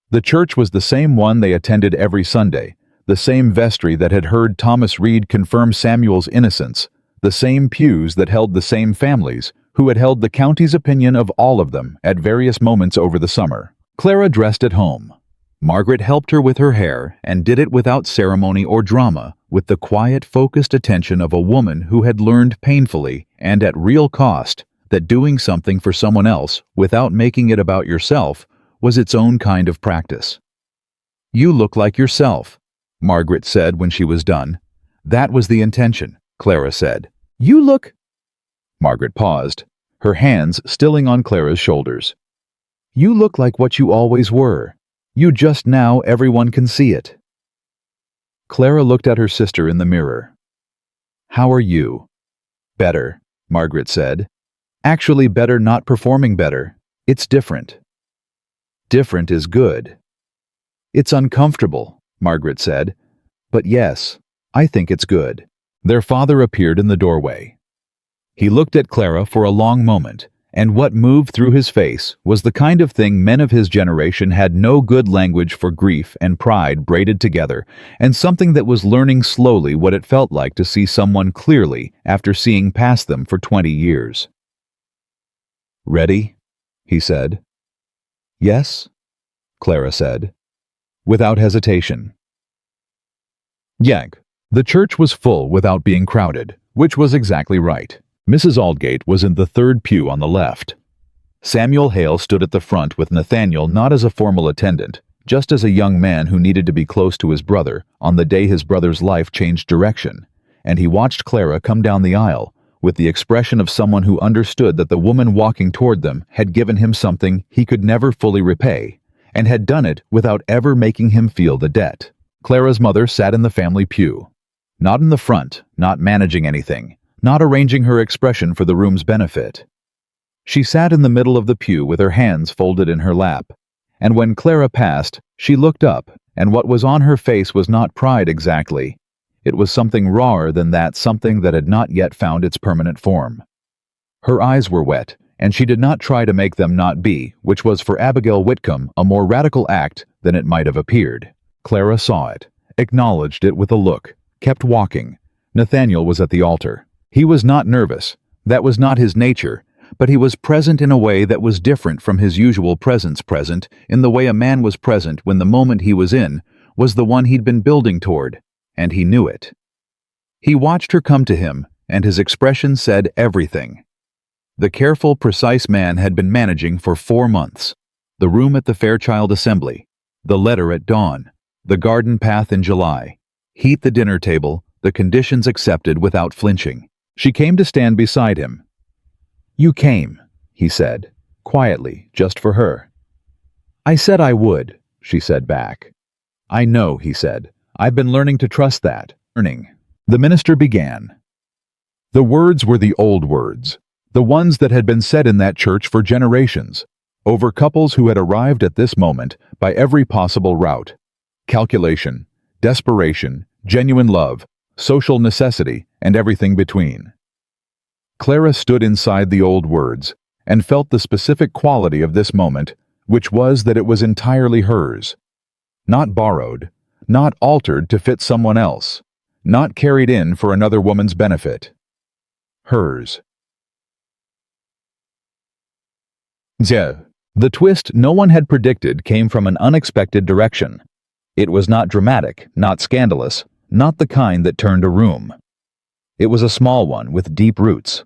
The church was the same one they attended every Sunday, the same vestry that had heard Thomas Reed confirm Samuel's innocence, the same pews that held the same families, who had held the county's opinion of all of them at various moments over the summer. Clara dressed at home. Margaret helped her with her hair and did it without ceremony or drama, with the quiet, focused attention of a woman who had learned painfully and at real cost that doing something for someone else without making it about yourself was its own kind of practice. "You look like yourself," Margaret said when she was done. "That was the intention," Clara said. "You look—" Margaret paused, her hands stilling on Clara's shoulders. "You look like what you always were. You just now everyone can see it." Clara looked at her sister in the mirror. "How are you?" "Better," Margaret said. Actually better not performing better. It's different. Different is good. It's uncomfortable, Margaret said. But yes, I think it's good. Their father appeared in the doorway. He looked at Clara for a long moment, and what moved through his face was the kind of thing men of his generation had no good language for: grief and pride braided together, and something that was learning slowly what it felt like to see someone clearly after seeing past them for 20 years. "Ready?" he said. "Yes," Clara said, without hesitation. Yank. The church was full without being crowded, which was exactly right. Mrs. Aldgate was in the third pew on the left. Samuel Hale stood at the front with Nathaniel not as a formal attendant, just as a young man who needed to be close to his brother on the day his brother's life changed direction, and he watched Clara come down the aisle with the expression of someone who understood that the woman walking toward them had given him something he could never fully repay, and had done it without ever making him feel the debt. Clara's mother sat in the family pew. Not in the front, not managing anything, not arranging her expression for the room's benefit. She sat in the middle of the pew with her hands folded in her lap, and when Clara passed, she looked up, and what was on her face was not pride exactly. It was something rawer than that, something that had not yet found its permanent form. Her eyes were wet, and she did not try to make them not be, which was for Abigail Whitcomb a more radical act than it might have appeared. Clara saw it, acknowledged it with a look, kept walking. Nathaniel was at the altar. He was not nervous. That was not his nature, but he was present in a way that was different from his usual presence, present in the way a man was present when the moment he was in was the one he'd been building toward, and he knew it. He watched her come to him, and his expression said everything. The careful, precise man had been managing for 4 months. The room at the Fairchild Assembly, the letter at dawn, the garden path in July, heat the dinner table, the conditions accepted without flinching. She came to stand beside him. "You came," he said, quietly, just for her. "I said I would," she said back. "I know," he said. "I've been learning to trust that." The minister began. The words were the old words, the ones that had been said in that church for generations, over couples who had arrived at this moment by every possible route. Calculation, desperation, genuine love, social necessity, and everything between. Clara stood inside the old words and felt the specific quality of this moment, which was that it was entirely hers. Not borrowed, not altered to fit someone else, not carried in for another woman's benefit. Hers. The twist no one had predicted came from an unexpected direction. It was not dramatic, not scandalous, not the kind that turned a room. It was a small one with deep roots.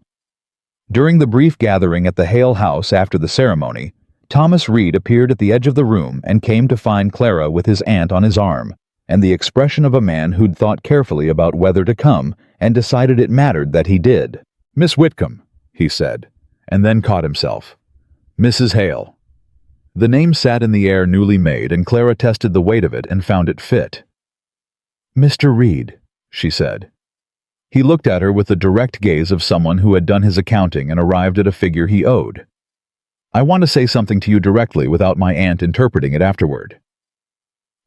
During the brief gathering at the Hale house after the ceremony, Thomas Reed appeared at the edge of the room and came to find Clara with his aunt on his arm, and the expression of a man who'd thought carefully about whether to come and decided it mattered that he did. "Miss Whitcomb," he said, and then caught himself. "Mrs. Hale." The name sat in the air newly made, and Clara tested the weight of it and found it fit. "Mr. Reed," she said. He looked at her with the direct gaze of someone who had done his accounting and arrived at a figure he owed. "I want to say something to you directly without my aunt interpreting it afterward."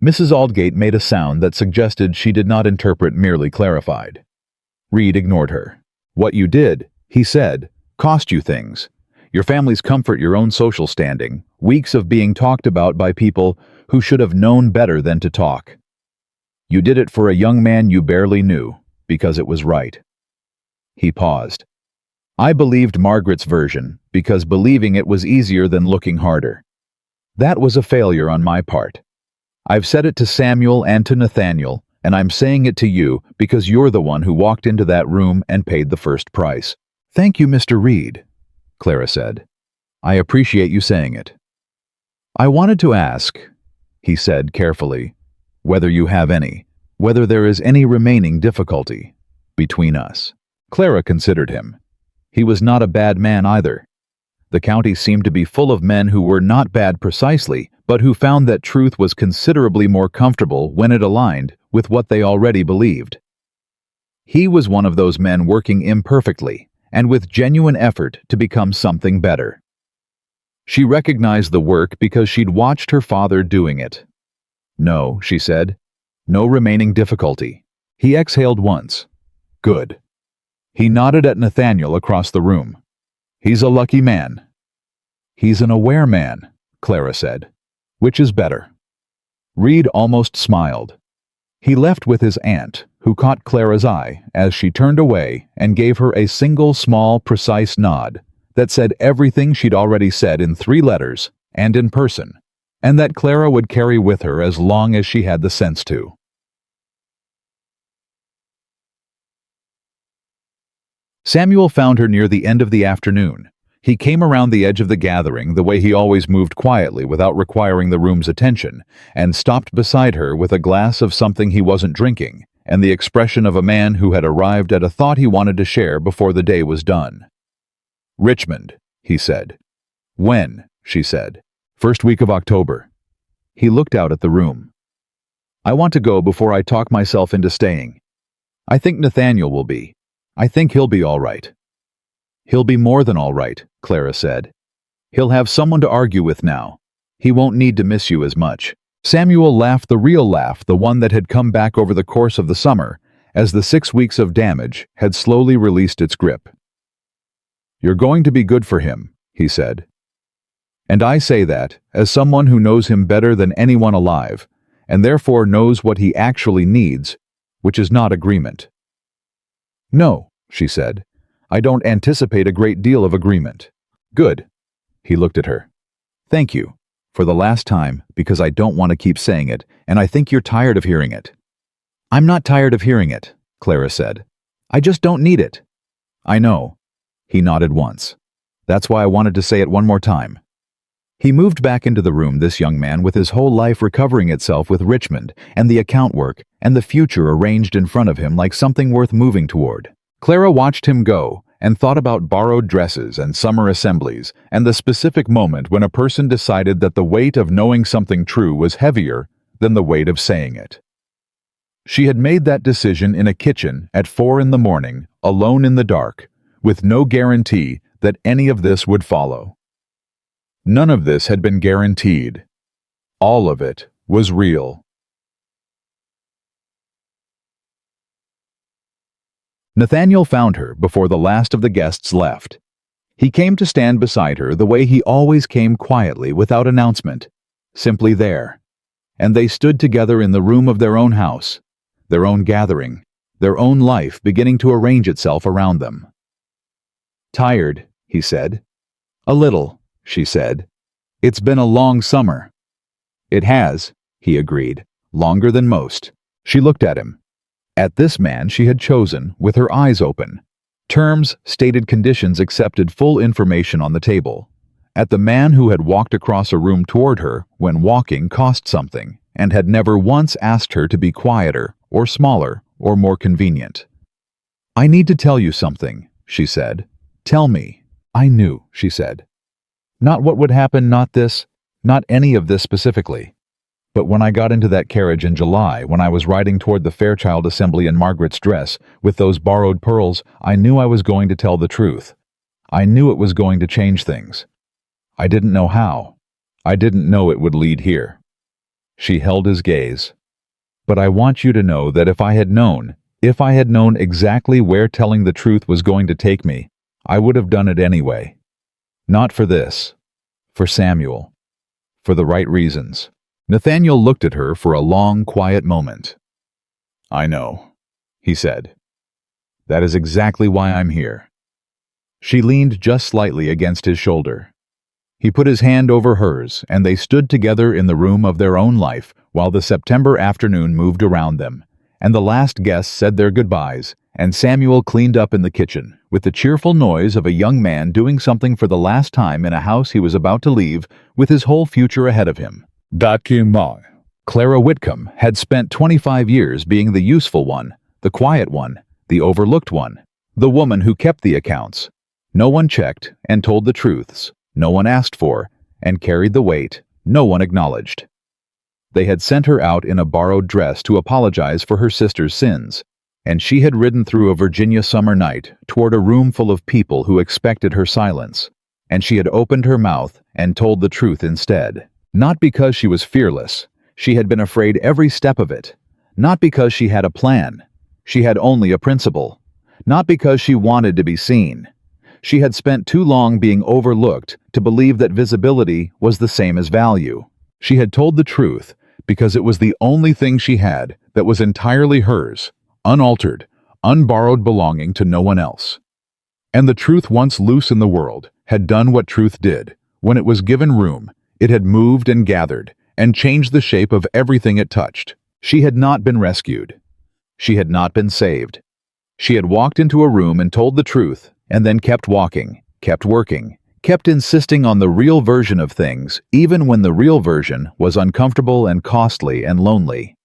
Mrs. Aldgate made a sound that suggested she did not interpret, merely clarified. Reed ignored her. "What you did," he said, "cost you things. Your family's comfort, your own social standing, weeks of being talked about by people who should have known better than to talk. You did it for a young man you barely knew, because it was right." He paused. "I believed Margaret's version because believing it was easier than looking harder. That was a failure on my part. I've said it to Samuel and to Nathaniel, and I'm saying it to you because you're the one who walked into that room and paid the first price." "Thank you, Mr. Reed," Clara said. "I appreciate you saying it." "I wanted to ask," he said carefully, "whether you have any, whether there is any remaining difficulty between us." Clara considered him. He was not a bad man either. The county seemed to be full of men who were not bad precisely, but who found that truth was considerably more comfortable when it aligned with what they already believed. He was one of those men working imperfectly, and with genuine effort to become something better. She recognized the work because she'd watched her father doing it. "No," she said. "No remaining difficulty." He exhaled once. "Good." He nodded at Nathaniel across the room. "He's a lucky man." "He's an aware man," Clara said. "Which is better?" Reed almost smiled. He left with his aunt, who caught Clara's eye as she turned away and gave her a single small, precise nod that said everything she'd already said in 3 letters and in person, and that Clara would carry with her as long as she had the sense to. Samuel found her near the end of the afternoon. He came around the edge of the gathering the way he always moved quietly without requiring the room's attention, and stopped beside her with a glass of something he wasn't drinking, and the expression of a man who had arrived at a thought he wanted to share before the day was done. "Richmond," he said. "When?" she said. "First week of October." He looked out at the room. "I want to go before I talk myself into staying. I think Nathaniel will be. I think he'll be all right." "He'll be more than all right," Clara said. "He'll have someone to argue with now. He won't need to miss you as much." Samuel laughed, the real laugh, the one that had come back over the course of the summer, as the 6 weeks of damage had slowly released its grip. "You're going to be good for him," he said. "And I say that as someone who knows him better than anyone alive, and therefore knows what he actually needs, which is not agreement." "No," she said. "I don't anticipate a great deal of agreement." "Good." He looked at her. "Thank you. For the last time, because I don't want to keep saying it, and I think you're tired of hearing it." "I'm not tired of hearing it," Clara said. "I just don't need it." "I know." He nodded once. "That's why I wanted to say it one more time." He moved back into the room, this young man with his whole life recovering itself with Richmond and the account work and the future arranged in front of him like something worth moving toward. Clara watched him go and thought about borrowed dresses and summer assemblies and the specific moment when a person decided that the weight of knowing something true was heavier than the weight of saying it. She had made that decision in a kitchen at 4 in the morning, alone in the dark, with no guarantee that any of this would follow. None of this had been guaranteed. All of it was real. Nathaniel found her before the last of the guests left. He came to stand beside her the way he always came, quietly, without announcement, simply there. And they stood together in the room of their own house, their own gathering, their own life beginning to arrange itself around them. "Tired," he said. "A little," she said. "It's been a long summer." "It has," he agreed. "Longer than most." She looked at him. At this man she had chosen, with her eyes open. Terms, stated conditions, accepted, full information on the table. At the man who had walked across a room toward her when walking cost something, and had never once asked her to be quieter, or smaller, or more convenient. "I need to tell you something," she said. "Tell me." "I knew," she said. "Not what would happen, not this, not any of this specifically. But when I got into that carriage in July, when I was riding toward the Fairchild Assembly in Margaret's dress, with those borrowed pearls, I knew I was going to tell the truth. I knew it was going to change things. I didn't know how. I didn't know it would lead here." She held his gaze. "But I want you to know that if I had known exactly where telling the truth was going to take me, I would have done it anyway. Not for this. For Samuel. For the right reasons." Nathaniel looked at her for a long, quiet moment. "I know," he said. "That is exactly why I'm here." She leaned just slightly against his shoulder. He put his hand over hers, and they stood together in the room of their own life while the September afternoon moved around them, and the last guests said their goodbyes, and Samuel cleaned up in the kitchen, with the cheerful noise of a young man doing something for the last time in a house he was about to leave with his whole future ahead of him. Clara Whitcomb had spent 25 years being the useful one, the quiet one, the overlooked one, the woman who kept the accounts. No one checked and told the truths, no one asked for, and carried the weight no one acknowledged. They had sent her out in a borrowed dress to apologize for her sister's sins, And she had ridden through a Virginia summer night toward a room full of people who expected her silence. And she had opened her mouth and told the truth instead. Not because she was fearless. She had been afraid every step of it. Not because she had a plan. She had only a principle. Not because she wanted to be seen. She had spent too long being overlooked to believe that visibility was the same as value. She had told the truth because it was the only thing she had that was entirely hers, unaltered, unborrowed, belonging to no one else. And the truth, once loose in the world, had done what truth did. When it was given room, it had moved and gathered and changed the shape of everything it touched. She had not been rescued. She had not been saved. She had walked into a room and told the truth, and then kept walking, kept working, kept insisting on the real version of things, even when the real version was uncomfortable and costly and lonely.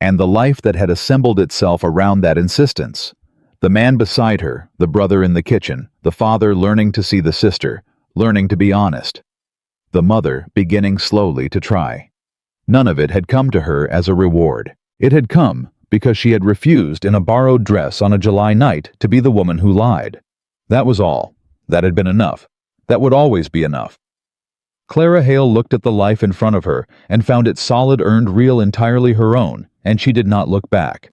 And the life that had assembled itself around that insistence. The man beside her, the brother in the kitchen, the father learning to see the sister, learning to be honest. The mother beginning slowly to try. None of it had come to her as a reward. It had come because she had refused in a borrowed dress on a July night to be the woman who lied. That was all. That had been enough. That would always be enough. Clara Hale looked at the life in front of her and found it solid, earned, real, entirely her own, and she did not look back.